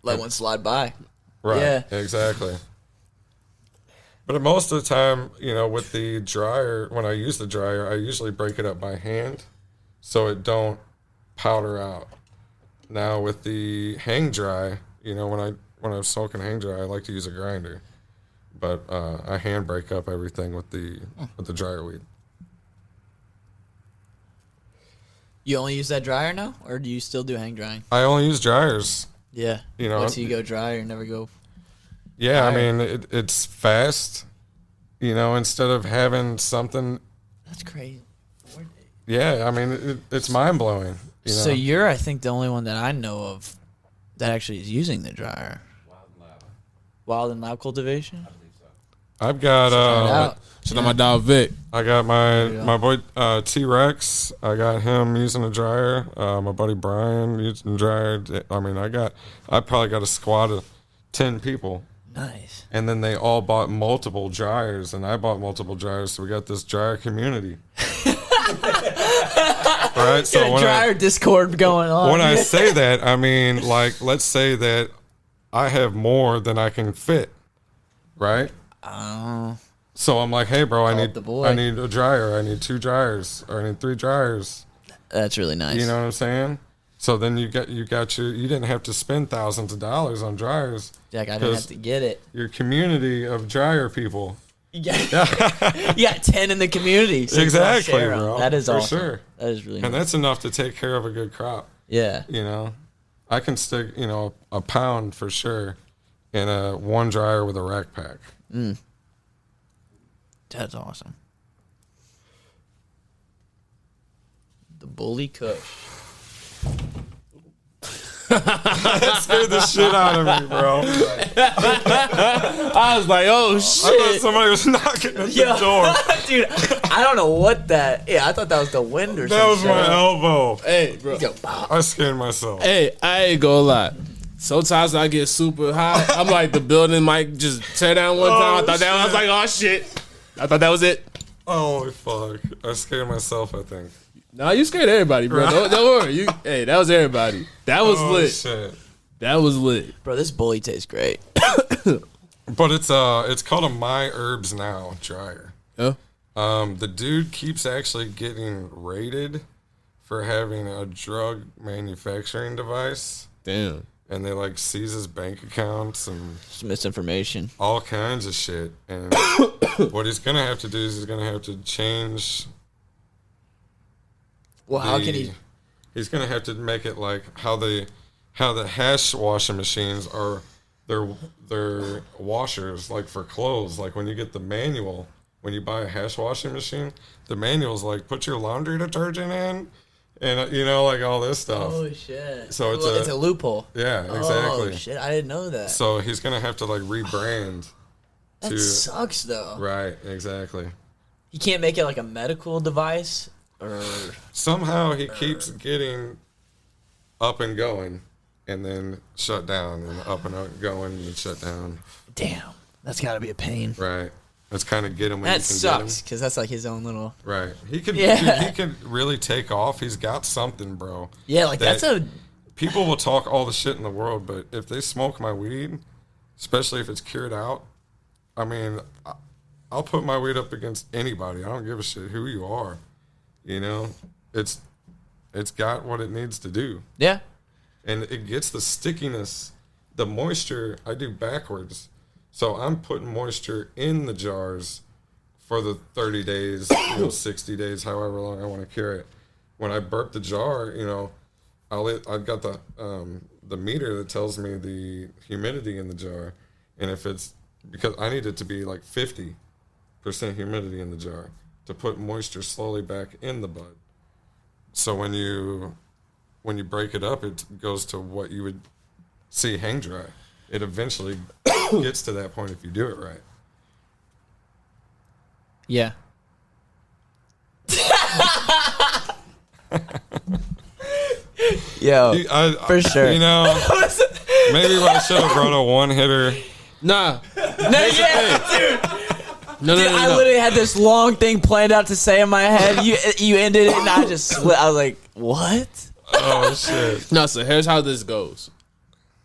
let one slide by. Right. Yeah. Exactly. But most of the time, with the dryer, when I use the dryer, I usually break it up by hand so it don't powder out. Now with the hang dry, when I'm smoking hang dry, I like to use a grinder. But I hand break up everything with the dryer weed. You only use that dryer now, or do you still do hang drying? I only use dryers. Yeah. Once you go dry, you never go. Yeah, I mean, it's fast, instead of having something. That's crazy. Yeah, I mean, it's mind-blowing. So you're, I think, the only one that I know of that actually is using the dryer. Wild and Loud cultivation? I've got, Shout out my dog Vic. I got my boy T-Rex. I got him using a dryer. My buddy Brian using a dryer. I mean, I probably got a squad of 10 people. Nice. And then they all bought multiple dryers, and I bought multiple dryers, so we got this dryer community. Right? So when dryer Discord going on. When I say that, I mean, like, let's say that I have more than I can fit, right? So I'm like, hey, bro, I need a dryer. I need 2 dryers, or I need 3 dryers. That's really nice. You know what I'm saying? So then you didn't have to spend thousands of dollars on dryers. Jack, I didn't have to get it. Your community of dryer people. You got 10 in the community. So Exactly, bro. That is for awesome. sure. That is really and nice. that's enough to take care of a good crop. Yeah. I can stick, a pound for sure in a 1 dryer with a rack pack. That's awesome. The Bully Kush. That scared the shit out of me, bro. I was like, oh I shit. thought somebody was knocking at the door. Dude, I don't know what that. Yeah, I thought that was the wind or something. That was my elbow. Hey, bro. I scared myself. Hey, I ain't gonna lie. Sometimes I get super high. I'm like, the building might just tear down one time. I thought that I was like, oh shit. I thought that was it. Holy fuck. I scared myself, I think. Nah, you scared everybody, bro. Don't worry. Hey, that was everybody. That was lit. Shit. That was lit. Bro, this bully tastes great. But it's called a My Herbs Now dryer. Yeah. The dude keeps actually getting raided for having a drug manufacturing device. Damn. And they like seize his bank accounts and Some misinformation. all kinds of shit. And what he's gonna have to do is he's gonna have to change. Well, how can he? He's gonna have to make it like how the hash washing machines are. They're washers like for clothes. Like when you get the manual, when you buy a hash washing machine, the manual's like put your laundry detergent in, and you know like all this stuff. Oh shit! So it's a loophole. Yeah, exactly. Oh shit! I didn't know that. So he's gonna have to like rebrand. That sucks though. Right, exactly. He can't make it like a medical device, or Somehow he keeps getting up and going, and then shut down, and up and going, and then shut down. damn, that's got to be a pain. Right. That's kind of get him when That you can get him. sucks because that's like his own little. Right. He could. Yeah. Dude, he could really take off. He's got something, bro. Yeah, like that's a. People will talk all the shit in the world, but if they smoke my weed, especially if it's cured out, I mean, I'll put my weed up against anybody. I don't give a shit who you are. You know, it's got what it needs to do, Yeah. and it gets the stickiness, the moisture. I do backwards, so I'm putting moisture in the jars for the 30 days, 60 days, however long I want to cure it. When I burp the jar, you know, I've got the meter that tells me the humidity in the jar, and if it's because I need it to be like 50% humidity in the jar to put moisture slowly back in the bud. So when you break it up, it goes to what you would see hang dry. It eventually gets to that point if you do it right. Yeah. Yo, for sure. You know, maybe I should have brought a one-hitter. Nah. No, Dude, I literally had this long thing planned out to say in my head. You ended it, and I just slid. I was like, "What?" Oh shit! No, so here's how this goes.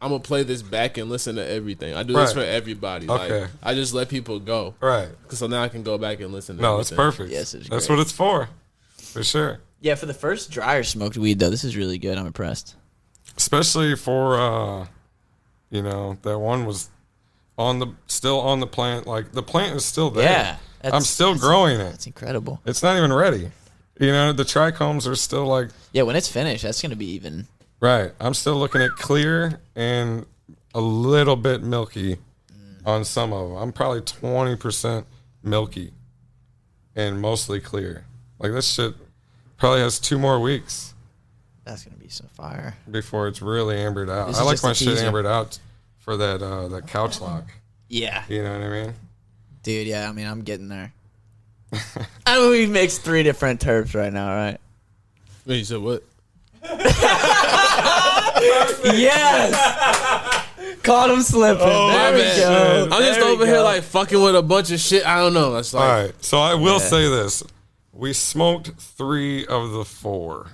I'm gonna play this back and listen to everything. I do this for everybody. Okay. Like, I just let people go. Right. So now I can go back and listen to No, everything. that's perfect. Yes, it's that's great. what it's for sure. Yeah, for the first dryer smoked weed though, this is really good. I'm impressed. Especially for you know, that one was still on the plant. Like the plant is still there. Yeah, I'm still growing it. That's incredible. It's not even ready. You know, the trichomes are still like Yeah, when it's finished, that's gonna be even. right. I'm still looking at clear and a little bit milky on some of them. I'm probably 20% milky and mostly clear. Like this shit probably has 2 more weeks That's gonna be some fire. before it's really ambered out. This I is like just my a shit teaser. ambered out for that couch lock. Yeah, You know what I mean? dude. Yeah, I mean, I'm getting there. I mean, we mixed 3 different terps right now, right? Wait, you said what? Yes. Caught him slipping. My there we bad. go. I'm just There we over here go. like fucking with a bunch of shit. I don't know. That's like, All right. So I will say this. We smoked 3 of the 4.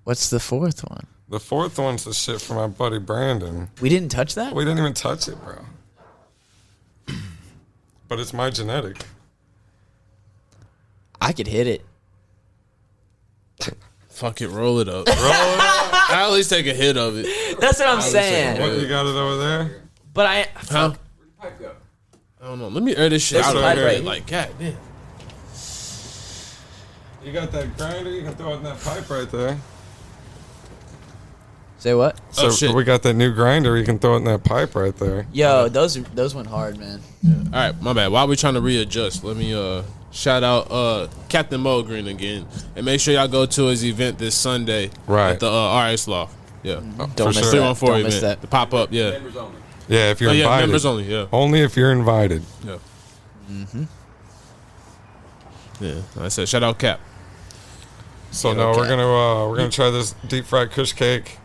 What's the 4th one? The 4th one's the shit for my buddy Brandon. We didn't touch that? We didn't even touch it, bro. But it's my genetic. I could hit it. fuck it, roll it up. I at least take a hit of it. That's what I'm saying. What, you got it over there? But I. Huh? Where'd the pipe go? I don't know. Let me air this shit There's out a of pipe here. right here. Like, god damn. You got that grinder? You can throw it in that pipe right there. Say what? So Oh, shit. we got that new grinder. You can throw it in that pipe right there. Yo, those went hard, man. All right, my bad. While we trying to readjust, let me shout out Captain Mo Green again, and make sure y'all go to his event this Sunday Right. at the RS Loft. Yeah. Don't miss sure. that. 314 Don't miss event. that. The pop up. Yeah. Members only. Yeah, if you're Oh, yeah, invited. members only. Yeah. Only if you're invited. Yeah. Yeah. Like I said, shout out Cap. So Yeah, no, okay. we're gonna try this deep fried Kush cake.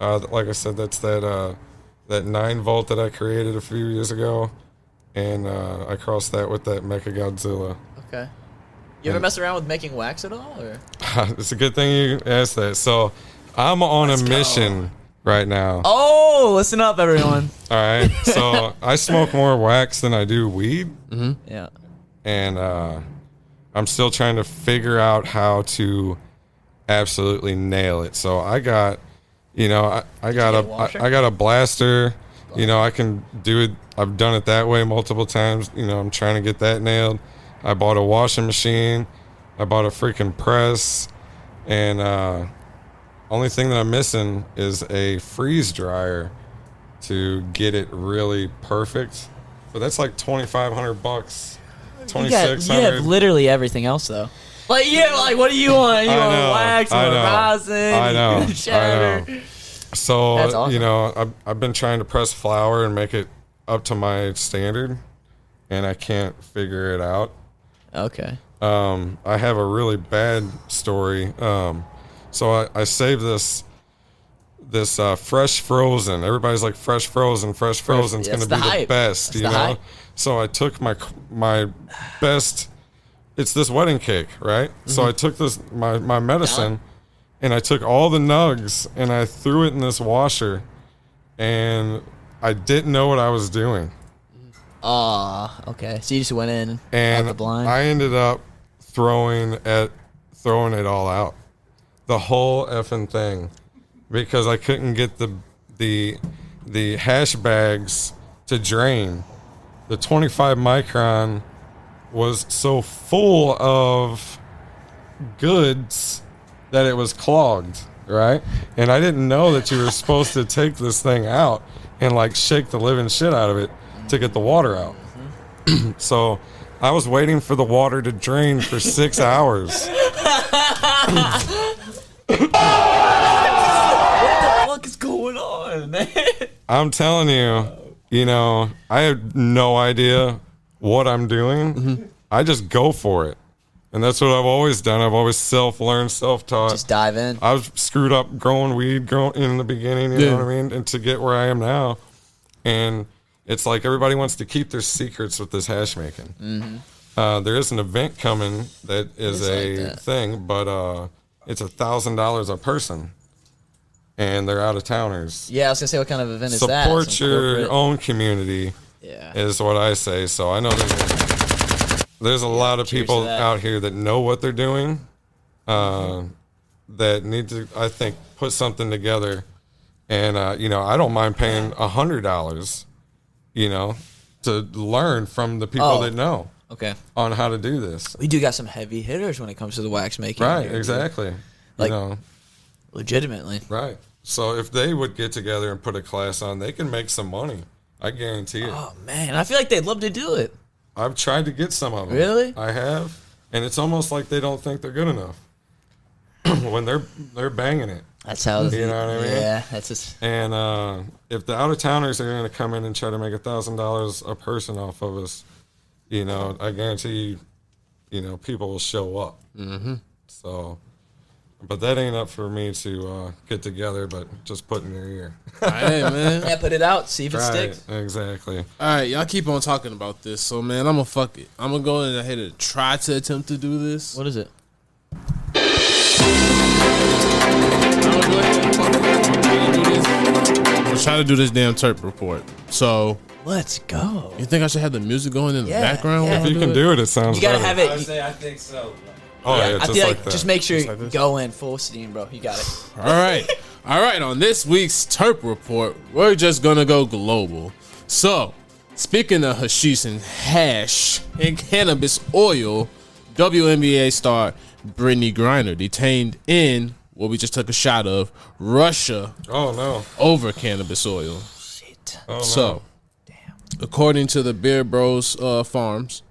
Like I said, that's that 9-volt that I created a few years ago, and I crossed that with that Mecha Godzilla. Okay. You ever mess around with making wax at all? Or? It's a good thing you asked that. So I'm on a mission right now. Oh, listen up, everyone. All right. So I smoke more wax than I do weed, Yeah. and I'm still trying to figure out how to absolutely nail it. So I got, I got get a washer? I got a blaster. I can do it. I've done it that way multiple times. I'm trying to get that nailed. I bought a washing machine. I bought a freaking press, and only thing that I'm missing is a freeze dryer to get it really perfect. But that's like $2,500, You $2,600. have literally everything else, though. Like, what do you want? You I want know, wax? You I want know, rosin? I You know, want shatter? I know. So That's awesome. I've been trying to press flour and make it up to my standard, and I can't figure it out. Okay. I have a really bad story. So I saved this fresh frozen. Everybody's like fresh frozen's That's going to the be hype. the best, That's the hype. So I took my best. It's this wedding cake, right? So I took this my medicine, and I took all the nugs and I threw it in this washer, and I didn't know what I was doing. Okay. So you just went in And out the blind. I ended up throwing it all out, the whole effing thing, because I couldn't get the hash bags to drain. The 25 micron was so full of goods that it was clogged, right? And I didn't know that you were supposed to take this thing out and like shake the living shit out of it to get the water out. So I was waiting for the water to drain for 6 hours. What is going on, man? I'm telling you, I have no idea what I'm doing. I just go for it. And that's what I've always done. I've always self-learned, self-taught. Just dive in. I was screwed up growing weed in the beginning, you know what I mean? And to get where I am now. And it's like everybody wants to keep their secrets with this hash making. There is an event coming that is It's like thing, but it's $1,000 a person. And they're out of towners. Yeah, I was gonna say, what kind of event is that? Support Some your corporate- own community Yeah. is what I say. So I know there's a lot of cheers people to that. out here that know what they're doing, that need to, I think, put something together. And, I don't mind paying $100, to learn from the people Oh. that know Okay. on how to do this. We do got some heavy hitters when it comes to the wax making. Right, here, exactly. Like- legitimately. Right. So if they would get together and put a class on, they can make some money. I guarantee it. Oh man, I feel like they'd love to do it. I've tried to get some of them. Really? I have, and it's almost like they don't think they're good enough when they're banging it. That's how. You know what I mean? Yeah, that's just. And if the out of towners are going to come in and try to make $1,000 a person off of us, I guarantee people will show up. Mm-hmm. So, but that ain't up for me to get together. But just put in your ear. Hey, man. Yeah, put it out, see if it Right, sticks. exactly. All right, y'all keep on talking about this. So, man, I'm going to fuck it. I'm going to go ahead and try to attempt to do this. What is it? I'm going to try to do this damn Terp report. So, Let's go. you think I should have the music going in the Yeah, background? yeah. while I If you can do it, it sounds You gotta better. have I would it. say I think so. Oh yeah, I just feel like like that. just make sure Just you like this? go in full steam, bro. You got it. All right. All right. On this week's Terp report, we're just going to go global. So, speaking of hashish and hash and cannabis oil, WNBA star Brittany Griner detained in what we just took a shot of, Russia, Oh no. over cannabis oil. Shit. Oh no. So, according to the Beer Bros Farms,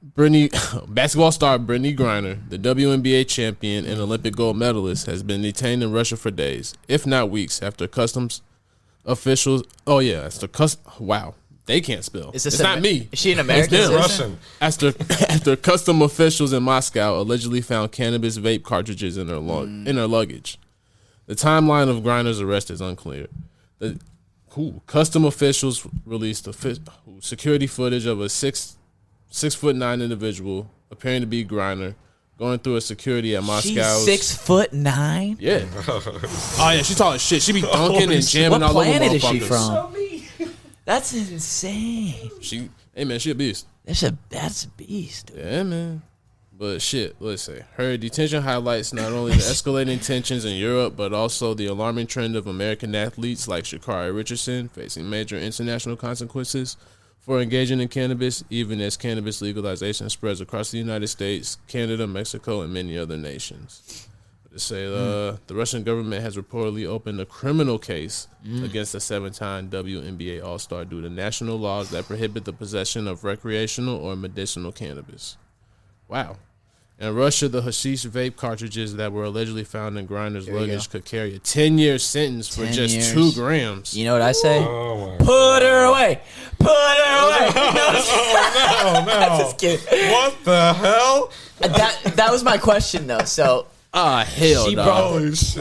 basketball star Brittany Griner, the WNBA champion and Olympic gold medalist, has been detained in Russia for days, if not weeks, after customs officials. Oh yeah, wow, they can't spell. Is this it's not me. Is she an American It's them. citizen? Russian. After custom officials in Moscow allegedly found cannabis vape cartridges in her luggage. The timeline of Griner's arrest is unclear. Custom officials released security footage of a 6'9" individual appearing to be Griner going through a security at Moscow's. She's 6'9"? Yeah. Oh yeah, she's tall as shit. She be dunking and jamming What all over planet is motherfuckers. she from? That's insane. Hey man, she a beast. That's a beast. Dude. Yeah man. But shit, let's say her detention highlights not only the escalating tensions in Europe, but also the alarming trend of American athletes like Sha'Carri Richardson facing major international consequences for engaging in cannabis, even as cannabis legalization spreads across the United States, Canada, Mexico, and many other nations. They say the Russian government has reportedly opened a criminal case against the 7-time WNBA All-Star due to national laws that prohibit the possession of recreational or medicinal cannabis. Wow. In Russia, the hashish vape cartridges that were allegedly found in Griner's luggage could carry a 10-year sentence for 10 just years. 2 grams. You know what I say? Oh my Put her away. Put her away. no. Just kidding. What the hell? That was my question though. So Hell, she dog. brought Holy shit.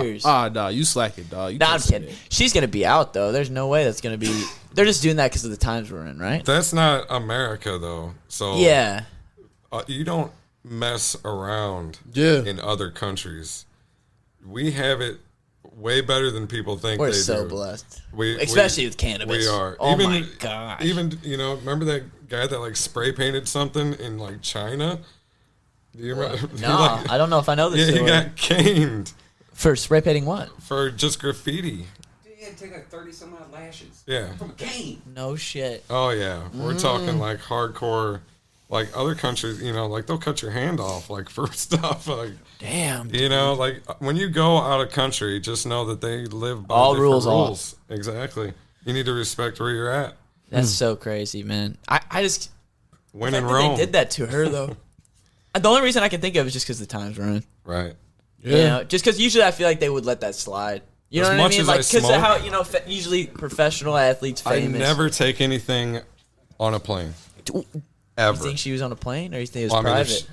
years. Dog. You slacking, dog. You Nah, I'm can't say kidding. that. She's gonna be out though. There's no way that's gonna be. They're just doing that because of the times we're in, right? That's not America though. So Yeah. you don't mess around Yeah. in other countries. We have it way better than people think We're they so do. blessed. Especially with cannabis. We are. Oh my gosh. Even, remember that guy that like spray painted something in like China? Do you remember? No, I don't know if I know this Yeah, he story. got caned For spray painting what? for just graffiti. Dude, you had to take like 30 some odd lashes. Yeah. From a cane. No shit. Oh yeah. We're talking like hardcore. Like other countries, like they'll cut your hand off, like for stuff. Like, Damn. like when you go out of country, just know that they live by All different rules, all. rules. Exactly. You need to respect where you're at. That's so crazy, man. I just When I in think Rome. they did that to her though. The only reason I can think of is just because the times we're in. Right. You know, just because usually I feel like they would let that slide. You know As what I much mean? as Like I because of smoke- how usually professional athletes, famous. I never take anything on a plane. You Ever. think she was on a plane, or you think it was Well, I mean, if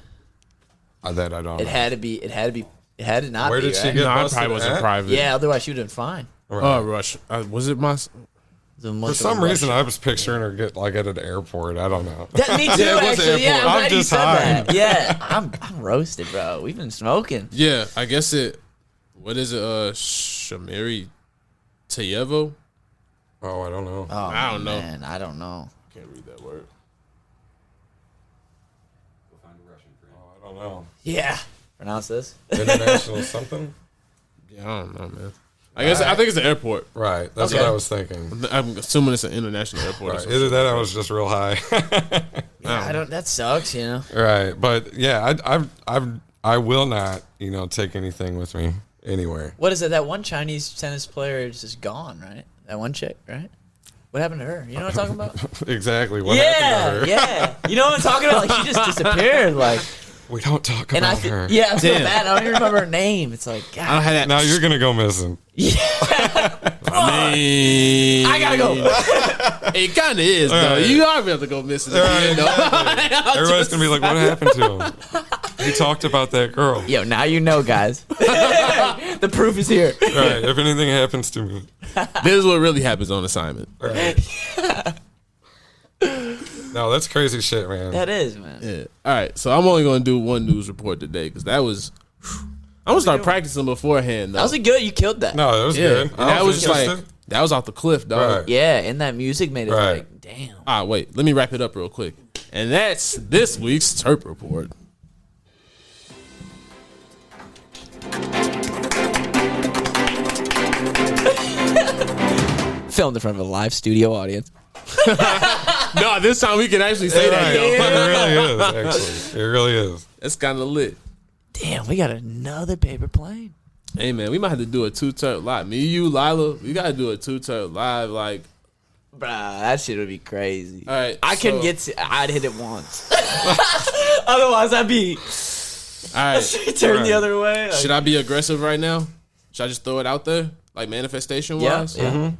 private? that I don't It know. had to be. It had to be. It had to not Where be. did she right? get No, it busted probably wasn't at? private. Yeah, otherwise she would have been fine. Right. Rush. Was it my? For some reason, I was picturing her at an airport. I don't know. Me too, Yeah, it was actually. Yeah, airport. I'm I'm glad you just said high. that. Yeah, I'm roasted, bro. We've been smoking. Yeah, I guess it. What is it? Shamiri Tayevo? Oh, I don't know. Oh, I don't know. Man, I don't know. Can't read that word. Go find a Russian friend. I don't know. Yeah, pronounce this. International something? Yeah, I don't know, man. I think it's an airport. Right. That's Okay. what I was thinking. I'm assuming it's an international airport. Or Right. something. Either that or I was just real high. Yeah, I don't. That sucks, you know. Right. But yeah, I will not, take anything with me anywhere. What is it? That one Chinese tennis player is just gone, right? That one chick, right? What happened to her? You know what I'm talking about? Exactly. What happened to her? Yeah. You know what I'm talking about? Like she just disappeared. Like, We don't talk and about her. I feel Damn. bad. I don't even remember her name. It's like, I don't God, have that. Now you're going to go missing. I mean, I gotta go. It kind of is, though. Right. You are about to go missing. Right, Though. Everybody's going to be like, what happened to him? He talked about that girl. Yo, now you know, guys. The proof is here. Right. If anything happens to me. This is what really happens on assignment. Right. No, that's crazy shit, man. That is, man. Yeah. All right. So I'm only going to do one news report today because that was. I'm going to start practicing beforehand, though. That was a good. You killed that. No, that was yeah. good. And that was just like, interested. that was off the cliff, dog. Right. Yeah, and that music made it Right. like, damn. Wait. Let me wrap it up real quick. And that's this week's Terp Report. Filmed in front of a live studio audience. No, this time we can actually say that, Right. though. It really is, actually. It really is. That's kind of lit. Damn, we got another paper plane. Hey, man, we might have to do a 2-Terp live. Me, you, Lila, we got to do a 2-Terp live, like, Bruh, that shit would be crazy. All right, I couldn't get to. I'd hit it once. Otherwise, I'd be All right. turned the other way. Like, Should I be aggressive right now? Should I just throw it out there, like manifestation wise? yeah.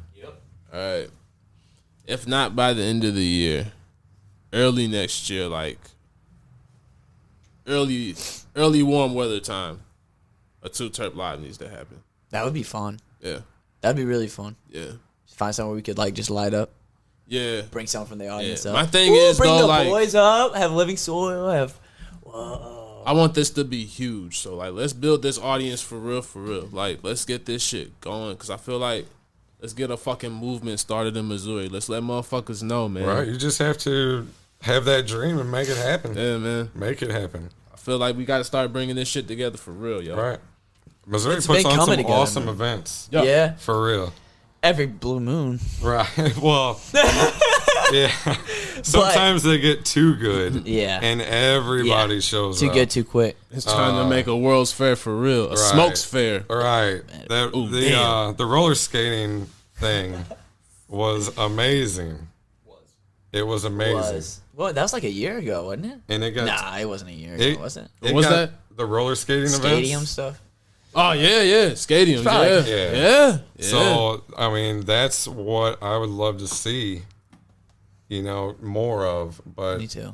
All right. If not by the end of the year, early next year, like early warm weather time, a 2Terp live needs to happen. That would be fun. Yeah. That'd be really fun. Yeah. Find somewhere we could like just light up. Yeah. Bring someone from the audience Yeah. up. My thing is, bring though, the like, boys up. Have Living Soil. I want this to be huge. So, like, let's build this audience for real, for real. Like, let's get this shit going. Because I feel like let's get a fucking movement started in Missouri. Let's let motherfuckers know, man. Right, you just have to have that dream and make it happen. Yeah, man. Make it happen. I feel like we got to start bringing this shit together for real, yo. Right. Missouri It's puts been on some coming together, awesome man. events. Yeah. For real. Every blue moon. Right. Well, yeah. Sometimes they get too good. Yeah. And everybody shows Too up. good, too quick. It's trying to make a World's Fair for real. A Smokes Fair. Right. Ooh, damn. The roller skating thing was amazing. It was amazing. Well, that was like a year ago, wasn't it? And it got Nah, it wasn't a year ago, was it? What was got that? The roller skating Stadium events. stuff. Oh, yeah. Stadiums, Probably- yeah. So, I mean, that's what I would love to see, more of. But Me too.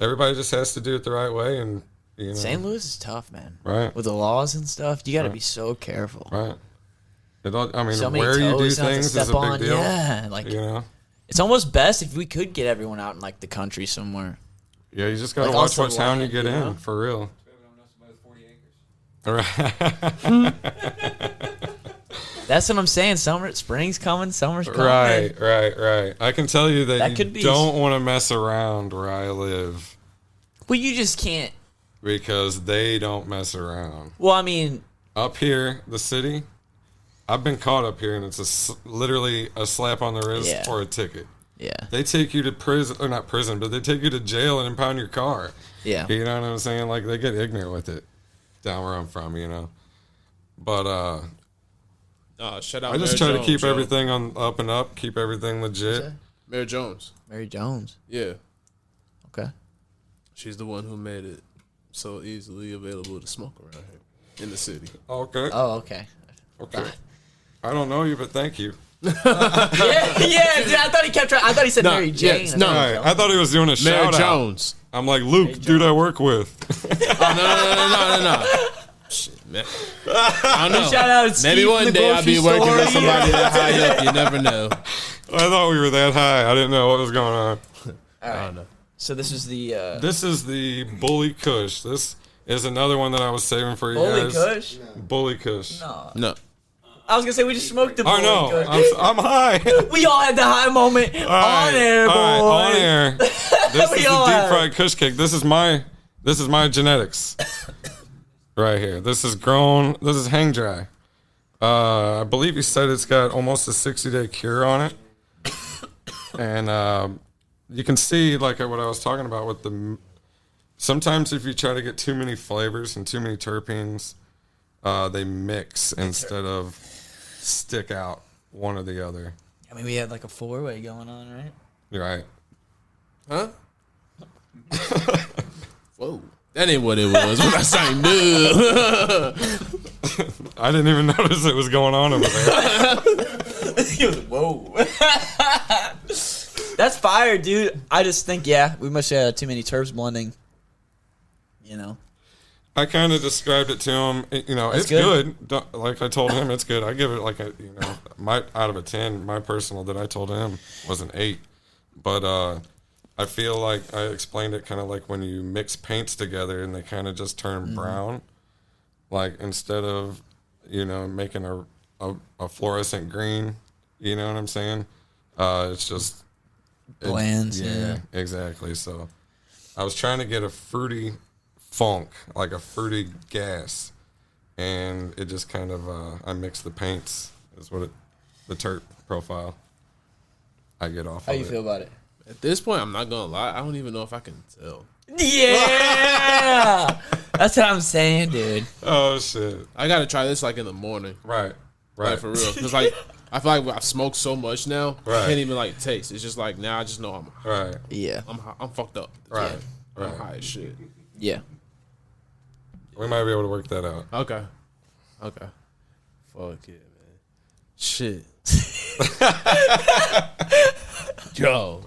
everybody just has to do it the right way. And, St. Louis is tough, man. Right. With the laws and stuff, you got to be so careful. Right. So many where you do toes not to things is step a big on. deal. Yeah, like it's almost best if we could get everyone out in like the country somewhere. Yeah, you just got to Like, watch also what town you land, get you know? in, for real. That's what I'm saying. Spring's coming, summer's coming. Right. I can tell you that That you could be- don't want to mess around where I live Well, you just can't. because they don't mess around. Well, I mean, Up here, the city, I've been caught up here, and it's literally a slap on the wrist Yeah. or a ticket. yeah, They take you to prison, or not prison, but they take you to jail and impound your car. yeah. You know what I'm saying? Like, they get ignorant with it down where I'm from, But Shout out I just Mary try to Jones, keep yo. everything on up and up, keep everything legit. Mary Jones. Mary Jones. Yeah. Okay. She's the one who made it so easily available to smoke around here in the city. Okay. Oh, okay. Okay. I don't know you, but thank you. yeah. Dude, I thought he kept trying. I thought he said No, Mary Jane. yes, I no. thought All right. I thought he was doing a Mary shout out. Jones. I'm like, Luke, dude I work with. Oh, no. Shit, man. I don't know. Shout out Steve Maybe from one the day I'll be grocery working store. with somebody that high up. You never know. I thought we were that high. I didn't know what was going on. I don't know. So this is the This is the Bully Kush. This is another one that I was saving for you Bully guys. Kush. Bully Kush. No. I was gonna say we just smoked the Bully I know. Kush. I'm high. We all had the high moment on air, boy. on air. This We is the all deep have. fried Kush cake. This is my genetics. Right here. This is grown. This is hang dry. I believe he said it's got almost a 60-day cure on it. And you can see like what I was talking about with the. Sometimes if you try to get too many flavors and too many terpenes, they mix instead of stick out one or the other. I mean, we had like a 4-way going on, right? You're right. Huh? Whoa. That ain't what it was when I sang no. I didn't even notice it was going on over there. He was, whoa. That's fire, dude. I just think, we must have too many terps blending. I kind of described it to him. It's good. good. Like I told him, it's good. I give it like my out of a 10. My personal that I told him was an 8. But I feel like I explained it kind of like when you mix paints together and they kind of just turn brown. Like instead of making a fluorescent green. You know what I'm saying? It's just Blends. Yeah, exactly. So I was trying to get a fruity funk, like a fruity gas, and it just kind of I mixed the paints is what the terp profile I get off How of you it. feel about it? At this point, I'm not gonna lie. I don't even know if I can tell. Yeah, that's what I'm saying, dude. Oh shit. I gotta try this like in the morning, Right like for real. Cause like I feel like I've smoked so much now, Right. I can't even like taste. It's just like now I just know I'm Right. Yeah. I'm fucked up. Right. I'm Right. high as shit. Yeah. We might be able to work that out. Okay. Fuck yeah, man. Shit. Yo.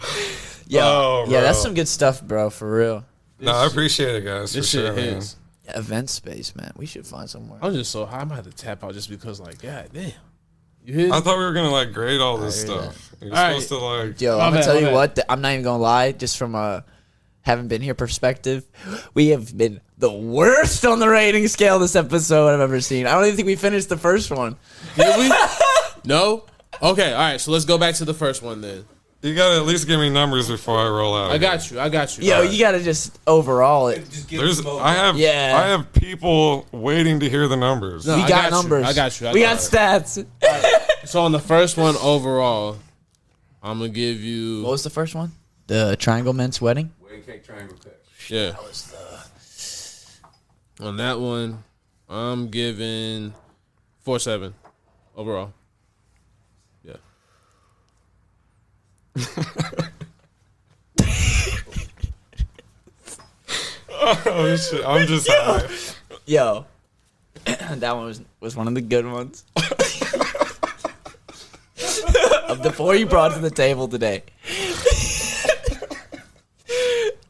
Yeah. Oh, yeah, that's bro. some good stuff, bro, for real. No, I appreciate it, guys. This for shit sure, man. hits. Yeah, event space, man. We should find somewhere. I'm just so high. I'm gonna have to tap out just because, like, god damn. You hit? I thought we were gonna like grade all this hear stuff. You're All supposed to like. Yo, My I'm gonna bad, tell my you bad. what. I'm not even gonna lie. Just from a haven't been here perspective, we have been the worst on the rating scale this episode I've ever seen. I don't even think we finished the first one. Did we? No. Okay. All right. So let's go back to the first one then. You gotta at least give me numbers before I roll out. I got you. Yo, you gotta just overall it. Just give There's, them both. I have people waiting to hear the numbers. No, We I got got you. numbers. I got you. We got stats. So on the first one overall, I'm gonna give you. What was the first one? The Triangle Men's Wedding. Wedding cake Triangle Kush. Yeah. On that one, I'm giving 4.7 overall. Yeah. Oh shit! I'm just high. Yo, that one was one of the good ones. Of the four you brought to the table today,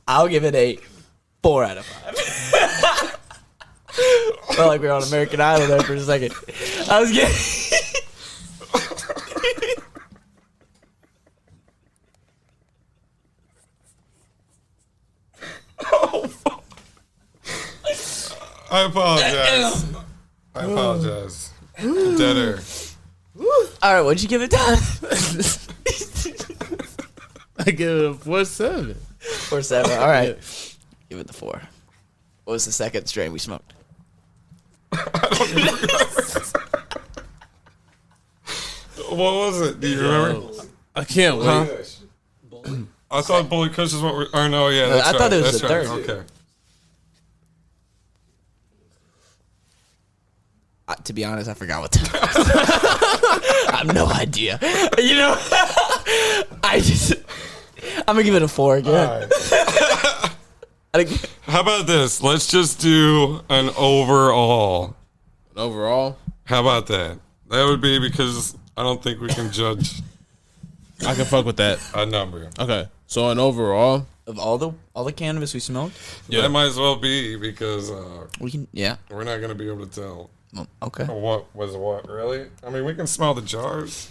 I'll give it a 4 out of 5. Felt like we were on American Idol there for a second. I was getting. I apologize. I apologize. Dead air. All right, what'd you give it, Don? I give it a 4.7. 4.7. All right, give it the 4. What was the second strain we smoked? What was it? Do you remember? I can't wait. Huh? Kush. Bully. I thought Bully Kush is what we're. Oh no, yeah, that's I right. thought it was that's the right. third. Okay. To be honest, I forgot what time. I have no idea. You know, I'm gonna give it a 4 again. All right. I think- How about this? Let's just do an overall. Overall, How about that? That would be because I don't think we can judge I can fuck with that. a number. Okay. So an overall, Of all the cannabis we smoked, yeah. That might as well be because we can. Yeah. we're not going to be able to tell Well, okay. what was what, really. I mean, we can smell the jars,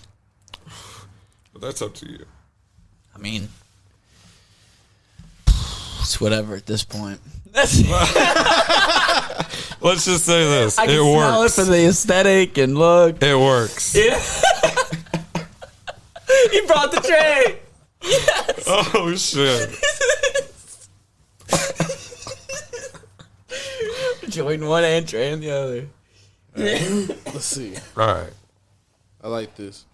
but that's up to you. I mean, it's whatever at this point. Let's just say this. I can It smell works. it for the aesthetic and look. It works. Yeah. He brought the tray. Oh, shit. Join one and tray in the other. Let's see. All right. I like this.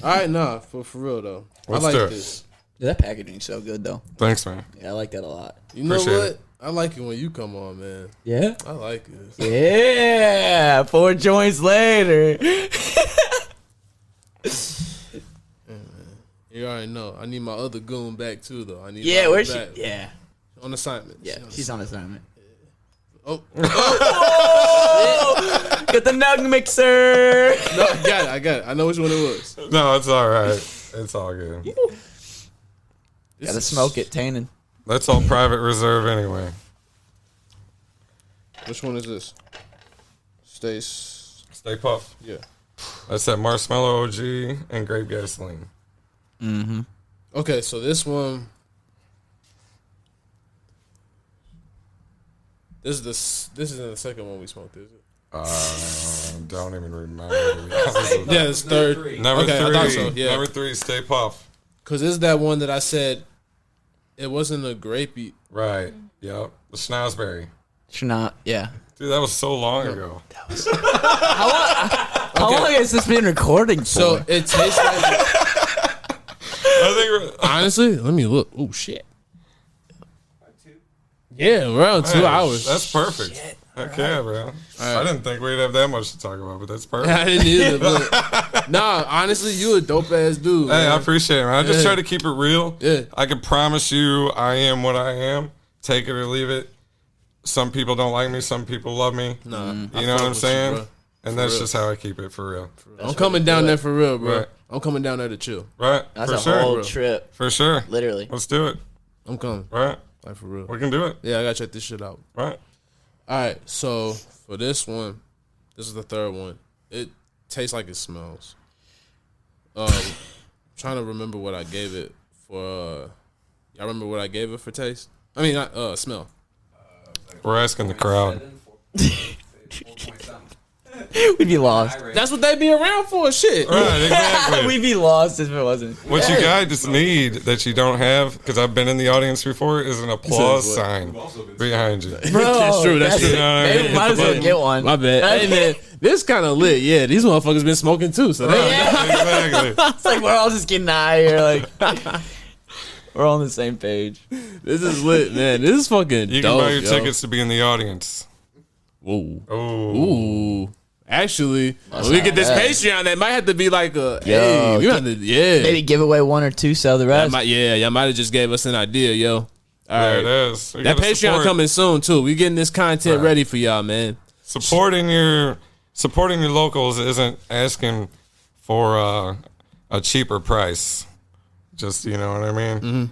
All right, nah, for real though. Let's I do like it. this. Dude, that packaging's so good though. Thanks, man. Yeah, I like that a lot. You know Appreciate what? it. I like it when you come on, man. Yeah. I like this. Yeah. 4 joints later. You already know. I need my other goon back too, though. I need. Yeah, my where's she? back. Yeah. On assignment. Yeah, she's on assignment. Oh, Get the nug mixer. no, I got it. I know which one it was. No, it's all right. It's all good. This Gotta is- smoke it, Tannen. That's all private reserve anyway. Which one is this? Stace. Stay Puft. Yeah. That's that marshmallow OG and grape gasoline. Mm-hmm. Okay, so this one. This isn't the second one we smoked, is it? Don't even remember. Yeah, it's third. Number Okay, three. I thought so, yeah. Number 3, Stay Puft. Cause this is that one that I said it wasn't a grapey. Right. Yep. The schnozberry. Not. Yeah. Dude, that was so long ago. How long has this been recording for? So it tastes like. I think Honestly, let me look. Oh shit. Yeah, around 2 Hey, hours. That's perfect. Heck yeah, bro. I didn't think we'd have that much to talk about, but that's perfect. I didn't either. But nah, honestly, you a dope ass dude. Hey, man. I appreciate it, man. I just try to keep it real. Yeah. I can promise you I am what I am. Take it or leave it. Some people don't like me. Some people love me. Nah, You know what I'm saying? And that's just how I keep it for real. I'm coming down there for real, bro. Right. I'm coming down there to chill. Right? That's for a sure. whole trip, For sure. literally. Let's do it. I'm coming. Right? Like for real. We can do it. Yeah, I gotta check this shit out. Right? All right, so for this one, this is the third one. It tastes like it smells. Trying to remember what I gave it for. Y'all remember what I gave it for taste? I mean, not smell. We're asking the crowd. We'd be lost. That's what they be around for. Shit. Right, exactly. We'd be lost if it wasn't. What you guys need that you don't have, because I've been in the audience before, is an applause sign behind you. Bro, That's true. That's true. You know what I Maybe mean? might as well get one. My bad. Hey man, this kind of lit. Yeah, these motherfuckers been smoking too. So they Exactly. It's like we're all just getting high here. Like we're all on the same page. this is lit, man. This is fucking You can dope, buy your yo. tickets to be in the audience. Whoa. Oh. Ooh. Actually, when we get this bad. Patreon, that might have to be like a hey, we have to, yeah. Maybe give away one or two, sell the rest. Y'all might have just gave us an idea, yo. All There right. it is. We That gotta Patreon support- coming soon too. We getting this content Right. ready for y'all, man. Supporting your locals isn't asking for a cheaper price. Just, you know what I mean? Mm-hmm.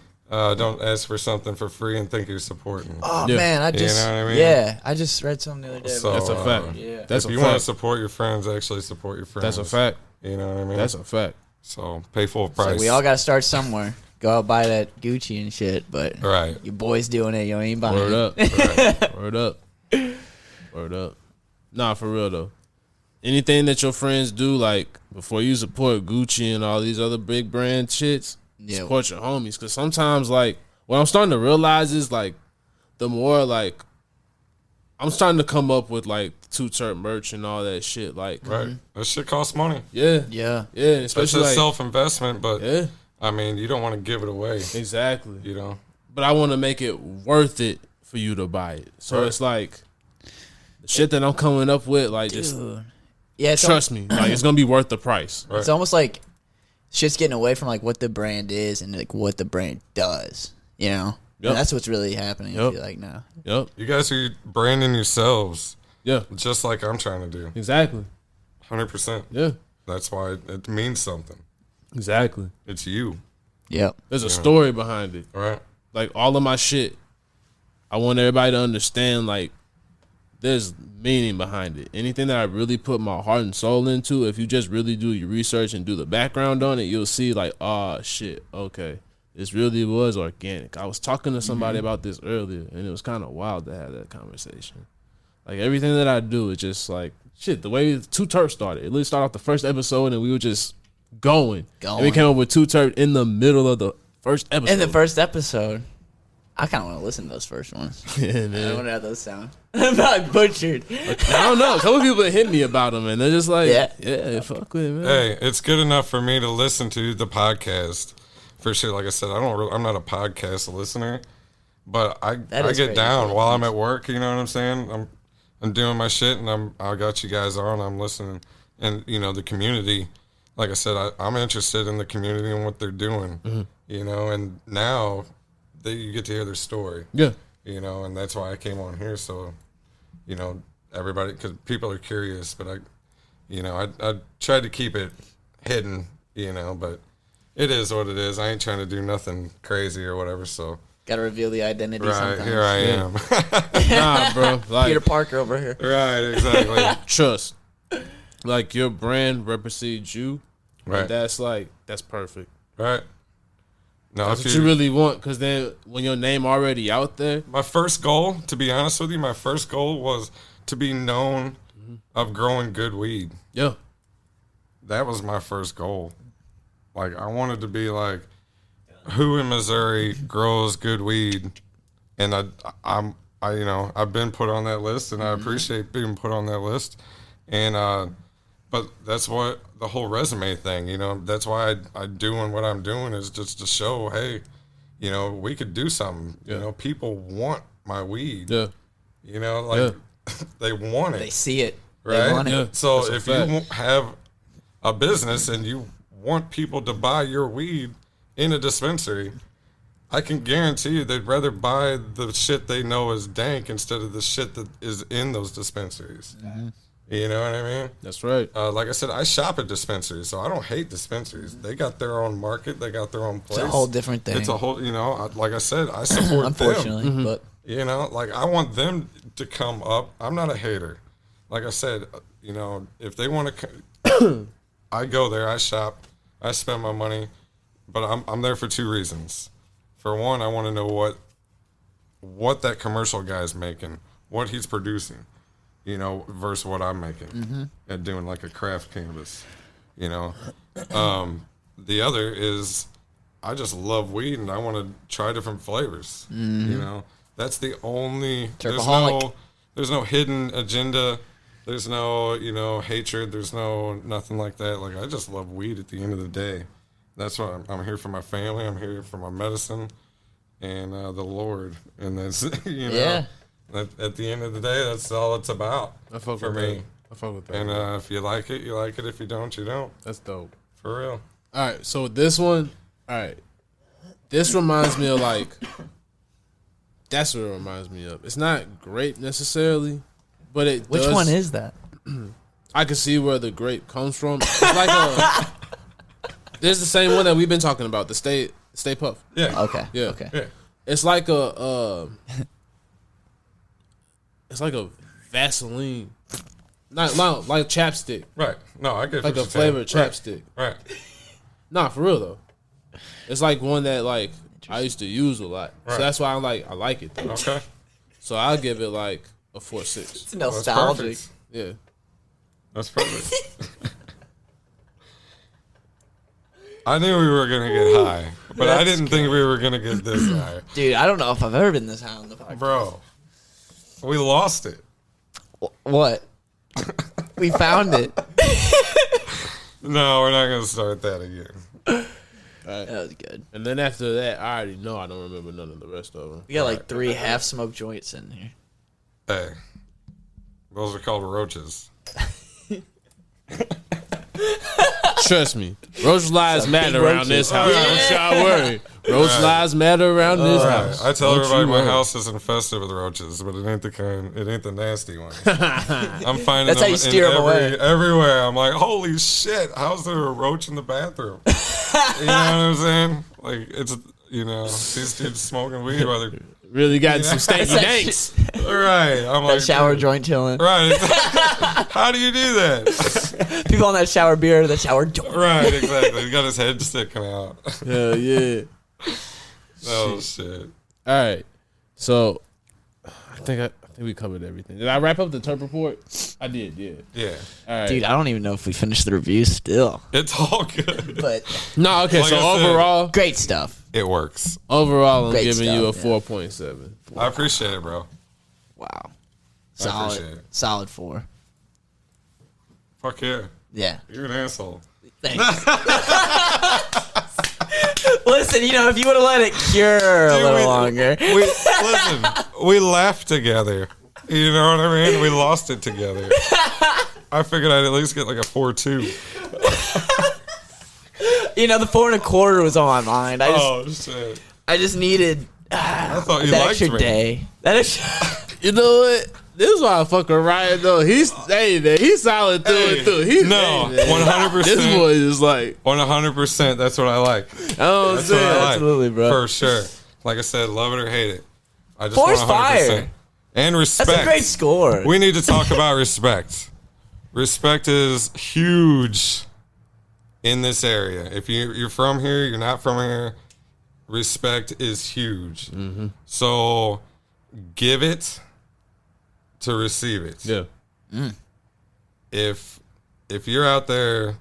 Don't ask for something for free and think you're supporting. Oh Yeah. man, I just know what I mean? yeah, I just read something the other day. So, about That's a fact. Yeah. That's if a you want to fact. support your friends, actually support your friends. That's a fact. You know what I mean? That's a fact. So pay full It's price. like we all got to start somewhere. Go out buy that Gucci and shit, but Right. your boy's doing it. You ain't buying Word it. up. Word up. Word up. Nah, for real though. Anything that your friends do, like before you support Gucci and all these other big brand shits, Yeah. support your homies. Cause sometimes, like, what I'm starting to realize is like, the more like, I'm starting to come up with like Too T3rpd merch and all that shit. Like, Right. That shit costs money. yeah, Yeah. yeah, That's especially just like, self-investment, but yeah, I mean, you don't want to give it away, exactly. you know? But I want to make it worth it for you to buy it. So Right. it's like the shit that I'm coming up with, like, just Dude. Yeah, it's, trust me, like it's gonna be worth the price. Right. it's almost like shit's getting away from like what the brand is and like what the brand does. You know, Yep. And that's what's really happening. I Yep. feel like now. Yep. You guys are branding yourselves Yeah. just like I'm trying to do. Exactly. 100%. Yeah. That's why it means something. Exactly. It's you, Yep. There's a story behind it. all right? Like all of my shit, I want everybody to understand. Like, there's meaning behind it. Anything that I really put my heart and soul into, if you just really do your research and do the background on it, you'll see like, oh shit, okay, this really was organic. I was talking to somebody about this earlier, and it was kind of wild to have that conversation. Like everything that I do is just like shit. The way Too T3rpd started, it literally started off the first episode, and we were just going. And we came up with Too T3rpd in the middle of the first episode. In the first episode, I kind of want to listen to those first ones. yeah, I man. wonder how those sound. I'm not butchered. I don't know. A couple people hit me about them, and they're just like, Yeah. yeah, fuck with it, man. Hey, it's good enough for me to listen to the podcast. For sure, like I said, I'm not a podcast listener, but I is get crazy. down while I'm at work. You know what I'm saying? I'm doing my shit, and I got you guys on. I'm listening, and you know the community. Like I said, I'm interested in the community and what they're doing. Mm-hmm. You know, and now you get to hear their story. Yeah, You know, and that's why I came on here. So, you know, everybody, because people are curious, but I tried to keep it hidden. You know, but it is what it is. I ain't trying to do nothing crazy or whatever. So, Got to reveal the identity right sometimes. here I am. nah, bro. Like, Peter Parker over here. Right, exactly. trust. Like your brand represents you. Right. And that's perfect. Right. No, That's if what you really want, because then when your name already out there, my first goal, to be honest with you, was to be known of growing good weed. yeah, That was my first goal. Like, I wanted to be like, who in Missouri grows good weed? And I've been put on that list, and I appreciate being put on that list. And but that's what the whole resume thing, you know, that's why I doing what I'm doing is just to show, hey, you know, we could do something. Yeah. You know, people want my weed. yeah, You know, like they want it. They see it. Right? They want it. Yeah. So That's a if fact. you have a business and you want people to buy your weed in a dispensary, I can guarantee you they'd rather buy the shit they know is dank instead of the shit that is in those dispensaries. You know what I mean? That's right. Like I said, I shop at dispensaries, so I don't hate dispensaries. They got their own market. They got their own place. It's a whole different thing. It's a whole, like I said, I support Unfortunately, them. but You know, like I want them to come up. I'm not a hater. Like I said, if they want to, I go there, I shop, I spend my money, but I'm there for two reasons. For one, I want to know what that commercial guy's making, what he's producing, versus what I'm making and doing like a craft cannabis, The other is I just love weed and I want to try different flavors, That's the only, Tripaholic. there's no hidden agenda. There's no, hatred. There's nothing like that. Like, I just love weed at the end of the day. That's what I'm here for my family. I'm here for my medicine and the Lord. And that's, Yeah. At the end of the day, that's all it's about I fuck for with me. that. I fuck with that. And if you like it, you like it. If you don't, you don't. That's dope. For real. All right, so this one, this reminds me of that's what it reminds me of. It's not grape necessarily, but it which does, one is that? I can see where the grape comes from. It's like there's the same one that we've been talking about, the Stay Puft. Yeah. Okay. Yeah. Okay. Yeah. It's like it's like a Vaseline, not like chapstick, Right. No, I get like what a you're saying. flavored chapstick. Right. Nah, for real though. It's like one that I used to use a lot, Right. so that's why I like it though. Okay. So I'll give it like a 4.6. It's That's nostalgic. perfect. Yeah. That's perfect. I knew we were gonna get high, but I didn't think we were gonna get this high, Dude, I don't know if I've ever been this high on the podcast. bro. We lost it. What? We found it. No, we're not gonna start that again. That was good. And then after that, I already know I don't remember none of the rest of them. We got like 3 half-smoked joints in here. Hey, those are called roaches. Trust me, roach lives matter around roaches. this house. Don't y'all worry. Roach lives matter around this house. I tell Don't everybody you my worry. house is infested with roaches, but it ain't the nasty ones. I'm finding That's how them you steer them away. everywhere. I'm like, holy shit, how's there a roach in the bathroom? You know what I'm saying? Like, it's, these dudes smoking weed while they're, Really got some stanky That danks. right. I'm like, That shower dude, joint chilling. right. How do you do that? People on that shower beer, that shower joint. Right, exactly. He got his head sticking out. Hell yeah. Oh, shit. All right. So I think we covered everything. Did I wrap up the Terp report? I did, yeah. Yeah. All right. Dude, I don't even know if we finished the review still. It's all good. But No, okay, Like so I said- overall great stuff. It works. I'm Great giving you a stuff, 4.7. I appreciate it, bro. Wow. appreciate it. Solid 4. Fuck yeah. Yeah. You're an asshole. Thanks. Listen, if you would have let it cure a Dude, little longer. Listen, we laughed together. You know what I mean? We lost it together. I figured I'd at least get like a 4.2. The 4.25 was on my mind. Oh, shit. I just needed I thought you that liked extra me. day. That is. You know what? This is why I fuck with Ryan though. He's he's solid through and through. He's No, hey, man. 100%. This boy is like 100%. That's what I like. I don't That's what say I like. Absolutely, bro. For sure. Like I said, love it or hate it. I just Four's want 100%. fire. And respect. That's a great score. We need to talk about respect. Respect is huge in this area. If you're from here, you're not from here, respect is huge. Mm-hmm. So give it to receive it. yeah. If you're out there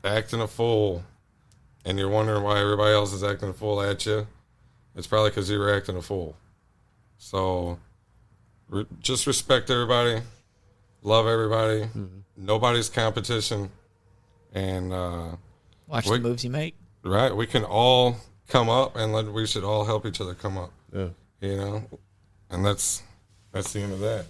acting a fool and you're wondering why everybody else is acting a fool at you, it's probably because you were acting a fool. So just respect everybody, love everybody. Nobody's competition, and Watch the moves you make. right, we can all come up, and we should all help each other come up. Yeah. And that's That's the end of that.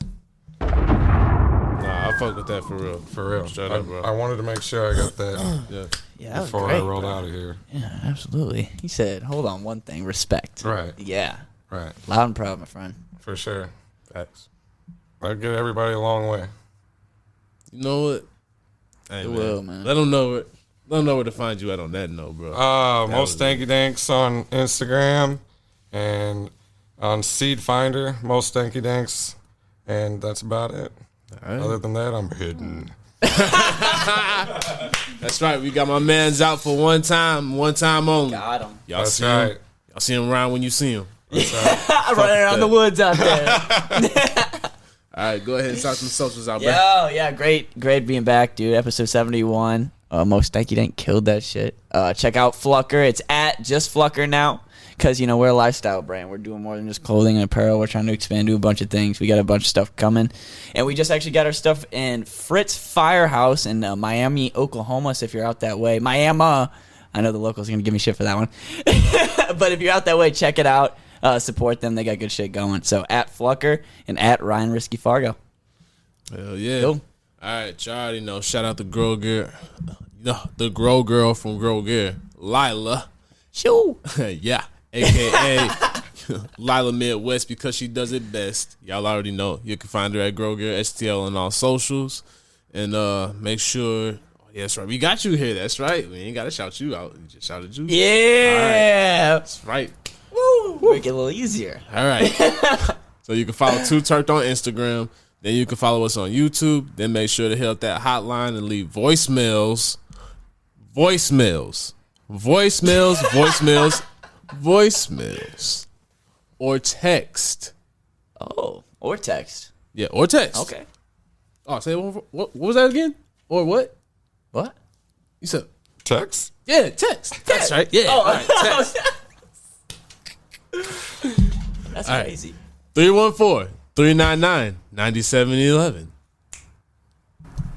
Nah, I fuck with that for real. For real. Straight up, bro. I wanted to make sure I got that Yeah. Yeah, that was before great, I rolled bro. out of here. Yeah, absolutely. He said, hold on, one thing, respect. Right. Yeah. Right. Loud and proud, my friend. For sure. Facts. I'll get everybody a long way. You know what? Hey, It will, man. Let them know it. Let them know where to find you at on that note, bro. Mo Stanky Danks on Instagram and on Seed Finder, Mo Stanky Danks, and that's about it. All right. Other than that, I'm hidden. That's right. We got my man's out for one time only. Got him. Y'all That's see right. him? Y'all see him around when you see him. I'm running around the woods out there. All right, go ahead and start some socials out, bro. Yeah, great being back, dude. Episode 71. Mo Stanky Dank killed that shit. Check out Flucker. It's at just Flucker now. Because, we're a lifestyle brand. We're doing more than just clothing and apparel. We're trying to expand, do a bunch of things. We got a bunch of stuff coming. And we just actually got our stuff in Fritz Firehouse in Miami, Oklahoma. So if you're out that way, Miami, I know the locals are going to give me shit for that one. But if you're out that way, check it out. Support them. They got good shit going. So at Flucker and at Ryan Risky Fargo. Hell yeah. Cool. All right, y'all already know. Shout out to Grow Gear. The Grow Girl from Grow Gear, Lila. Shoo. Yeah. AKA Lila Midwest, because she does it best. Y'all already know. You can find her at Grow Gear STL on all socials. And make sure. Yeah, that's right. We got you here. That's right. We ain't got to shout you out. We just shouted you. Yeah. That's right. Woo. Make it a little easier. All right. So you can follow Too T3rpd on Instagram. Then you can follow us on YouTube. Then make sure to hit up that hotline and leave voicemails. Or text. Oh, or text. Yeah, or text. Okay. Oh, say what was that again? Or what? What? You said Text? yeah, text. That's right. Yeah. Oh, All right, text. That's All right. crazy. 314-399-9711.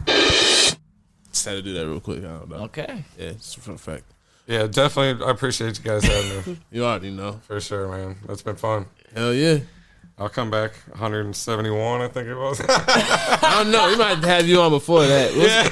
Just had to do that real quick. I don't know. Okay. Yeah, it's for a fact. Yeah, definitely. I appreciate you guys having me. You already know. For sure, man. That's been fun. Hell yeah. I'll come back 171, I think it was. I don't know. We might have you on before that. Yeah.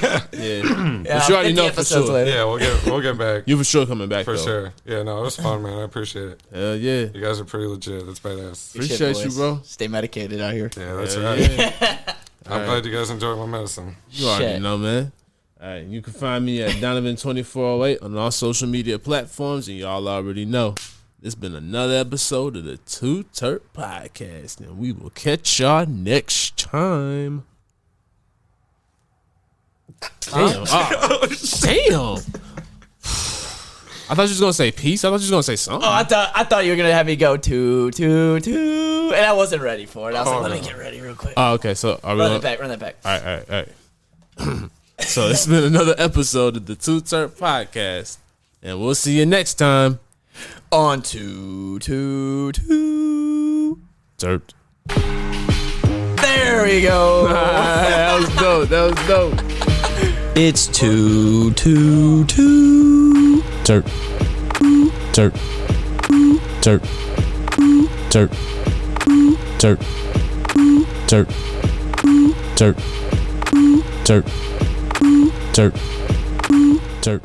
But you already know for sure. Later. Yeah, we'll get back. You for sure coming back, For though. sure. Yeah, no, it was fun, man. I appreciate it. Hell yeah. You guys are pretty legit. That's badass. Good shit, Appreciate you, boys. bro. Stay medicated out here. Yeah, that's Hell right. yeah. I'm glad you guys enjoyed my medicine. You already Shit. know, man. All right, you can find me at Donovan2408 on all social media platforms, and y'all already know. It's been another episode of the Too T3rpd Podcast, and we will catch y'all next time. Damn. Oh, damn. I thought you was going to say peace. I thought you was going to say something. Oh, I thought you were gonna have me go two, and I wasn't ready for it. I was like, let me get ready real quick. Oh, okay. So are we Run gonna- that back. All right. So it's been another episode of the Too T3rpd Podcast, and we'll see you next time. On two. Terp. There we go. That was dope. It's two. Terp. Terp.